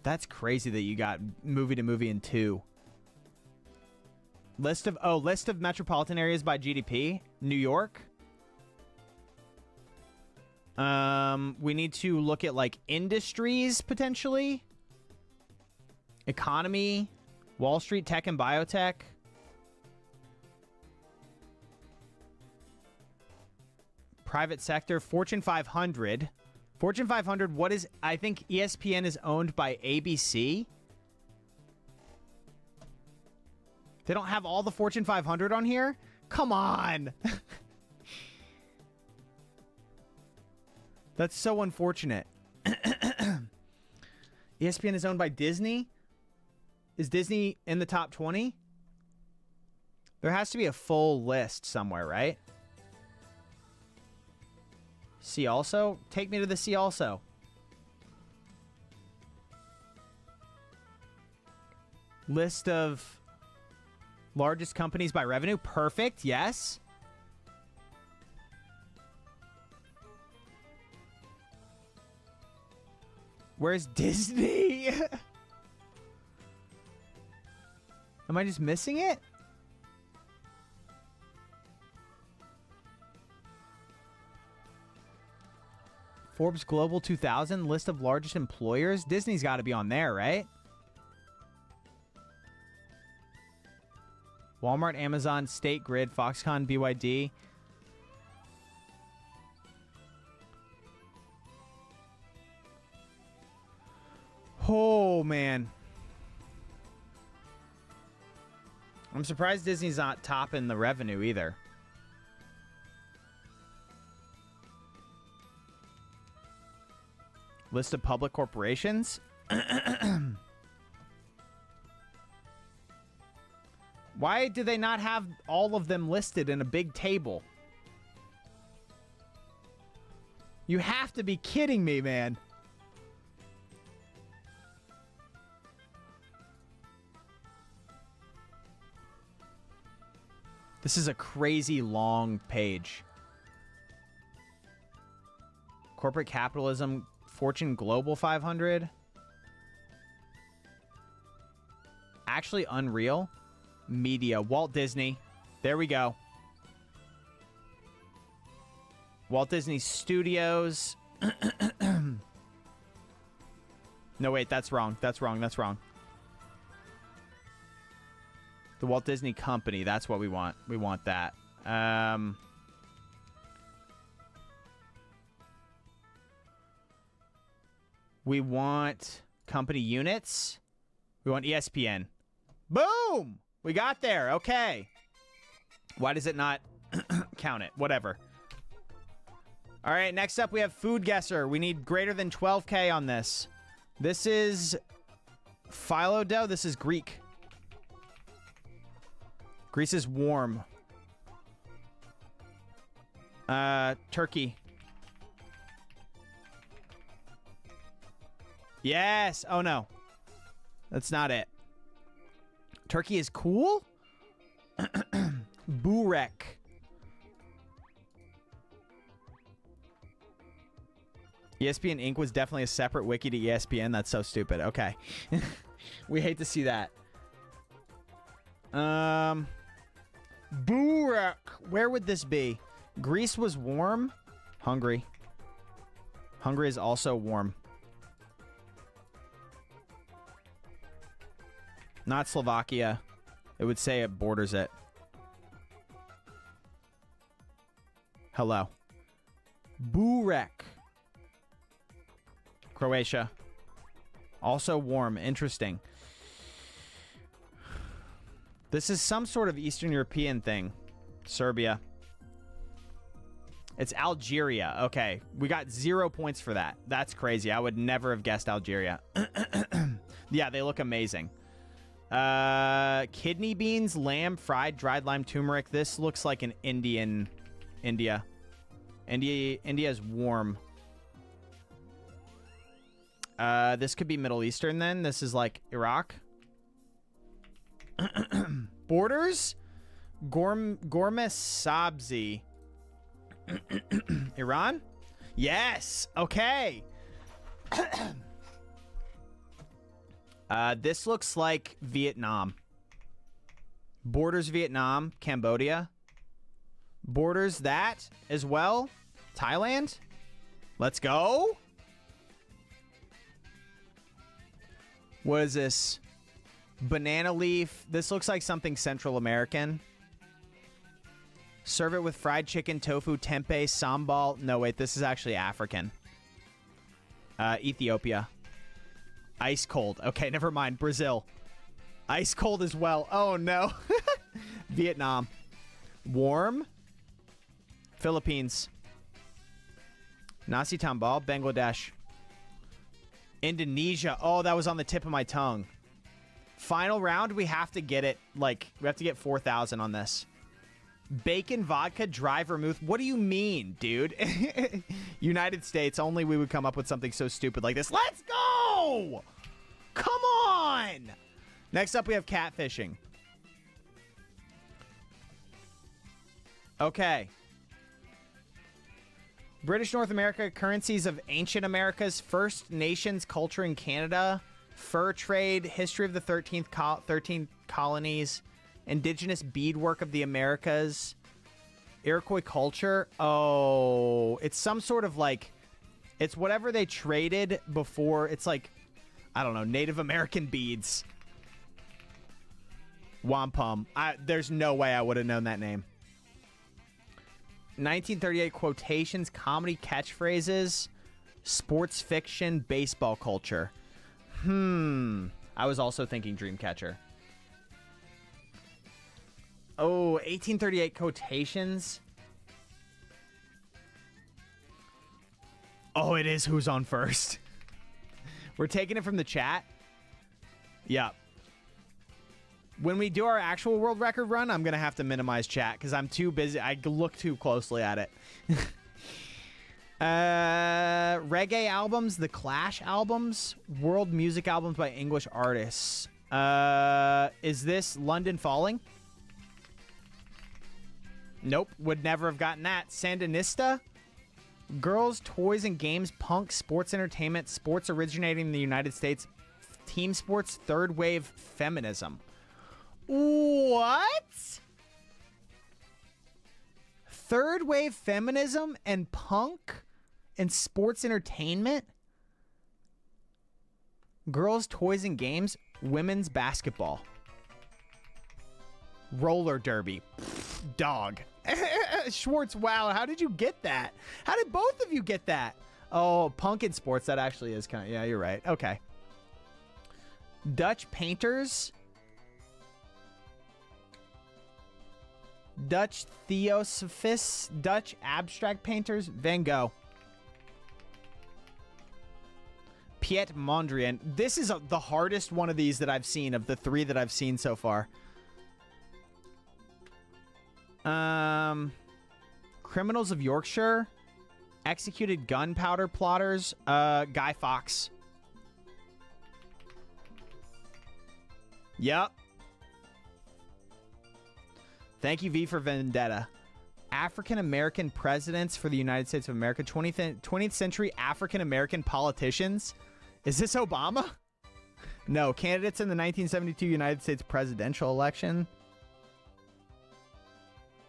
[SPEAKER 1] That's crazy that you got movie to movie in 2. List of metropolitan areas by GDP. New York. We need to look at like industries potentially. Economy, Wall Street, tech and biotech. Private sector, Fortune 500. Fortune 500, what is... I think ESPN is owned by ABC. They don't have all the Fortune 500 on here? Come on! That's so unfortunate. ESPN is owned by Disney? Is Disney in the top 20? There has to be a full list somewhere, right? See also? Take me to the see also. List of largest companies by revenue. Perfect. Yes. Where's Disney? Am I just missing it? Forbes Global 2000, list of largest employers. Disney's got to be on there, right? Walmart, Amazon, State Grid, Foxconn, BYD. Oh, man. I'm surprised Disney's not top in the revenue either. List of public corporations. Why do they not have all of them listed in a big table? You have to be kidding me, man. This is a crazy long page. Corporate capitalism, Fortune Global 500. Actually unreal. Media, Walt Disney. There we go. Walt Disney Studios. No, wait, that's wrong. That's wrong. That's wrong. The Walt Disney Company. That's what we want. We want that. We want company units. We want ESPN. Boom! We got there. Okay. Why does it not count it? Whatever. All right, next up we have food guesser. We need greater than 12K on this. This is phyllo dough. This is Greek. Greece is warm. Turkey. Yes. Oh, no. That's not it. Turkey is cool? Burek. ESPN Inc. was definitely a separate wiki to ESPN. That's so stupid. Okay. We hate to see that. Burek. Where would this be? Greece was warm. Hungary. Hungary is also warm. Not Slovakia. It would say it borders it. Hello. Burek. Croatia. Also warm. Interesting. This is some sort of Eastern European thing. Serbia. It's Algeria. Okay. We got 0 points for that. That's crazy. I would never have guessed Algeria. Yeah, they look amazing. Kidney beans, lamb, fried, dried lime, turmeric. This looks like an India. India is warm. This could be Middle Eastern then. This is like Iraq. Borders? Gourmet sabzi. Iran? Yes. Okay. This looks like Vietnam. Borders Vietnam, Cambodia. Borders that as well. Thailand. Let's go. What is this? Banana leaf. This looks like something Central American. Serve it with fried chicken, tofu, tempeh, sambal. No, wait, this is actually African. Ethiopia. Ice cold. Okay, never mind. Brazil. Ice cold as well. Oh, no. Vietnam. Warm. Philippines. Nasi Tambal. Bangladesh. Indonesia. Oh, that was on the tip of my tongue. Final round, we have to get it. Like, we have to get 4,000 on this. Bacon, vodka, dry vermouth. What do you mean, dude? United States. Only we would come up with something so stupid like this. Let's go! Come on! Next up, we have catfishing. Okay. British North America, currencies of ancient Americas, First Nations culture in Canada, fur trade, history of the 13 colonies, indigenous beadwork of the Americas, Iroquois culture. Oh, it's some sort of like, it's whatever they traded before. It's like, I don't know, Native American beads. Wampum. There's no way I would have known that name. 1938 quotations, comedy catchphrases, sports fiction, baseball culture. I was also thinking Dreamcatcher. Oh, 1838 quotations. Oh, it is Who's on First. We're taking it from the chat. Yeah. When we do our actual world record run, I'm going to have to minimize chat because I'm too busy. I look too closely at it. Reggae albums, the Clash albums, world music albums by English artists. Is this London Falling? Nope, would never have gotten that. Sandinista? Girls, toys and games, punk, sports entertainment, sports originating in the United States, team sports, third wave feminism. What? Third wave feminism and punk and sports entertainment? Girls, toys and games, women's basketball. Roller derby. Pfft, dog. Schwartz, wow, how did you get that? How did both of you get that? Oh, punk and sports, that actually is kind of, yeah, you're right. Okay. Dutch painters. Dutch theosophists. Dutch abstract painters. Van Gogh. Piet Mondrian. This is the hardest one of these that I've seen, of the three that I've seen so far. Criminals of Yorkshire. Executed gunpowder plotters. Guy Fawkes. Yep. Thank you, V, for Vendetta. African-American presidents for the United States of America. 20th century African-American politicians. Is this Obama? No. Candidates in the 1972 United States presidential election.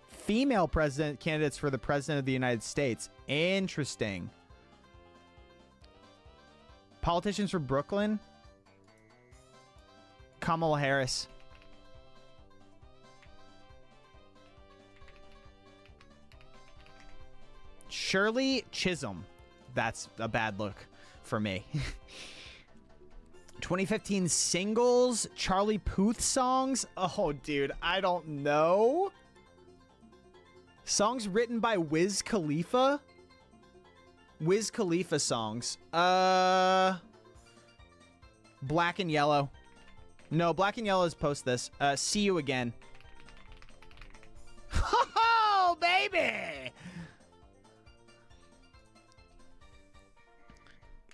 [SPEAKER 1] Female president candidates for the president of the United States. Interesting. Politicians for Brooklyn. Kamala Harris. Shirley Chisholm. That's a bad look for me. 2015 singles. Charlie Puth songs. Oh, dude, I don't know. Songs written by Wiz Khalifa. Wiz Khalifa songs. Black and Yellow. No, Black and Yellow is post this. See You Again. Oh, baby!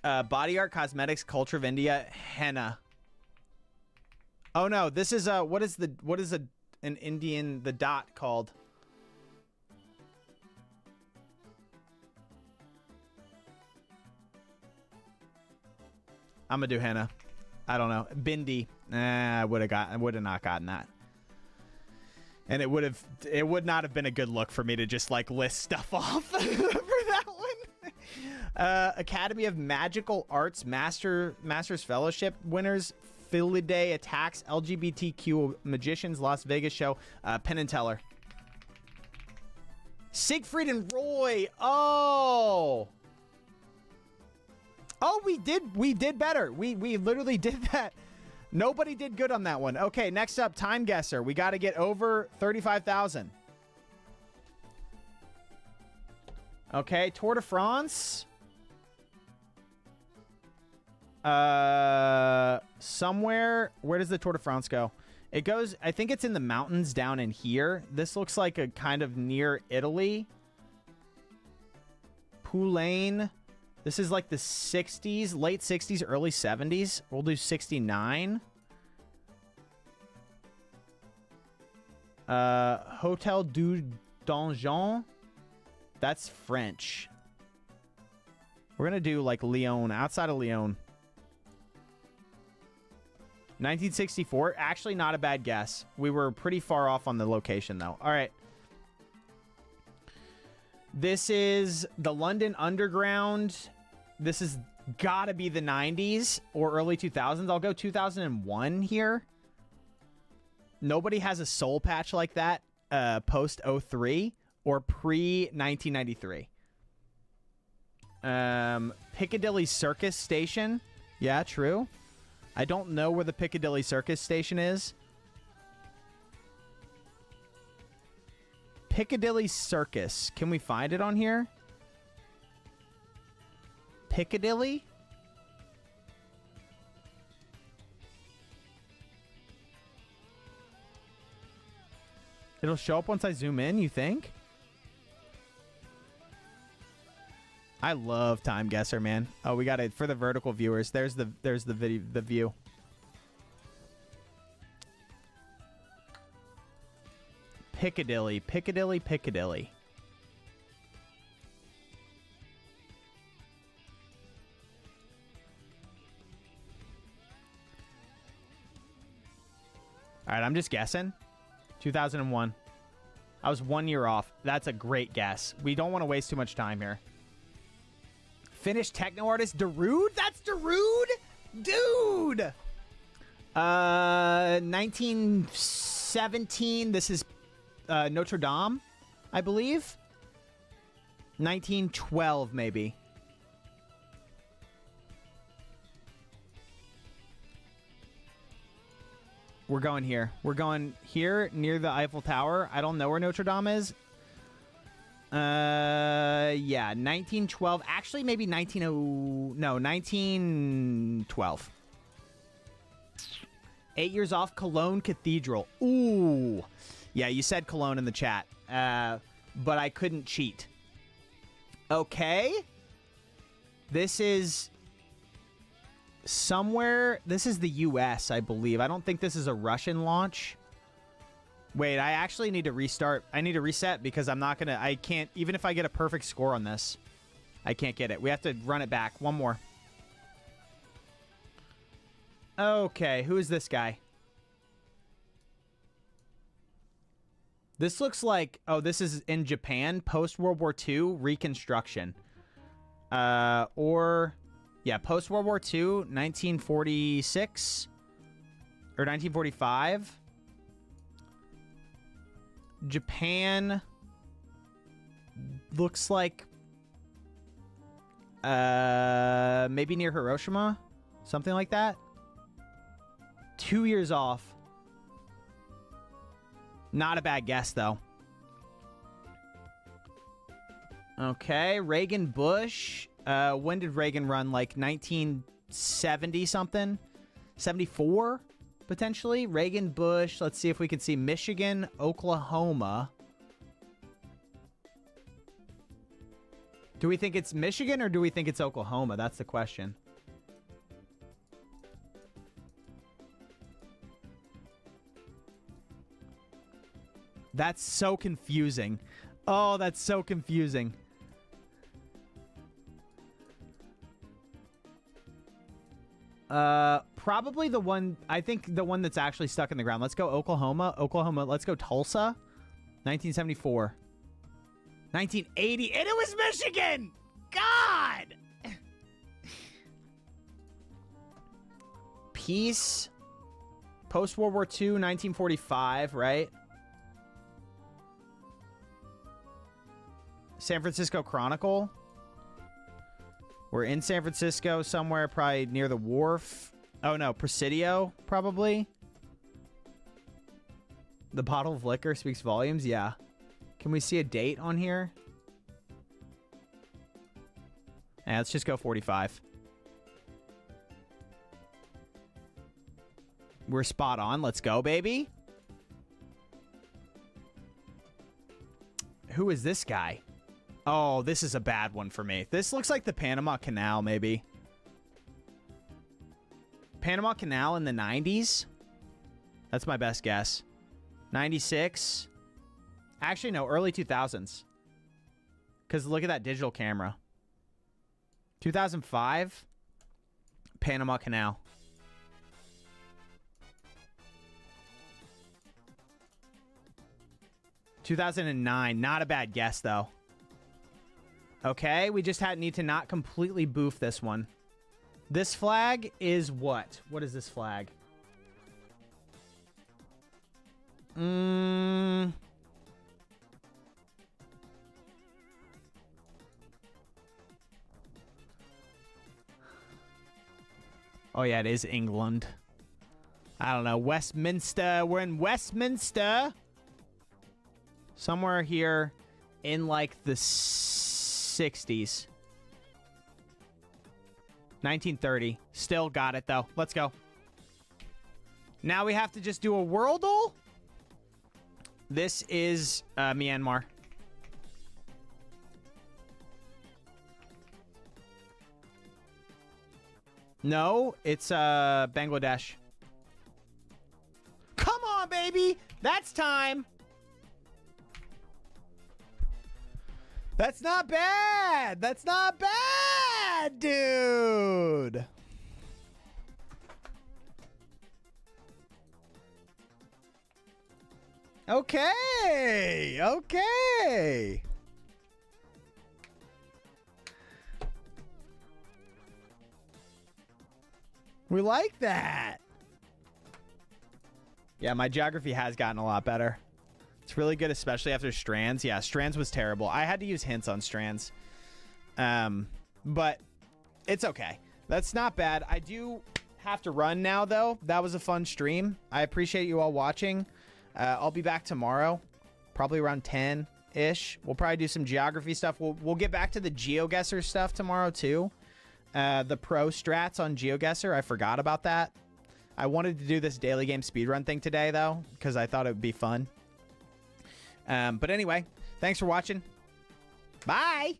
[SPEAKER 1] Body art, cosmetics, culture of India, henna. Oh no, this is what is an Indian, the dot called? I'm gonna do henna. I don't know. Bindi. I would have not gotten that. And it would not have been a good look for me to just like list stuff off for that one. Academy of Magical Arts Masters Fellowship winners, Filiday Attacks, LGBTQ Magicians, Las Vegas Show, Penn and Teller. Siegfried and Roy. Oh, we did better. We literally did that. Nobody did good on that one. Okay, next up, Timeguessr. We got to get over 35,000. Okay, Tour de France. Somewhere. Where does the Tour de France go? It goes, I think it's in the mountains down in here. This looks like a kind of near Italy. BOOLIN. This is like the 60s, late 60s, early 70s. We'll do 69. Hotel du Donjon. That's French. We're going to do like Lyon, outside of Lyon. 1964. Actually, not a bad guess. We were pretty far off on the location, though. All right. This is the London Underground. This has got to be the 90s or early 2000s. I'll go 2001 here. Nobody has a soul patch like that post 03 or pre 1993. Piccadilly Circus Station. Yeah, true. I don't know where the Piccadilly Circus Station is. Piccadilly Circus. Can we find it on here? Piccadilly? It'll show up once I zoom in, you think? I love Timeguessr, man. Oh, we got it for the vertical viewers. There's the video, the view. Piccadilly, Piccadilly, Piccadilly. All right, I'm just guessing. 2001. I was 1 year off. That's a great guess. We don't want to waste too much time here. Finnish techno artist Darude? That's Darude? Dude! 1917. This is Notre Dame, I believe. 1912, maybe. We're going here. We're going here near the Eiffel Tower. I don't know where Notre Dame is. Yeah, 1912. Actually, maybe 1912. 8 years off, Cologne Cathedral. Ooh. Yeah, you said Cologne in the chat. But I couldn't cheat. Okay. This is somewhere. This is the US, I believe. I don't think this is a Russian launch. Wait, I actually need to restart. I need to reset because I'm not gonna. I can't. Even if I get a perfect score on this, I can't get it. We have to run it back. One more. Okay, who is this guy? This looks like. Oh, this is in Japan, post World War II reconstruction. Or. Yeah, post-World War II, 1946 or 1945. Japan looks like maybe near Hiroshima, something like that. 2 years off. Not a bad guess, though. Okay, Reagan Bush. When did Reagan run? Like 1970 something? 74, potentially? Reagan, Bush. Let's see if we can see Michigan, Oklahoma. Do we think it's Michigan or do we think it's Oklahoma? That's the question. That's so confusing. Oh, that's so confusing. Probably the one, I think the one that's actually stuck in the ground. Let's go Oklahoma. Oklahoma. Let's go Tulsa. 1974. 1980. And it was Michigan! God! Peace. Post-World War II, 1945, right? San Francisco Chronicle. We're in San Francisco somewhere, probably near the wharf. Oh, no. Presidio, probably. The bottle of liquor speaks volumes. Yeah. Can we see a date on here? Yeah, let's just go 45. We're spot on. Let's go, baby. Who is this guy? Oh, this is a bad one for me. This looks like the Panama Canal, maybe. Panama Canal in the 90s? That's my best guess. 96? Actually, no, early 2000s. Because look at that digital camera. 2005? Panama Canal. $2009. Not a bad guess, though. Okay, we just need to not completely boof this one. This flag is what? What is this flag? Oh, yeah, it is England. I don't know. Westminster. We're in Westminster. Somewhere here in, like, the 60s. 1930. Still got it, though. Let's go. Now we have to just do a worldle. This is Myanmar. No, it's Bangladesh. Come on, baby! That's time! That's not bad! That's not bad, dude! Okay! Okay! We like that. Yeah, my geography has gotten a lot better. It's really good, especially after strands. Yeah, strands was terrible. I had to use hints on strands. But it's okay. That's not bad. I do have to run now, though. That was a fun stream. I appreciate you all watching. I'll be back tomorrow, probably around 10-ish. We'll probably do some geography stuff. We'll get back to the GeoGuessr stuff tomorrow, too. The pro strats on GeoGuessr. I forgot about that. I wanted to do this daily game speedrun thing today, though, because I thought it would be fun. But anyway, thanks for watching. Bye!